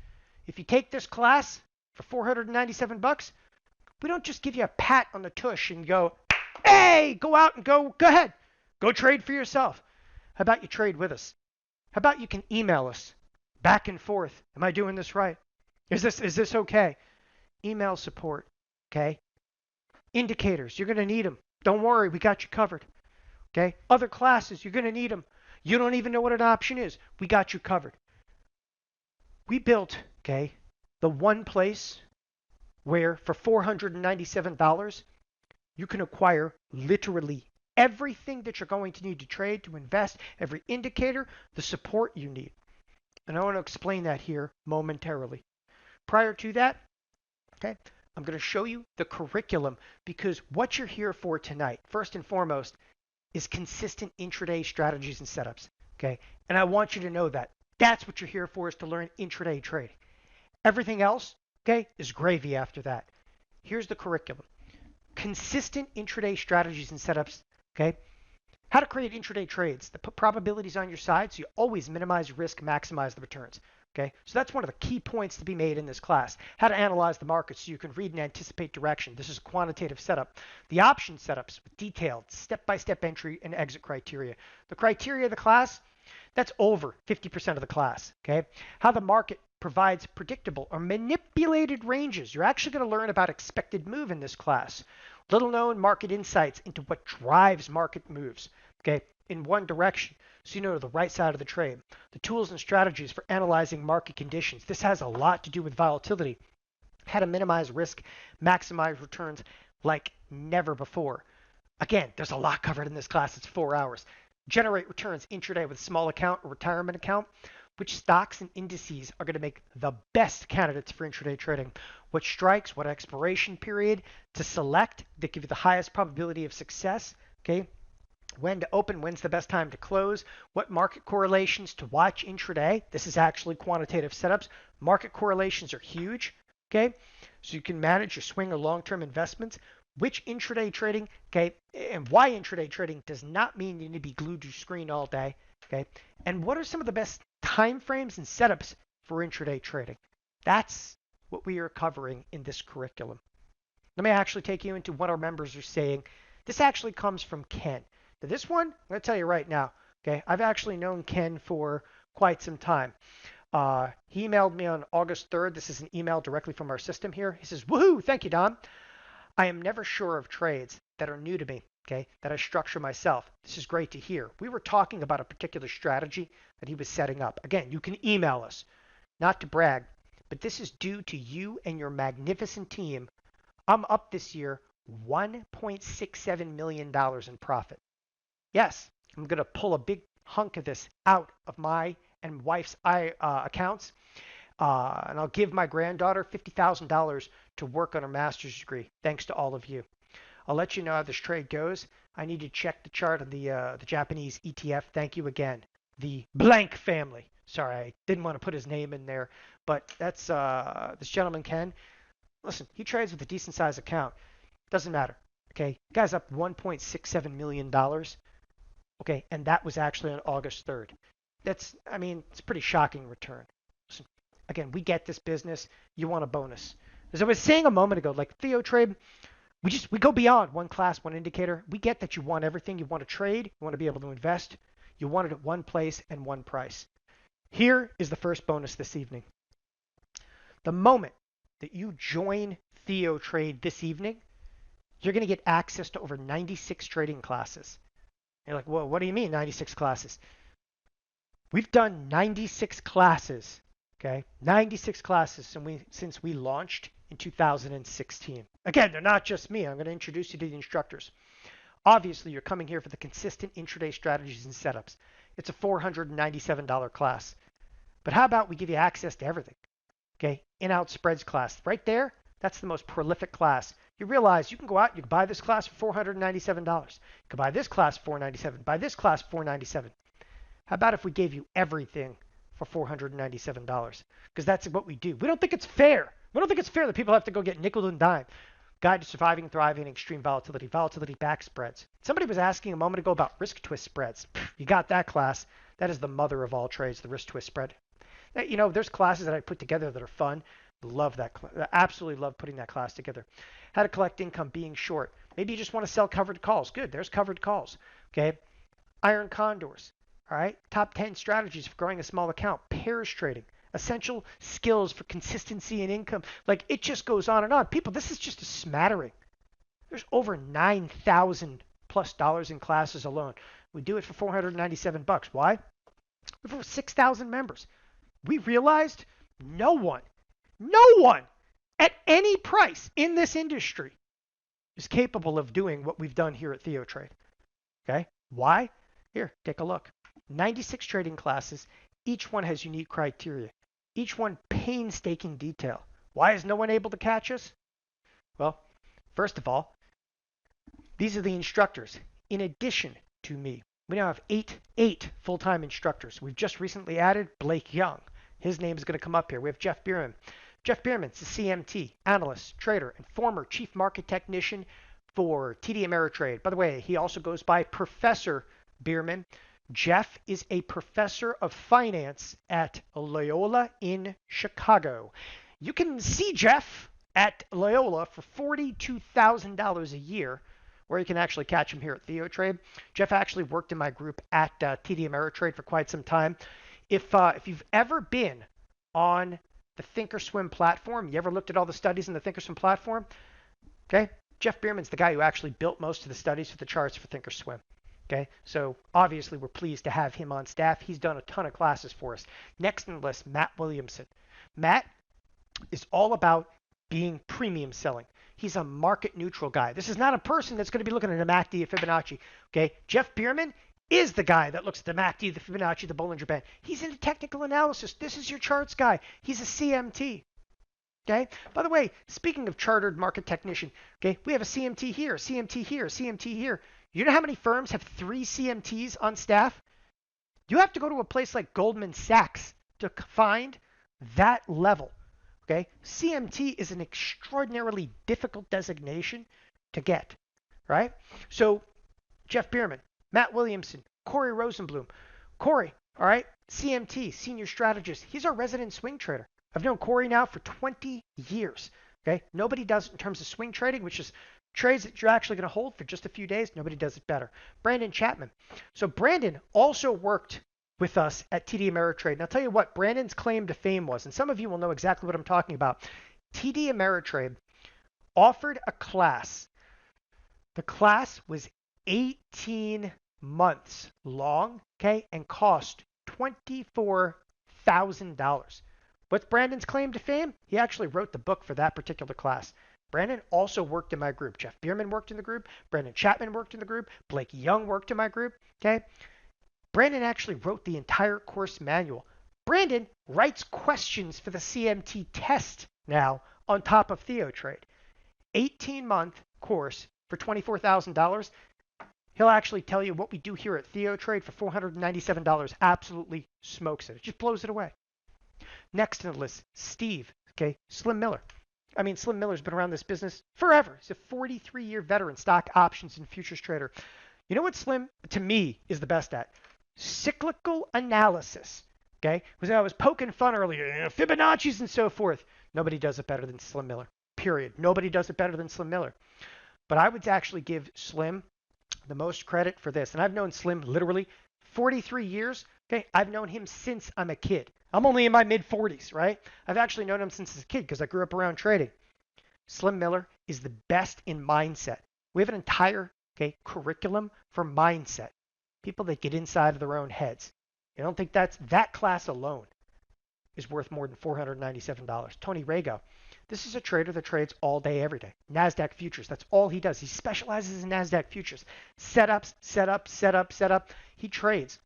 If you take this class for $497, we don't just give you a pat on the tush and go, hey, go out and go ahead. Go trade for yourself. How about you trade with us? How about you can email us back and forth? Am I doing this right? Is this okay? Email support, okay? Indicators, you're going to need them. Don't worry, we got you covered. Okay? Other classes, you're going to need them. You don't even know what an option is. We got you covered. We built, okay, the one place where for $497, you can acquire literally everything that you're going to need to trade, to invest, every indicator, the support you need. And I want to explain that here momentarily. Prior to that, okay, I'm going to show you the curriculum, because what you're here for tonight, first and foremost, is consistent intraday strategies and setups. Okay? And I want you to know that. That's what you're here for, is to learn intraday trading. Everything else, okay, is gravy after that. Here's the curriculum. Consistent intraday strategies and setups Okay? How to create intraday trades that put probabilities on your side so you always minimize risk, maximize the returns. Okay, so that's one of the key points to be made in this class. How to analyze the market so you can read and anticipate direction. This is a quantitative setup. The option setups with detailed step-by-step entry and exit criteria. The criteria of the class, that's over 50% of the class. Okay, how the market provides predictable or manipulated ranges. You're actually going to learn about expected move in this class. Little known market insights into what drives market moves. Okay, in one direction, so you know the right side of the trade. The tools and strategies for analyzing market conditions. This has a lot to do with volatility. How to minimize risk, maximize returns like never before. Again, there's a lot covered in this class. It's 4 hours. Generate returns intraday with small account or retirement account. Which stocks and indices are going to make the best candidates for intraday trading? What strikes, what expiration period to select that give you the highest probability of success? Okay, when to open, when's the best time to close, what market correlations to watch intraday. This is actually quantitative setups. Market correlations are huge, okay? So you can manage your swing or long-term investments. Which intraday trading, okay, and why intraday trading does not mean you need to be glued to your screen all day, okay? And what are some of the best time frames and setups for intraday trading? That's what we are covering in this curriculum. Let me actually take you into what our members are saying. This actually comes from Ken. Now this one, I'm going to tell you right now, okay, I've actually known Ken for quite some time. He emailed me on August 3rd. This is an email directly from our system here. He says, woohoo, thank you, Don. I am never sure of trades that are new to me, okay, that I structure myself. This is great to hear. We were talking about a particular strategy that he was setting up. Again, you can email us, not to brag, but this is due to you and your magnificent team. I'm up this year $1.67 million in profit. Yes, I'm going to pull a big hunk of this out of my and wife's accounts, and I'll give my granddaughter $50,000 to work on her master's degree, thanks to all of you. I'll let you know how this trade goes. I need to check the chart of the Japanese ETF. Thank you again. The blank family. Sorry, I didn't want to put his name in there, but that's this gentleman, Ken. Listen, he trades with a decent sized account. Doesn't matter. Okay, guy's up $1.67 million. Okay, and that was actually on August 3rd. It's a pretty shocking return. Listen, again, we get this business. You want a bonus. As I was saying a moment ago, like TheoTrade, we go beyond one class, one indicator. We get that you want everything. You want to trade. You want to be able to invest. You want it at one place and one price. Here is the first bonus this evening. The moment that you join TheoTrade this evening, you're going to get access to over 96 trading classes. You're like, well, what do you mean 96 classes? We've done 96 classes, okay? 96 classes since we launched in 2016. Again, they're not just me. I'm going to introduce you to the instructors. Obviously, you're coming here for the consistent intraday strategies and setups. It's a $497 class. But how about we give you access to everything? Okay, in-out spreads class. Right there, that's the most prolific class. You realize you can go out, you can buy this class for $497. You can buy this class for $497. Buy this class for $497. How about if we gave you everything for $497? Because that's what we do. We don't think it's fair. We don't think it's fair that people have to go get nickel and dime. Guide to surviving and thriving in extreme volatility. Volatility back spreads. Somebody was asking a moment ago about risk twist spreads. You got that class. That is the mother of all trades, the risk twist spread. You know, there's classes that I put together that are fun. Love that. Absolutely love putting that class together. How to collect income being short. Maybe you just want to sell covered calls. Good. There's covered calls. Okay. Iron condors. All right. Top 10 strategies for growing a small account. Pairs trading. Essential skills for consistency and income. Like, it just goes on and on. People, this is just a smattering. There's over $9,000+ in classes alone. We do it for $497. Why? We have over 6,000 members. We realized no one at any price in this industry is capable of doing what we've done here at TheoTrade. Okay? Why? Here, take a look. 96 trading classes. Each one has unique criteria. Each one painstaking detail. Why is no one able to catch us? Well, first of all, these are the instructors. In addition to me, we now have eight full-time instructors. We've just recently added Blake Young. His name is going to come up here. We have Jeff Bierman. Jeff Bierman's a CMT, analyst, trader, and former chief market technician for TD Ameritrade. By the way, he also goes by Professor Bierman. Jeff is a professor of finance at Loyola in Chicago. You can see Jeff at Loyola for $42,000 a year, or you can actually catch him here at TheoTrade. Jeff actually worked in my group at TD Ameritrade for quite some time. If you've ever been on the Thinkorswim platform, you ever looked at all the studies in the Thinkorswim platform? Okay, Jeff Bierman's the guy who actually built most of the studies for the charts for Thinkorswim. Okay, so obviously we're pleased to have him on staff. He's done a ton of classes for us. Next on the list, Matt Williamson. Matt is all about being premium selling. He's a market neutral guy. This is not a person that's going to be looking at a MACD, a Fibonacci. Okay, Jeff Bierman is the guy that looks at the MACD, the Fibonacci, the Bollinger Band. He's into technical analysis. This is your charts guy. He's a CMT. Okay. By the way, speaking of chartered market technician, okay, we have a CMT here, a CMT here, a CMT here. You know how many firms have 3 CMTs on staff? You have to go to a place like Goldman Sachs to find that level. Okay, CMT is an extraordinarily difficult designation to get, right? So Jeff Bierman, Matt Williamson, Corey Rosenblum. Corey, all right, CMT, senior strategist. He's our resident swing trader. I've known Corey now for 20 years. Okay, nobody does it in terms of swing trading, which is trades that you're actually going to hold for just a few days. Nobody does it better. Brandon Chapman. So Brandon also worked with us at TD Ameritrade. And I'll tell you what Brandon's claim to fame was, and some of you will know exactly what I'm talking about. TD Ameritrade offered a class. The class was 18 months long, okay, and cost $24,000. What's Brandon's claim to fame? He actually wrote the book for that particular class. Brandon also worked in my group. Jeff Bierman worked in the group. Brandon Chapman worked in the group. Blake Young worked in my group. Okay. Brandon actually wrote the entire course manual. Brandon writes questions for the CMT test now on top of TheoTrade. 18-month course for $24,000. He'll actually tell you what we do here at TheoTrade for $497. Absolutely smokes it. It just blows it away. Next on the list, Steve. Okay, Slim Miller. I mean, Slim Miller's been around this business forever. He's a 43-year veteran stock options and futures trader. You know what Slim, to me, is the best at? Cyclical analysis. Okay? I was poking fun earlier, Fibonacci's and so forth. Nobody does it better than Slim Miller. Period. Nobody does it better than Slim Miller. But I would actually give Slim the most credit for this. And I've known Slim literally 43 years. Okay? I've known him since I'm a kid. I'm only in my mid-40s, right? I've actually known him since as a kid because I grew up around trading. Slim Miller is the best in mindset. We have an entire curriculum for mindset. People that get inside of their own heads. I don't think that class alone is worth more than $497. Tony Rago. This is a trader that trades all day, every day. NASDAQ futures. That's all he does. He specializes in NASDAQ futures. Setups, setup, setup, setup. He trades,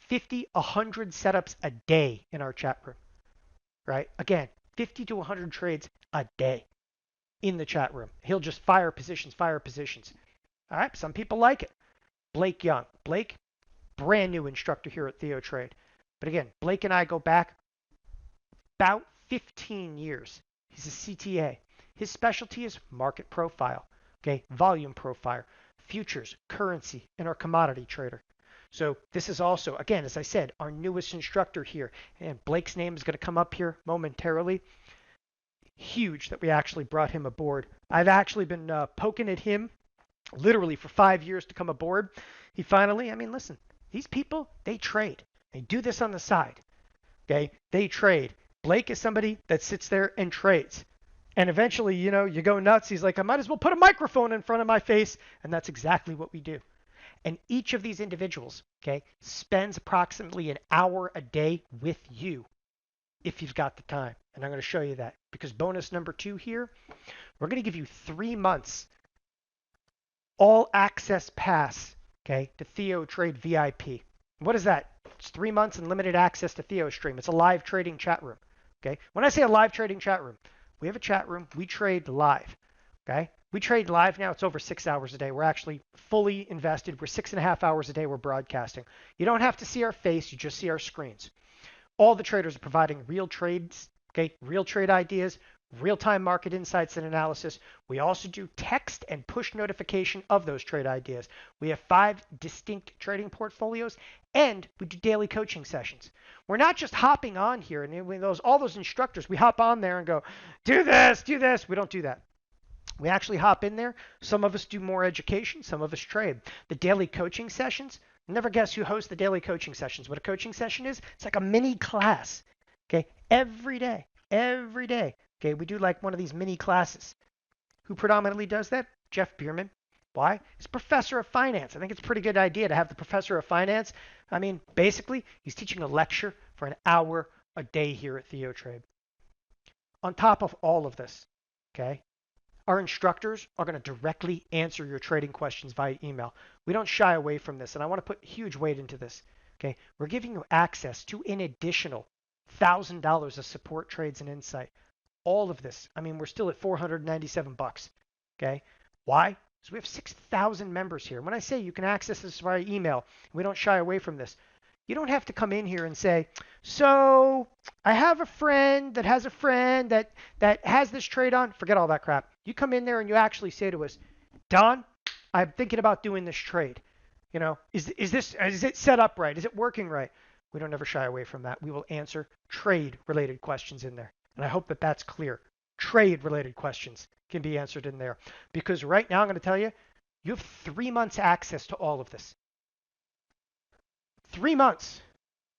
50, 100 setups a day in our chat room, right? Again, 50 to 100 trades a day in the chat room. He'll just fire positions. All right, some people like it. Blake Young. Blake, brand new instructor here at TheoTrade. But again, Blake and I go back about 15 years. He's a CTA. His specialty is market profile, volume profile, futures, currency, and our commodity trader. So this is also, again, as I said, our newest instructor here. And Blake's name is going to come up here momentarily. Huge that we actually brought him aboard. I've actually been poking at him literally for 5 years to come aboard. He finally, listen, these people, they trade. They do this on the side. They trade. Blake is somebody that sits there and trades. And eventually, you go nuts. He's like, I might as well put a microphone in front of my face. And that's exactly what we do. And each of these individuals, spends approximately an hour a day with you if you've got the time. And I'm going to show you that because bonus number 2 here, we're going to give you 3 months all access pass, to TheoTrade VIP. What is that? It's 3 months and limited access to TheoStream. It's a live trading chat room. When I say a live trading chat room, we have a chat room. We trade live. We trade live now. It's over 6 hours a day. We're actually fully invested. We're 6.5 hours a day. We're broadcasting. You don't have to see our face. You just see our screens. All the traders are providing real trades, real trade ideas, real-time market insights and analysis. We also do text and push notification of those trade ideas. We have 5 distinct trading portfolios, and we do daily coaching sessions. We're not just hopping on here and all those instructors, we hop on there and go, do this, do this. We don't do that. We actually hop in there. Some of us do more education. Some of us trade. The daily coaching sessions, never guess who hosts the daily coaching sessions. What a coaching session is? It's like a mini class. Okay, every day. Okay, we do like one of these mini classes. Who predominantly does that? Jeff Bierman. Why? He's professor of finance. I think it's a pretty good idea to have the professor of finance. I mean, basically, he's teaching a lecture for an hour a day here at TheoTrade. On top of all of this, okay, our instructors are going to directly answer your trading questions via email. We don't shy away from this, and I want to put huge weight into this. Okay, we're giving you access to an additional $1,000 of support trades and insight. All of this. I mean, we're still at $497. Okay, why? Because we have 6,000 members here. When I say you can access this via email, we don't shy away from this. You don't have to come in here and say, so I have a friend that has a friend that has this trade on. Forget all that crap. You come in there and you actually say to us, Don, I'm thinking about doing this trade. You know, is it set up right? Is it working right? We don't ever shy away from that. We will answer trade related questions in there. And I hope that that's clear. Trade related questions can be answered in there. Because right now I'm going to tell you, you have 3 months access to all of this. 3 months.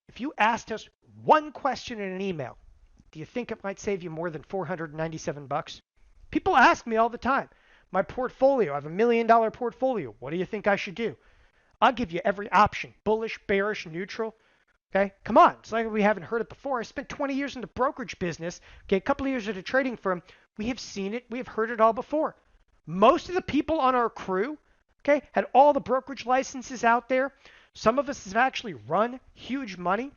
If you asked us one question in an email, do you think it might save you more than $497? People ask me all the time. My portfolio, I have $1 million portfolio. What do you think I should do? I'll give you every option. Bullish, bearish, neutral. Okay, come on. It's like we haven't heard it before. I spent 20 years in the brokerage business. Okay, a couple of years at a trading firm. We have seen it. We have heard it all before. Most of the people on our crew, okay, had all the brokerage licenses out there. Some of us have actually run huge money.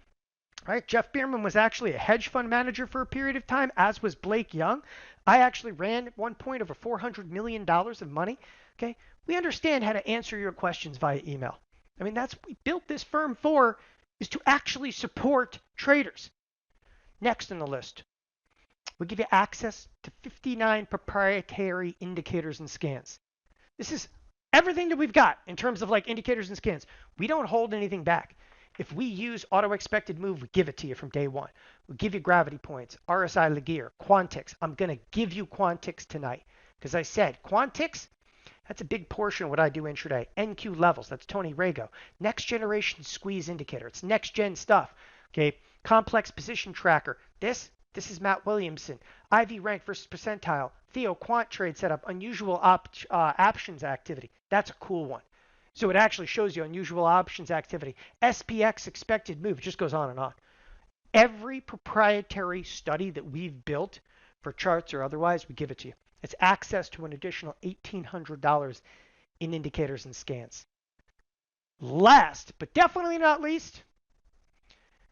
Right? Jeff Bierman was actually a hedge fund manager for a period of time, as was Blake Young. I actually ran at one point over $400 million of money. Okay, we understand how to answer your questions via email. I mean, that's what we built this firm for, is to actually support traders. Next on the list, we give you access to 59 proprietary indicators and scans. This is everything that we've got in terms of like indicators and scans. We don't hold anything back. If we use auto expected move, we give it to you from day one. We give you gravity points, RSI Laguerre, Quantix. I'm going to give you Quantix tonight because I said Quantix, that's a big portion of what I do intraday. NQ levels, that's Tony Rago. Next generation squeeze indicator, it's next gen stuff. Okay, complex position tracker. This is Matt Williamson. IV rank versus percentile. Theo quant trade setup, unusual options activity. That's a cool one. So it actually shows you unusual options activity. SPX expected move. It just goes on and on. Every proprietary study that we've built for charts or otherwise, we give it to you. It's access to an additional $1,800 in indicators and scans. Last, but definitely not least,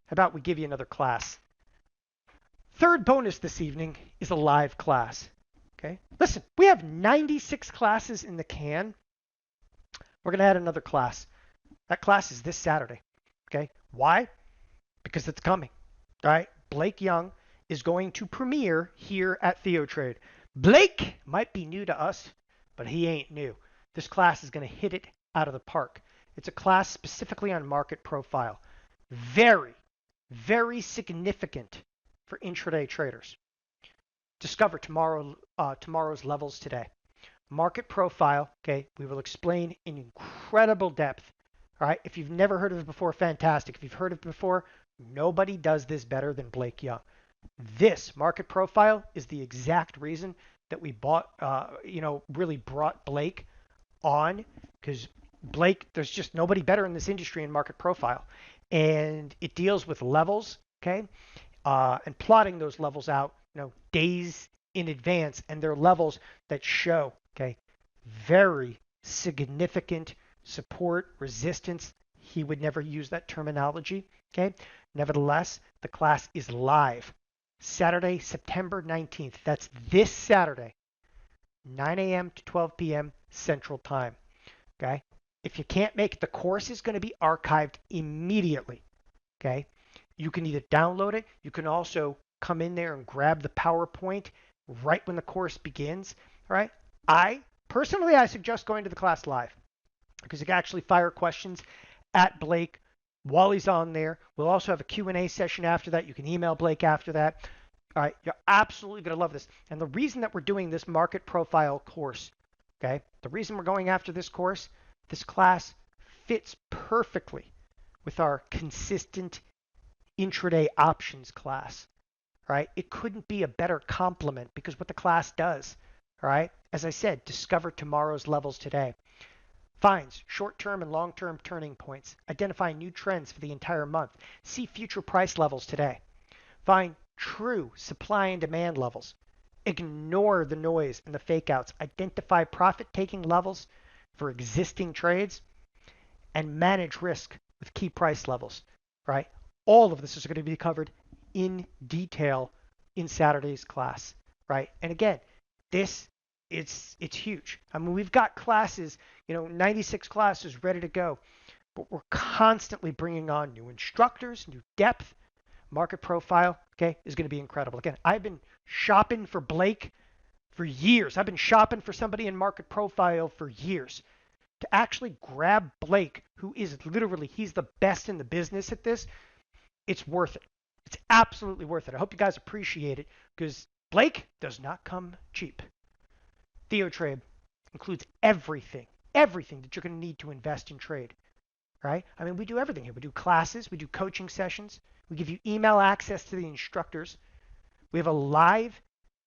how about we give you another class? Third bonus this evening is a live class. Okay, listen, we have 96 classes in the can. We're going to add another class. That class is this Saturday. Okay, why? Because it's coming. All right, Blake Young is going to premiere here at TheoTrade. Blake might be new to us, but he ain't new. This class is going to hit it out of the park. It's a class specifically on market profile. Very, very significant for intraday traders. Discover tomorrow's levels today. Market profile, okay, we will explain in incredible depth. All right, if you've never heard of it before, fantastic. If you've heard of it before, nobody does this better than Blake Young. This market profile is the exact reason that we really brought Blake on, because Blake, there's just nobody better in this industry in market profile. And it deals with levels, okay, and plotting those levels out, days in advance, and they're levels that show, okay, very significant support, resistance. He would never use that terminology, okay? Nevertheless, the class is live. Saturday, September 19th. That's this Saturday, 9 a.m. to 12 p.m. Central Time, okay? If you can't make it, the course is going to be archived immediately, okay? You can either download it. You can also come in there and grab the PowerPoint right when the course begins, all right? I suggest going to the class live because you can actually fire questions at Blake while he's on there. We'll also have a Q&A session after that. You can email Blake after that. All right, you're absolutely going to love this. And the reason that we're doing this market profile course, okay, the reason we're going after this course, this class fits perfectly with our consistent intraday options class. All right, it couldn't be a better complement because what the class does, all right, as I said, discover tomorrow's levels today. Finds short-term and long-term turning points. Identify new trends for the entire month. See future price levels today. Find true supply and demand levels. Ignore the noise and the fake outs. Identify profit-taking levels for existing trades and manage risk with key price levels, right? All of this is going to be covered in detail in Saturday's class, right? And again, it's huge. I mean, we've got classes, 96 classes ready to go, but we're constantly bringing on new instructors, new depth. Market profile, okay, is going to be incredible. Again, I've been shopping for Blake for years. I've been shopping for somebody in market profile for years. To actually grab Blake, who is literally, he's the best in the business at this, it's worth it. It's absolutely worth it. I hope you guys appreciate it because Blake does not come cheap. TheoTrade includes everything that you're going to need to invest in trade, right? I mean, we do everything here. We do classes, we do coaching sessions, we give you email access to the instructors. We have a live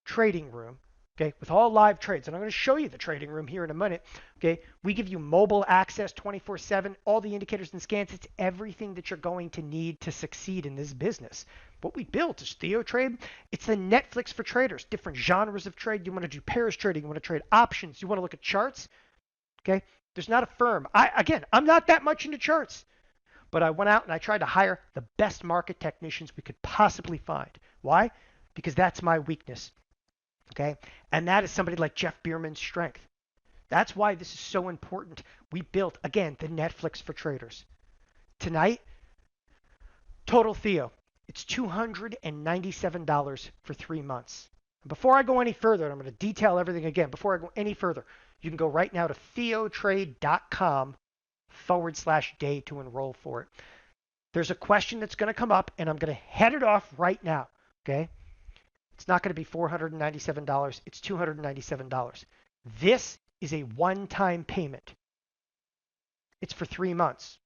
trading room, okay, with all live trades. And I'm going to show you the trading room here in a minute, okay? We give you mobile access 24/7, all the indicators and scans. It's everything that you're going to need to succeed in this business. What we built is TheoTrade. It's the Netflix for traders, different genres of trade. You want to do pairs trading, you want to trade options, you want to look at charts, okay? There's not a firm. I'm not that much into charts, but I went out and I tried to hire the best market technicians we could possibly find. Why? Because that's my weakness, okay? And that is somebody like Jeff Bierman's strength. That's why this is so important. We built, again, the Netflix for traders. Tonight, total Theo, it's $297 for 3 months. And before I go any further, and I'm going to detail everything again, before I go any further, you can go right now to theotrade.com/day to enroll for it. There's a question that's going to come up, and I'm going to head it off right now, okay? It's not going to be $497. It's $297. This is a one-time payment. It's for 3 months.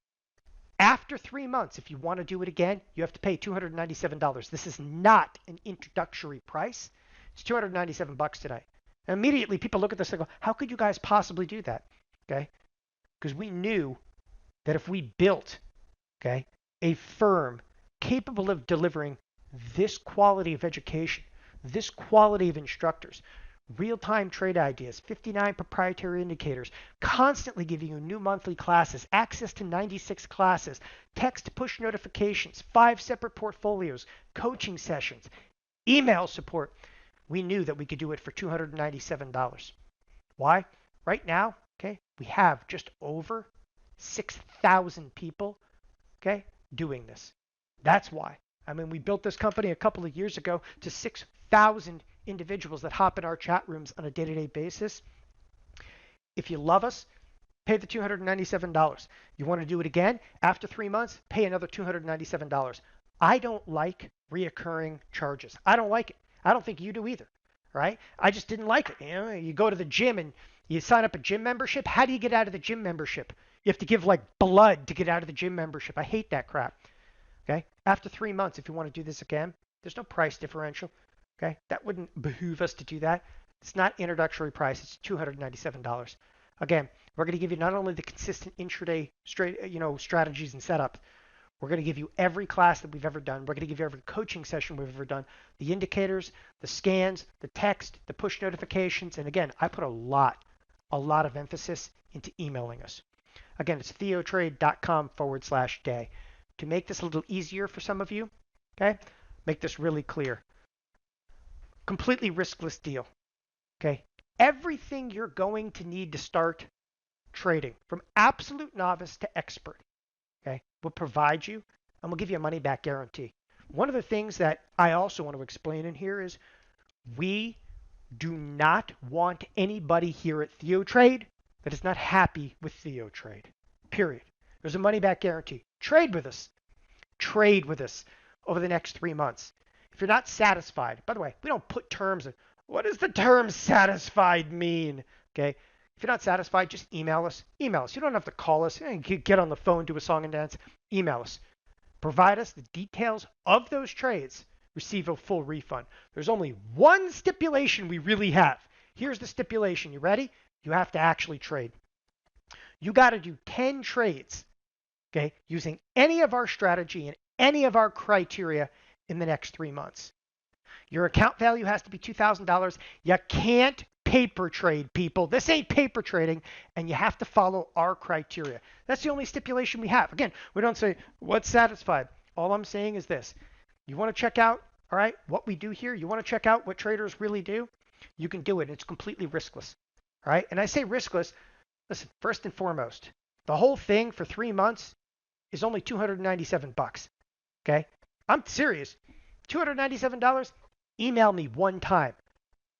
After 3 months, if you want to do it again, you have to pay $297. This is not an introductory price. It's $297 today. And immediately people look at this and go, how could you guys possibly do that? Okay? Because we knew that if we built, okay, a firm capable of delivering this quality of education, this quality of instructors, real-time trade ideas, 59 proprietary indicators, constantly giving you new monthly classes, access to 96 classes, text push notifications, 5 separate portfolios, coaching sessions, email support. We knew that we could do it for $297. Why? Right now, okay, we have just over 6,000 people, okay, doing this. That's why. I mean, we built this company a couple of years ago to 6,000 individuals that hop in our chat rooms on a day-to-day basis. If you love us, pay the $297. You want to do it again? After 3 months, pay another $297. I don't like reoccurring charges. I don't like it. I don't think you do either, right? I just didn't like it. You go to the gym and you sign up a gym membership. How do you get out of the gym membership? You have to give like blood to get out of the gym membership. I hate that crap. Okay? After 3 months, if you want to do this again, there's no price differential. Okay? That wouldn't behoove us to do that. It's not introductory price. It's $297. Again, we're going to give you not only the consistent intraday strategies and setup. We're going to give you every class that we've ever done. We're going to give you every coaching session we've ever done. The indicators, the scans, the text, the push notifications. And again, I put a lot of emphasis into emailing us. Again, it's theotrade.com/day. To make this a little easier for some of you, okay, make this really clear. Completely riskless deal, okay? Everything you're going to need to start trading, from absolute novice to expert, okay, we'll provide you and we'll give you a money-back guarantee. One of the things that I also want to explain in here is we do not want anybody here at TheoTrade that is not happy with TheoTrade. Period. There's a money back guarantee. Trade with us. Trade with us over the next 3 months. If you're not satisfied, by the way, we don't put terms in. What does the term satisfied mean? Okay. If you're not satisfied, just email us. Email us. You don't have to call us. Get on the phone, do a song and dance. Email us. Provide us the details of those trades. Receive a full refund. There's only one stipulation we really have. Here's the stipulation. You ready? You have to actually trade. You got to do 10 trades, okay, using any of our strategy and any of our criteria in the next 3 months. Your account value has to be $2,000. You can't paper trade, people. This ain't paper trading, and you have to follow our criteria. That's the only stipulation we have. Again, we don't say, what's satisfied? All I'm saying is this. You want to check out, all right, what we do here? You want to check out what traders really do? You can do it. It's completely riskless, all right? And I say riskless. Listen, first and foremost, the whole thing for 3 months is only $297, okay? I'm serious. $297, email me one time,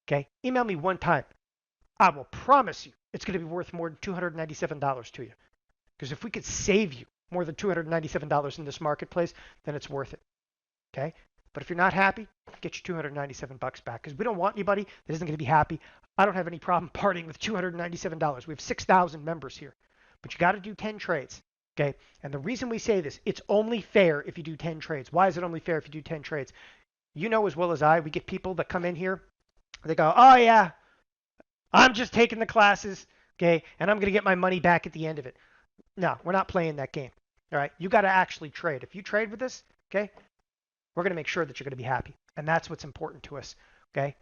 okay? Email me one time. I will promise you it's going to be worth more than $297 to you. Because if we could save you more than $297 in this marketplace, then it's worth it, okay? But if you're not happy, get your $297 back because we don't want anybody that isn't going to be happy. I don't have any problem parting with $297. We have 6,000 members here. But you got to do 10 trades, okay? And the reason we say this, it's only fair if you do 10 trades. Why is it only fair if you do 10 trades? You know as well as I, we get people that come in here. They go, oh, yeah, I'm just taking the classes, okay, and I'm going to get my money back at the end of it. No, we're not playing that game, all right? You got to actually trade. If you trade with us, okay, we're going to make sure that you're going to be happy. And that's what's important to us, okay?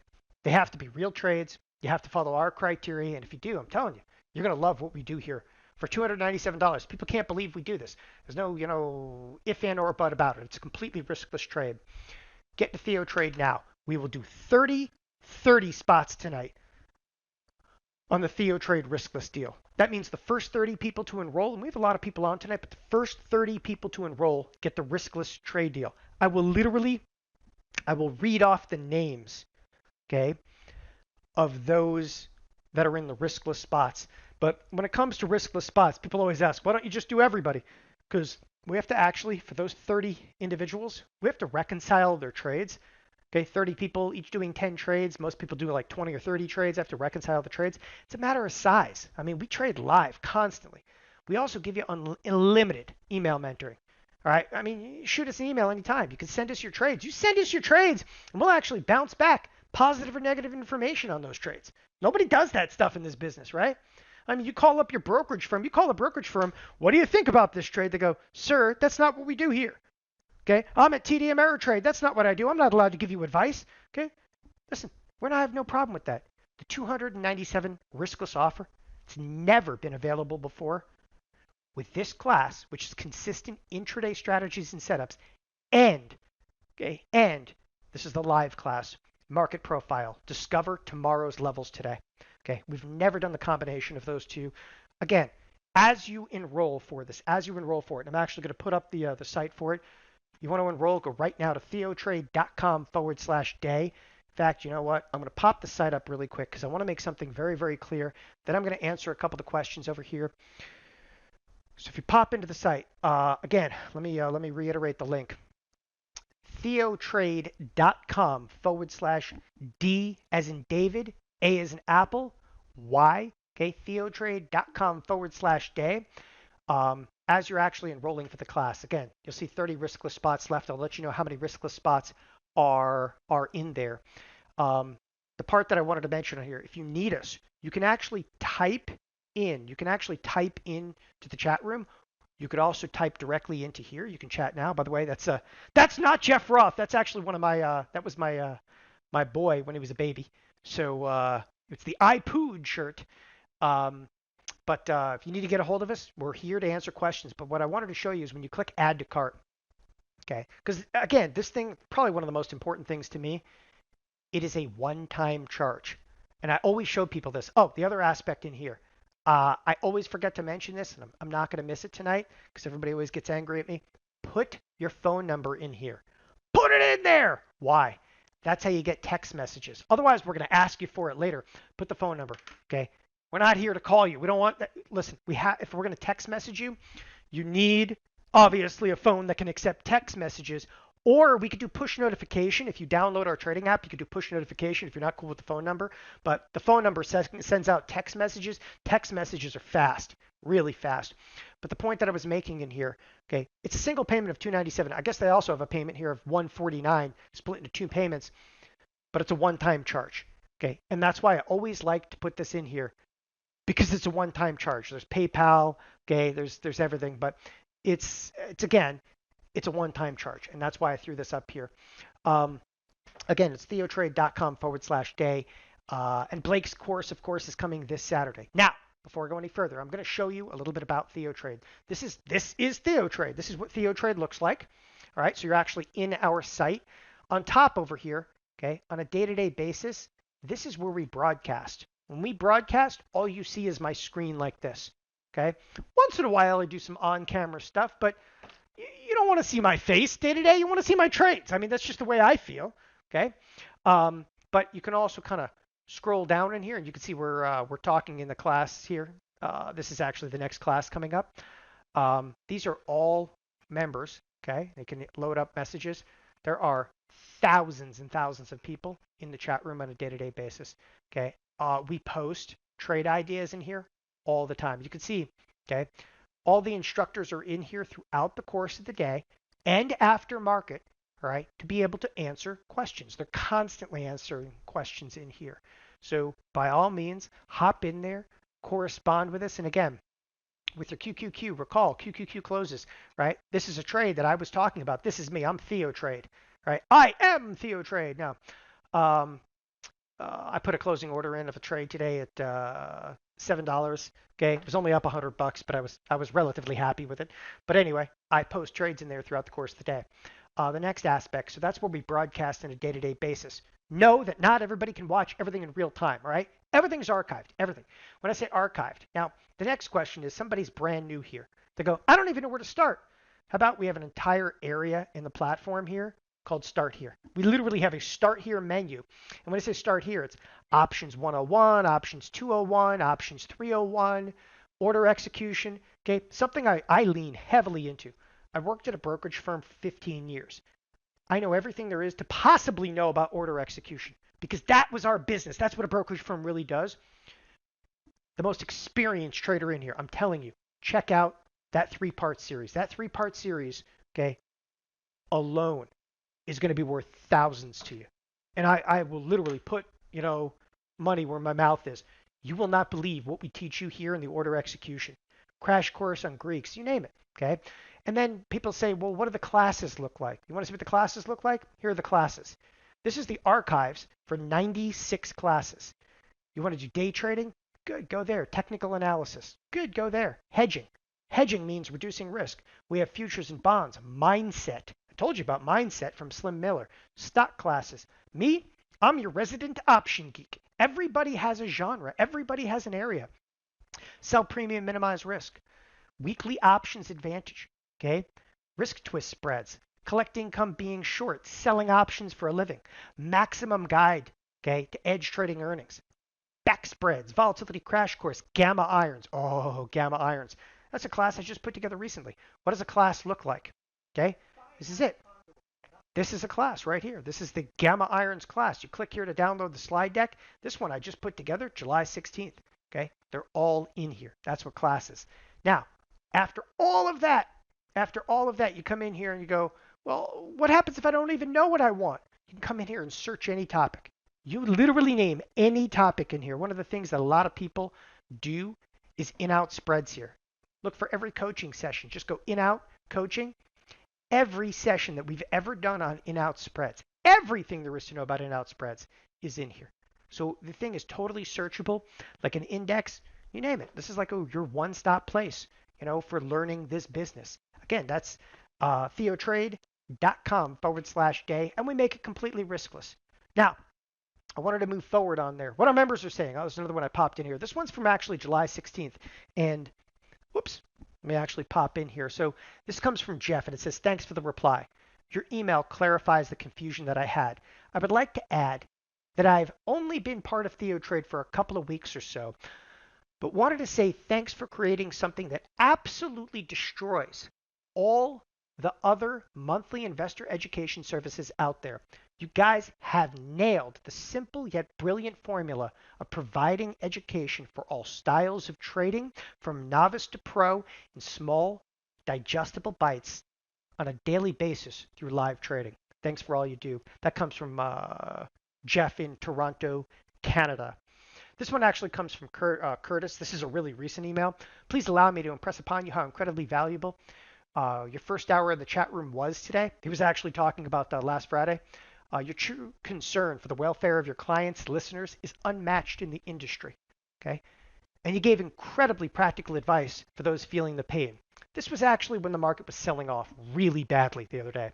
They have to be real trades. You have to follow our criteria. And if you do, I'm telling you, you're going to love what we do here. For $297, people can't believe we do this. There's no, if, and, or but about it. It's a completely riskless trade. Get to TheoTrade now. We will do 30 spots tonight on the TheoTrade riskless deal. That means the first 30 people to enroll, and we have a lot of people on tonight, but the first 30 people to enroll get the riskless trade deal. I will read off the names, okay, of those that are in the riskless spots. But when it comes to riskless spots, people always ask, why don't you just do everybody? Because we have to actually, for those 30 individuals, we have to reconcile their trades. Okay, 30 people, each doing 10 trades. Most people do like 20 or 30 trades. Have to reconcile the trades. It's a matter of size. I mean, we trade live constantly. We also give you unlimited email mentoring. All right. I mean, shoot us an email anytime. You can send us your trades. You send us your trades, and we'll actually bounce back positive or negative information on those trades. Nobody does that stuff in this business, right? I mean, you call up your brokerage firm. You call a brokerage firm. What do you think about this trade? They go, sir, that's not what we do here. Okay. I'm at TD Ameritrade. That's not what I do. I'm not allowed to give you advice. Okay. Listen, I have no problem with that. The 297 riskless offer, it's never been available before. With this class, which is consistent intraday strategies and setups, and this is the live class, market profile, discover tomorrow's levels today. Okay, we've never done the combination of those two. Again, as you enroll for this, and I'm actually going to put up the site for it. You want to enroll, go right now to theotrade.com/day. In fact, you know what? I'm going to pop the site up really quick because I want to make something very, very clear. Then I'm going to answer a couple of the questions over here. So if you pop into the site, again, let me reiterate the link. theotrade.com/D as in David, A as in Apple, Y. Okay, theotrade.com/day. As you're actually enrolling for the class, again, you'll see 30 riskless spots left. I'll let you know how many riskless spots are in there. The part that I wanted to mention here, if you need us, you can actually type in to the chat room. You could also type directly into here. You can chat now. By the way, that's not Jeff Roth. That's actually one of my that was my boy when he was a baby. So it's the iPood shirt. But if you need to get a hold of us, we're here to answer questions. But what I wanted to show you is when you click add to cart, okay? Because again, this thing, probably one of the most important things to me, it is a one-time charge. And I always show people this. Oh, the other aspect in here. I always forget to mention this, and I'm not going to miss it tonight because everybody always gets angry at me. Put your phone number in here. Put it in there. Why? That's how you get text messages. Otherwise, we're going to ask you for it later. Put the phone number, okay? We're not here to call you. We don't want that. Listen, if we're going to text message you, you need obviously a phone that can accept text messages, or we could do push notification. If you download our trading app, you could do push notification if you're not cool with the phone number. But the phone number sends out text messages. Text messages are fast, really fast. But the point that I was making in here, okay, it's a single payment of $297. I guess they also have a payment here of $149 split into 2 payments, but it's a one-time charge, okay? And that's why I always like to put this in here, because it's a one-time charge. There's PayPal, okay, there's everything, but it's again, it's a one-time charge, and that's why I threw this up here. Again, it's TheoTrade.com/day, and Blake's course, of course, is coming this Saturday. Now, before I go any further, I'm going to show you a little bit about TheoTrade. This is TheoTrade. This is what TheoTrade looks like. All right, so you're actually in our site. On top over here, okay, on a day-to-day basis, this is where we broadcast. When we broadcast, all you see is my screen like this. Okay. Once in a while, I do some on-camera stuff, but you don't want to see my face day to day. You want to see my trades. I mean, that's just the way I feel. Okay. But you can also kind of scroll down in here, and you can see we're talking in the class here. This is actually the next class coming up. These are all members. Okay. They can load up messages. There are thousands and thousands of people in the chat room on a day-to-day basis. Okay. We post trade ideas in here all the time. You can see, okay, all the instructors are in here throughout the course of the day and after market, all right, to be able to answer questions. They're constantly answering questions in here. So by all means, hop in there, correspond with us. And again, with your QQQ, recall QQQ closes, right? This is a trade that I was talking about. This is me. I'm TheoTrade, right? I am TheoTrade. Now, I put a closing order in of a trade today at $7. Okay, it was only up $100, but I was relatively happy with it. But anyway, I post trades in there throughout the course of the day. The next aspect, so that's where we broadcast on a day-to-day basis. Know that not everybody can watch everything in real time, all right? Everything's archived, everything. When I say archived, now the next question is somebody's brand new here. They go, I don't even know where to start. How about we have an entire area in the platform here called Start Here. We literally have a Start Here menu. And when I say Start Here, it's Options 101, Options 201, Options 301, Order Execution. Okay, something I lean heavily into. I worked at a brokerage firm for 15 years. I know everything there is to possibly know about order execution because that was our business. That's what a brokerage firm really does. The most experienced trader in here, I'm telling you, check out that 3-part series. That 3-part series, okay, alone is going to be worth thousands to you. And I will literally put, money where my mouth is. You will not believe what we teach you here in the order execution. Crash course on Greeks, you name it, okay? And then people say, well, what do the classes look like? You want to see what the classes look like? Here are the classes. This is the archives for 96 classes. You want to do day trading? Good, go there. Technical analysis. Good, go there. Hedging. Hedging means reducing risk. We have futures and bonds. Mindset. I told you about mindset from Slim Miller. Stock classes. Me, I'm your resident option geek. Everybody has a genre. Everybody has an area. Sell premium, minimize risk. Weekly options advantage. Okay. Risk twist spreads. Collect income being short. Selling options for a living. Maximum guide. Okay. To edge trading earnings. Back spreads. Volatility crash course. Gamma irons. Oh, gamma irons. That's a class I just put together recently. What does a class look like? Okay. This is it. This is a class right here. This is the Gamma Irons class. You click here to download the slide deck. This one I just put together July 16th. Okay. They're all in here. That's what class is. Now, after all of that, you come in here and you go, well, what happens if I don't even know what I want? You can come in here and search any topic. You literally name any topic in here. One of the things that a lot of people do is in-out spreads here. Look for every coaching session. Just go in-out coaching. Every session that we've ever done on in-out spreads, everything there is to know about in-out spreads is in here. So the thing is totally searchable, like an index, you name it. This is like your one-stop place, for learning this business. Again, that's TheoTrade.com/day, and we make it completely riskless. Now, I wanted to move forward on there. What our members are saying. Oh, there's another one I popped in here. This one's from actually July 16th, and whoops. Let me actually pop in here. So this comes from Jeff, and it says, thanks for the reply. Your email clarifies the confusion that I had. I would like to add that I've only been part of TheoTrade for a couple of weeks or so, but wanted to say thanks for creating something that absolutely destroys all the other monthly investor education services out there. You guys have nailed the simple yet brilliant formula of providing education for all styles of trading, from novice to pro, in small, digestible bites on a daily basis through live trading. Thanks for all you do. That comes from Jeff in Toronto, Canada. This one actually comes from Curtis. This is a really recent email. Please allow me to impress upon you how incredibly valuable your first hour in the chat room was today. He was actually talking about last Friday. Your true concern for the welfare of your clients, listeners, is unmatched in the industry. Okay, and you gave incredibly practical advice for those feeling the pain. This was actually when the market was selling off really badly the other day,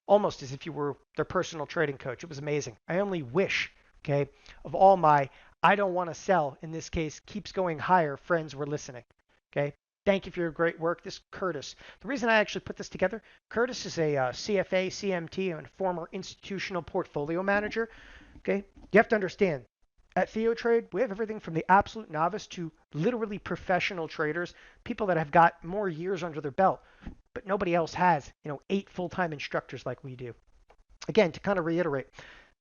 almost as if you were their personal trading coach. It was amazing. I only wish, okay, of all my I don't want to sell, in this case, keeps going higher, friends were listening. Okay. Thank you for your great work. This is Curtis. The reason I actually put this together, Curtis is a CFA, CMT, and former institutional portfolio manager. Okay. You have to understand, at TheoTrade, we have everything from the absolute novice to literally professional traders, people that have got more years under their belt, but nobody else has, 8 full-time instructors like we do. Again, to kind of reiterate,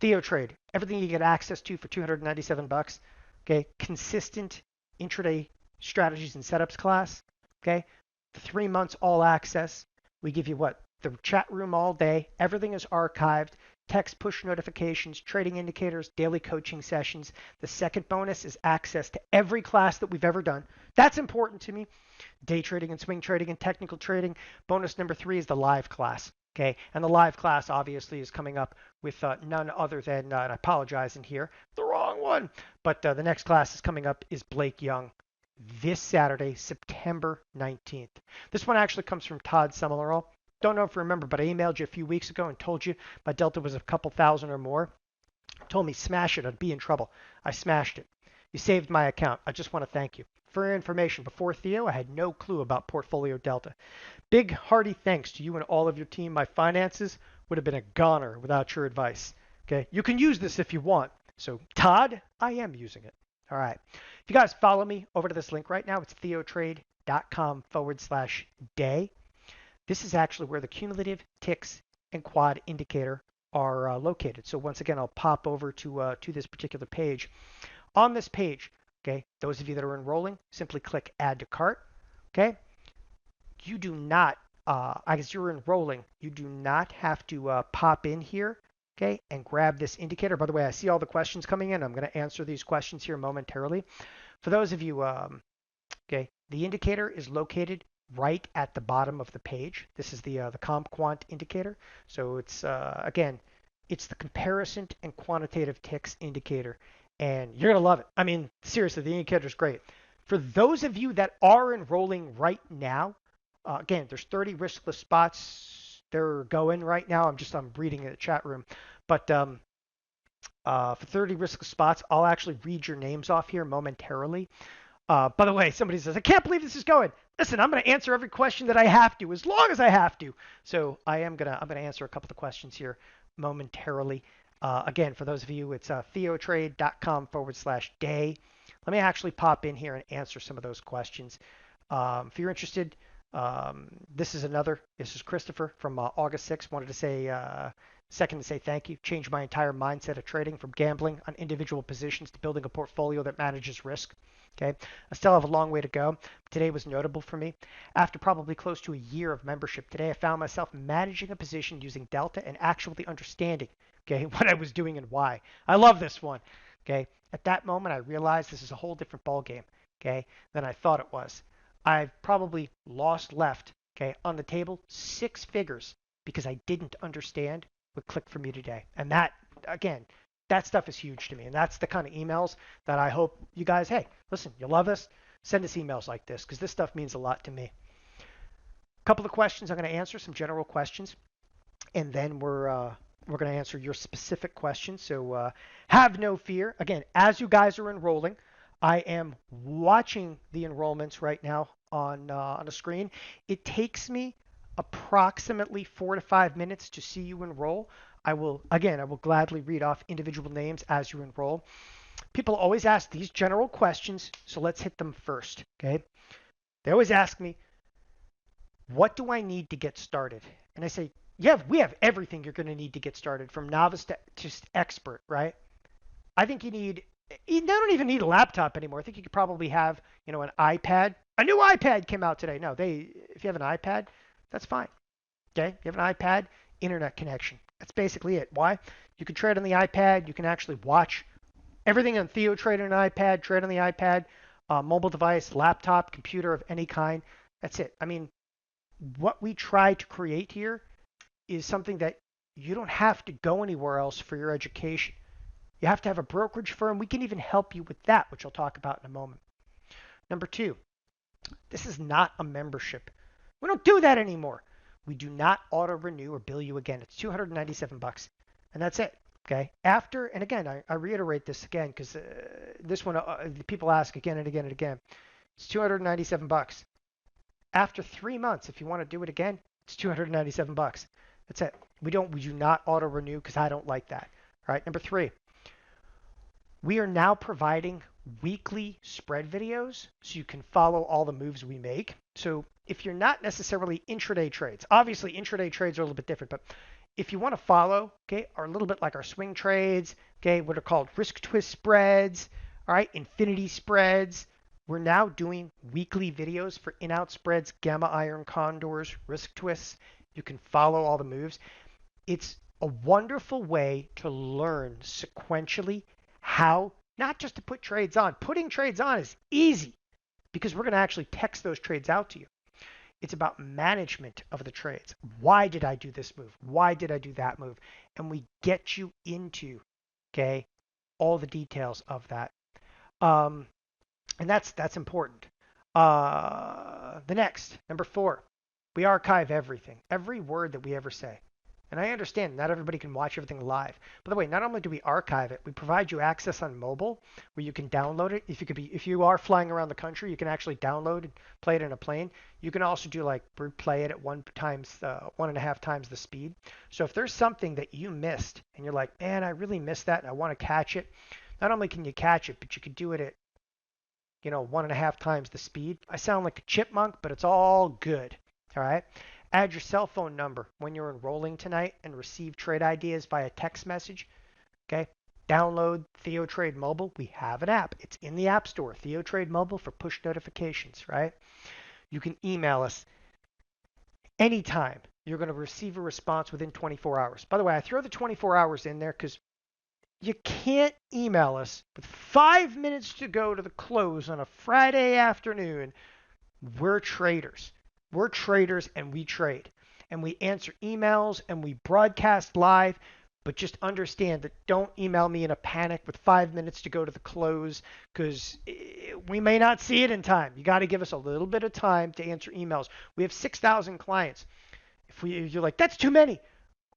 TheoTrade, everything you get access to for $297. Okay, consistent intraday strategies and setups class. Okay, the 3 months all access. We give you what? The chat room all day. Everything is archived. Text push notifications, trading indicators, daily coaching sessions. The second bonus is access to every class that we've ever done. That's important to me. Day trading and swing trading and technical trading. Bonus number 3 is the live class. Okay, and the live class obviously is coming up with none other than, and I apologize in here, the wrong one, but the next class is coming up is Blake Young this Saturday, September 19th. This one actually comes from Todd Summerall. Don't know if you remember, but I emailed you a few weeks ago and told you my delta was a couple thousand or more. Told me smash it, I'd be in trouble. I smashed it. You saved my account. I just want to thank you. For your information, before Theo, I had no clue about Portfolio Delta. Big hearty thanks to you and all of your team. My finances would have been a goner without your advice. Okay, you can use this if you want. So Todd, I am using it. All right. If you guys follow me over to this link right now, it's theotrade.com/day. This is actually where the cumulative ticks and quad indicator are located. So once again, I'll pop over to this particular page. On this page, okay, those of you that are enrolling, simply click add to cart. Okay, you do not, as you're enrolling, you do not have to pop in here, okay, and grab this indicator. By the way, I see all the questions coming in. I'm going to answer these questions here momentarily. For those of you, okay, the indicator is located right at the bottom of the page. This is the comp quant indicator. So it's, again, it's the comparison and quantitative ticks indicator. And you're going to love it. I mean, seriously, the indicator is great. For those of you that are enrolling right now, again, there's 30 riskless spots. They're going right now. I'm reading in the chat room. But for 30 riskless spots, I'll actually read your names off here momentarily. By the way, somebody says, I can't believe this is going. Listen, I'm going to answer every question that I have to, as long as I have to. So I'm going to answer a couple of questions here momentarily. Again, for those of you, it's theotrade.com/day. Let me actually pop in here and answer some of those questions. If you're interested, this is Christopher from August 6th. Wanted to say, second to say thank you. Changed my entire mindset of trading from gambling on individual positions to building a portfolio that manages risk. Okay, I still have a long way to go. Today was notable for me. After probably close to a year of membership, today I found myself managing a position using Delta and actually understanding, okay, what I was doing and why. I love this one. Okay, at that moment I realized this is a whole different ballgame, okay, than I thought it was. I've probably left, okay, on the table 6 figures because I didn't understand what clicked for me today. And that, again, that stuff is huge to me. And that's the kind of emails that I hope you guys, hey, listen, you love us, send us emails like this because this stuff means a lot to me. A couple of questions I'm going to answer, some general questions, and then we're going to answer your specific questions. So have no fear. Again, as you guys are enrolling, I am watching the enrollments right now on a screen. It takes me approximately 4 to 5 minutes to see you enroll. I will gladly read off individual names as you enroll. People always ask these general questions, so let's hit them first, okay? They always ask me, what do I need to get started? And I say, yeah, we have everything you're going to need to get started, from novice to just expert, right? I think you don't even need a laptop anymore. I think you could probably have, an iPad. A new iPad came out today. No, if you have an iPad, that's fine. Okay, you have an iPad, internet connection. That's basically it. Why? You can trade on the iPad. You can actually watch everything on TheoTrade on an iPad, trade on the iPad, mobile device, laptop, computer of any kind. That's it. I mean, what we try to create here is something that you don't have to go anywhere else for your education. You have to have a brokerage firm. We can even help you with that, which I'll talk about in a moment. Number two, this is not a membership. We don't do that anymore. We do not auto renew or bill you again. It's $297, and that's it. Okay. After, and again, I reiterate this again because this one people ask again and again and again. It's $297. After 3 months, if you want to do it again, it's $297. That's it. We do not auto renew because I don't like that. All right. Number three, we are now providing weekly spread videos so you can follow all the moves we make. So if you're not necessarily intraday trades, obviously intraday trades are a little bit different, but if you want to follow, okay, are a little bit like our swing trades, okay, what are called risk twist spreads, all right, infinity spreads. We're now doing weekly videos for in-out spreads, gamma iron condors, risk twists. You can follow all the moves. It's a wonderful way to learn sequentially how not just to put trades on. Putting trades on is easy because we're going to actually text those trades out to you. It's about management of the trades. Why did I do this move? Why did I do that move? And we get you into, okay, all the details of that. And that's important. The next, number 4, we archive everything, every word that we ever say. And I understand not everybody can watch everything live. By the way, not only do we archive it, we provide you access on mobile where you can download it. If you are flying around the country, you can actually download and play it in a plane. You can also do like play it at 1.5 times the speed. So if there's something that you missed and you're like, man, I really missed that and I want to catch it, not only can you catch it, but you can do it at 1.5 times the speed. I sound like a chipmunk, but it's all good. All right. Add your cell phone number when you're enrolling tonight and receive trade ideas via text message. Okay. Download TheoTrade Mobile. We have an app. It's in the App Store. TheoTrade Mobile for push notifications, right? You can email us anytime. You're going to receive a response within 24 hours. By the way, I throw the 24 hours in there because you can't email us with 5 minutes to go to the close on a Friday afternoon. We're traders. We're traders and we trade. And we answer emails and we broadcast live. But just understand that don't email me in a panic with 5 minutes to go to the close because we may not see it in time. You got to give us a little bit of time to answer emails. We have 6,000 clients. If you're like, that's too many.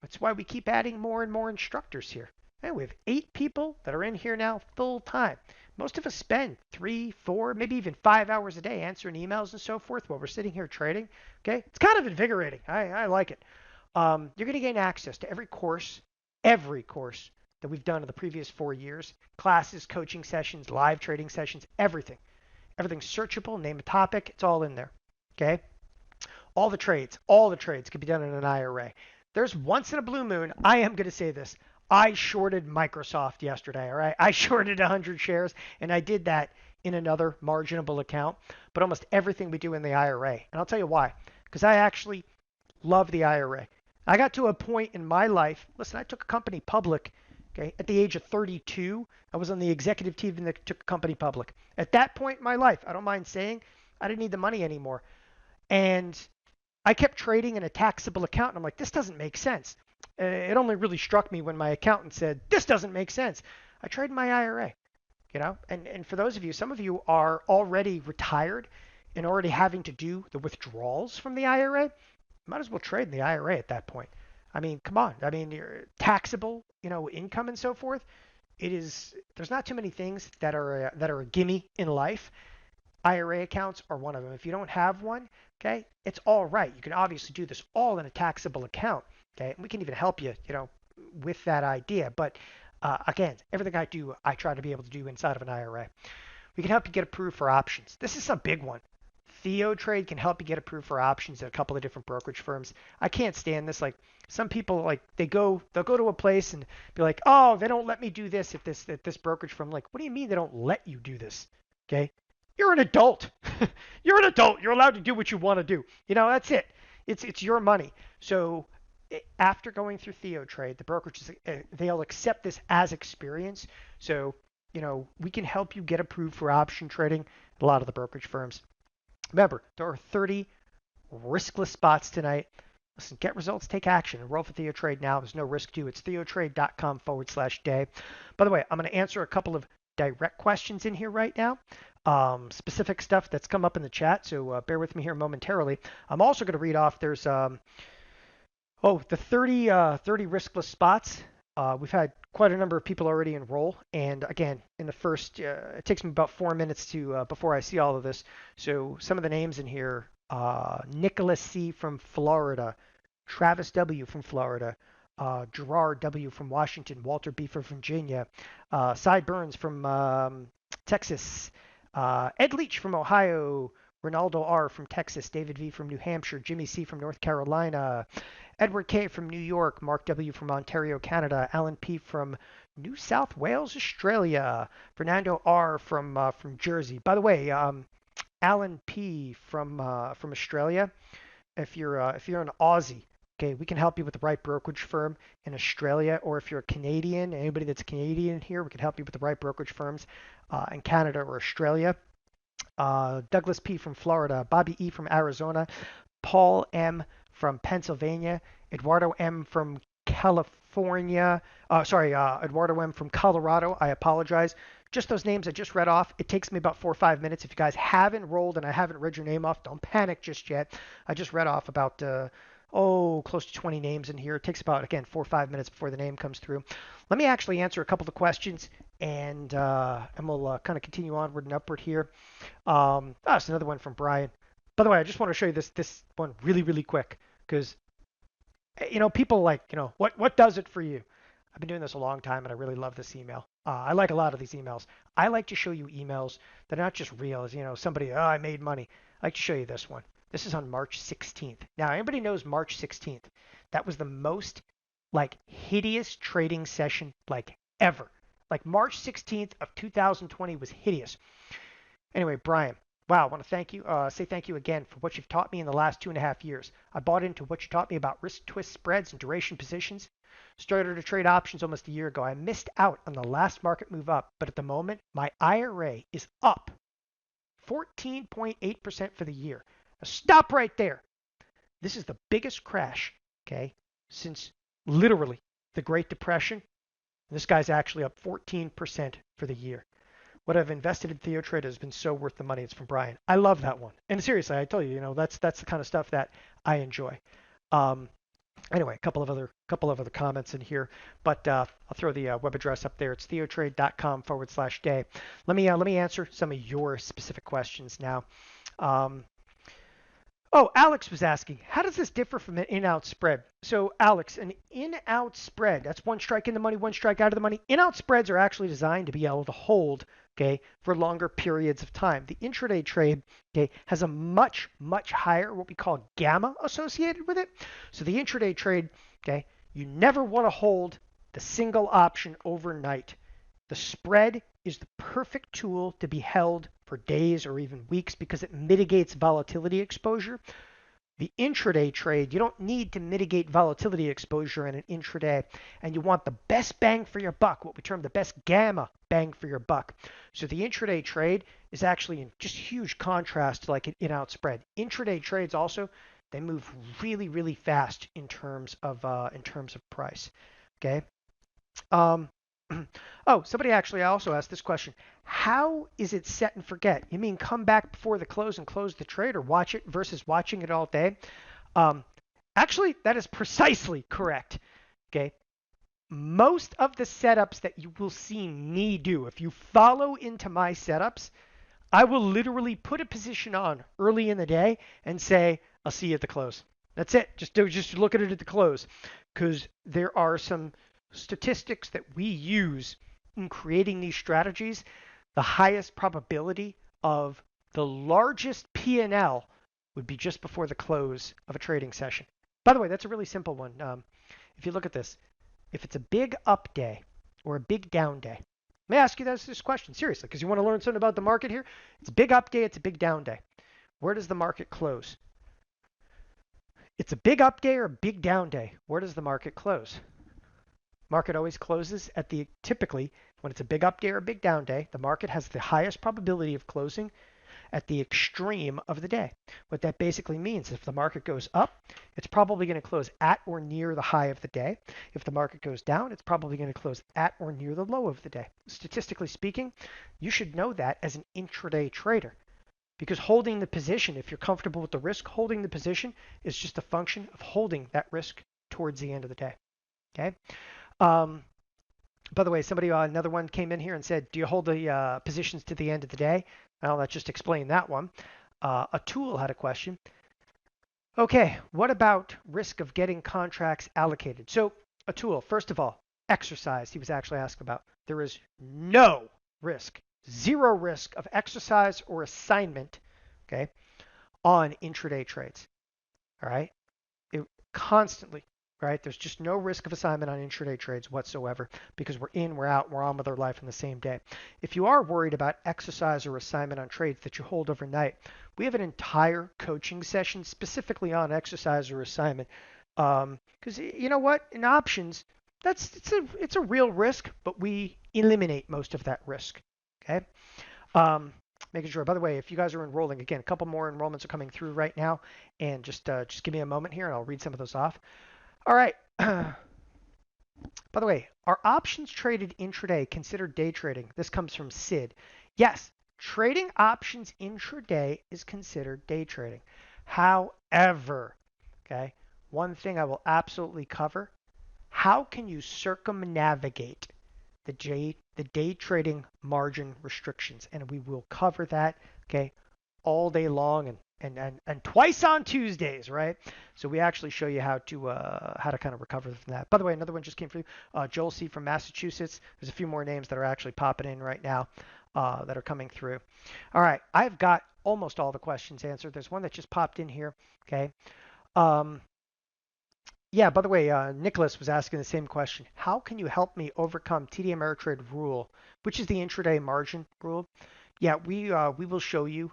That's why we keep adding more and more instructors here. And we have 8 people that are in here now full time. Most of us spend 3, 4, maybe even 5 hours a day answering emails and so forth while we're sitting here trading. Okay, it's kind of invigorating. I like it. You're going to gain access to every course that we've done in the previous 4 years. Classes, coaching sessions, live trading sessions, everything. Everything's searchable. Name a topic. It's all in there. Okay. All the trades can be done in an IRA. There's once in a blue moon. I am going to say this. I shorted Microsoft yesterday, all right? I shorted 100 shares, and I did that in another marginable account. But almost everything we do in the IRA. And I'll tell you why. Because I actually love the IRA. I got to a point in my life. Listen, I took a company public, okay, at the age of 32. I was on the executive team that took a company public. At that point in my life, I don't mind saying, I didn't need the money anymore. And I kept trading in a taxable account. And I'm like, this doesn't make sense. It only really struck me when my accountant said, this doesn't make sense. I trade my IRA, and for those of you, some of you are already retired and already having to do the withdrawals from the IRA. Might as well trade in the IRA at that point. I mean, come on. I mean, your taxable, income and so forth. There's not too many things that are a gimme in life. IRA accounts are one of them. If you don't have one, okay, it's all right. You can obviously do this all in a taxable account, okay? And we can even help you, with that idea. But again, everything I do, I try to be able to do inside of an IRA. We can help you get approved for options. This is a big one. TheoTrade can help you get approved for options at a couple of different brokerage firms. I can't stand this. Like some people, like they'll go to a place and be like, oh, they don't let me do this at this brokerage firm. Like, what do you mean they don't let you do this? Okay, you're an adult. You're an adult. You're allowed to do what you want to do. That's it. It's your money. So after going through TheoTrade, the brokerages they'll accept this as experience. So we can help you get approved for option trading at a lot of the brokerage firms. Remember, there are 30 riskless spots tonight. Listen, get results, take action. Enroll for TheoTrade now. There's no risk to you. It's theotrade.com/day. By the way, I'm going to answer a couple of direct questions in here right now. Specific stuff that's come up in the chat, so bear with me here momentarily. I'm also going to read off, there's the 30 riskless spots. We've had quite a number of people already enroll, and again, in the first, it takes me about 4 minutes to before I see all of this. So some of the names in here: Nicholas C. from Florida, Travis W. from Florida, Gerard W. from Washington, Walter B. from Virginia, Cy Burns from Texas, Ed Leach from Ohio, Ronaldo R. from Texas, David V. from New Hampshire, Jimmy C. from North Carolina, Edward K. from New York, Mark W. from Ontario, Canada, Alan P. from New South Wales, Australia, Fernando R. from Jersey. By the way, Alan P. from Australia, if you're an Aussie, okay, we can help you with the right brokerage firm in Australia, or if you're a Canadian, anybody that's Canadian here, we can help you with the right brokerage firms in Canada or Australia. Douglas P. from Florida, Bobby E. from Arizona, Paul M. from Pennsylvania, Eduardo M. from California, Eduardo M. from Colorado, I apologize. Just those names I just read off. It takes me about 4 or 5 minutes. If you guys have enrolled and I haven't read your name off, don't panic just yet. I just read off about close to 20 names in here. It takes about, again, 4 or 5 minutes before the name comes through. Let me actually answer a couple of questions, and we'll kind of continue onward and upward here. That's another one from Brian. By the way, I just want to show you this one really, really quick, because people like, what does it for you? I've been doing this a long time, and I really love this email. I like a lot of these emails. I like to show you emails that are not just real, as somebody, I made money. I like to show you this one. This is on March 16th. Now, everybody knows March 16th. That was the most hideous trading session ever. March 16th of 2020 was hideous. Anyway, Brian, wow, I want to say thank you again for what you've taught me in the last 2.5 years. I bought into what you taught me about risk twist spreads and duration positions. Started to trade options almost a year ago. I missed out on the last market move up, but at the moment, my IRA is up 14.8% for the year. Now stop right there. This is the biggest crash, okay, since literally the Great Depression. This guy's actually up 14% for the year. What I've invested in TheoTrade has been so worth the money. It's from Brian. I love that one. And seriously, I tell you, that's the kind of stuff that I enjoy. Anyway, a couple of other comments in here, but I'll throw the web address up there. It's theotrade.com/day. Let me answer some of your specific questions now. Alex was asking, how does this differ from an in-out spread? So, Alex, an in-out spread, that's one strike in the money, one strike out of the money. In-out spreads are actually designed to be able to hold, okay, for longer periods of time. The intraday trade, okay, has a much, much higher what we call gamma associated with it. So the intraday trade, okay, you never want to hold the single option overnight. The spread is the perfect tool to be held for days or even weeks because it mitigates volatility exposure. The intraday trade, you don't need to mitigate volatility exposure in an intraday, and you want the best bang for your buck, what we term the best gamma bang for your buck. So the intraday trade is actually in just huge contrast to an in-out spread. Intraday trades also, they move really, really fast in terms of price. Okay. Somebody actually also asked this question. How is it set and forget? You mean come back before the close and close the trade, or watch it versus watching it all day? Actually, that is precisely correct. Okay. Most of the setups that you will see me do, if you follow into my setups, I will literally put a position on early in the day and say, I'll see you at the close. That's it. Just look at it at the close, because there are some statistics that we use in creating these strategies. The highest probability of the largest P&L would be just before the close of a trading session. By the way, that's a really simple one. If you look at this, if it's a big up day or a big down day, let me ask you this question seriously, because you want to learn something about the market here. It's a big up day, it's a big down day. Where does the market close? It's a big up day or a big down day. Where does the market close? Market always closes at the, typically, when it's a big up day or a big down day, the market has the highest probability of closing at the extreme of the day. What that basically means, if the market goes up, it's probably going to close at or near the high of the day. If the market goes down, it's probably going to close at or near the low of the day. Statistically speaking, you should know that as an intraday trader, because holding the position, if you're comfortable with the risk, holding the position is just a function of holding that risk towards the end of the day. Okay. By the way, another one came in here and said, do you hold the positions to the end of the day? Well, let's just explain that one. A tool had a question. Okay, what about risk of getting contracts allocated? So a tool, first of all, exercise, he was actually asked about. There is no risk, zero risk of exercise or assignment, okay, on intraday trades. All right, constantly. Right? There's just no risk of assignment on intraday trades whatsoever, because we're in, we're out, we're on with our life in the same day. If you are worried about exercise or assignment on trades that you hold overnight, we have an entire coaching session specifically on exercise or assignment. Because you know what? In options, it's a real risk, but we eliminate most of that risk. Okay. Making sure. By the way, if you guys are enrolling, again, a couple more enrollments are coming through right now, and just give me a moment here, and I'll read some of those off. All right. By the way, are options traded intraday considered day trading? This comes from Sid. Yes, trading options intraday is considered day trading. However, okay, one thing I will absolutely cover, how can you circumnavigate the day trading margin restrictions? And we will cover that, okay, all day long and twice on Tuesdays, right? So we actually show you how to kind of recover from that. By the way, another one just came through. Joel C. from Massachusetts. There's a few more names that are actually popping in right now that are coming through. All right, I've got almost all the questions answered. There's one that just popped in here. Okay. Yeah, by the way, Nicholas was asking the same question. How can you help me overcome TD Ameritrade rule, which is the intraday margin rule? Yeah, we will show you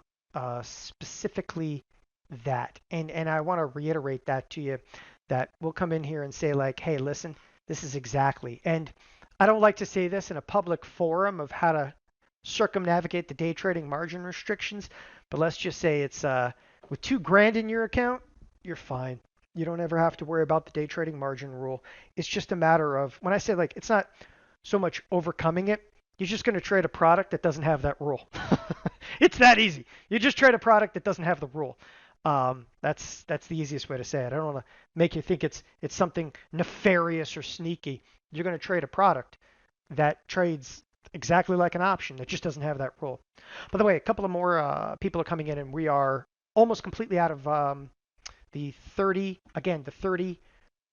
specifically that. And I want to reiterate that to you, that we'll come in here and say like, hey, listen, this is exactly. And I don't like to say this in a public forum of how to circumnavigate the day trading margin restrictions, but let's just say it's with $2,000 in your account, you're fine. You don't ever have to worry about the day trading margin rule. It's just a matter of, when I say like, it's not so much overcoming it, you're just going to trade a product that doesn't have that rule. It's that easy. You just trade a product that doesn't have the rule. That's the easiest way to say it. I don't want to make you think it's something nefarious or sneaky. You're going to trade a product that trades exactly like an option that just doesn't have that rule. By the way, a couple of more people are coming in, and we are almost completely out of the 30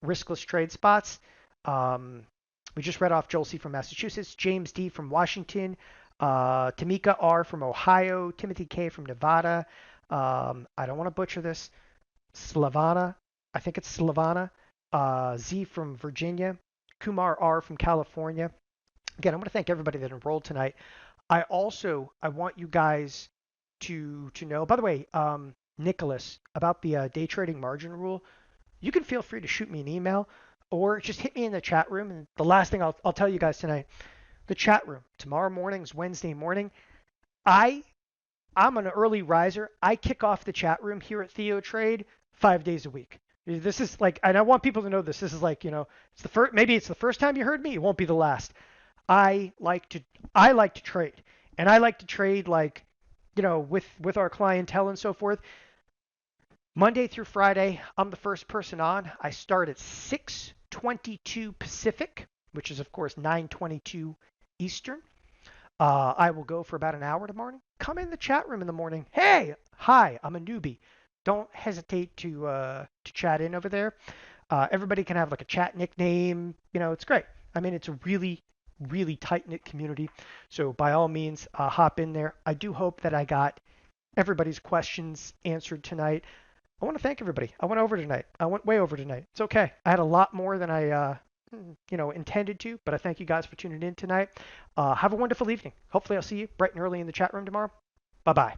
riskless trade spots. We just read off Joel C. from Massachusetts, James D. from Washington, Tamika R. from Ohio, Timothy K. from Nevada. I don't want to butcher this. Slavana, I think it's Slavana. Z from Virginia, Kumar R. from California. Again, I want to thank everybody that enrolled tonight. I want you guys to know, by the way, Nicholas, about the day trading margin rule, you can feel free to shoot me an email or just hit me in the chat room. And the last thing I'll tell you guys tonight, the chat room, tomorrow morning's Wednesday morning. I'm an early riser. I kick off the chat room here at TheoTrade 5 days a week. This is like, and I want people to know this. This is like, maybe it's the first time you heard me. It won't be the last. I like to trade, and I like to trade like, with our clientele and so forth. Monday through Friday, I'm the first person on. I start at 6:22 Pacific, which is of course 9:22 Eastern. I will go for about an hour tomorrow morning, come in the chat room in the morning. Hey, hi, I'm a newbie. Don't hesitate to chat in over there. Everybody can have like a chat nickname. It's great. I mean, it's a really, really tight knit community. So by all means, hop in there. I do hope that I got everybody's questions answered tonight. I want to thank everybody. I went over tonight. I went way over tonight. It's okay. I had a lot more than I intended to, but I thank you guys for tuning in tonight. Have a wonderful evening. Hopefully I'll see you bright and early in the chat room tomorrow. Bye-bye.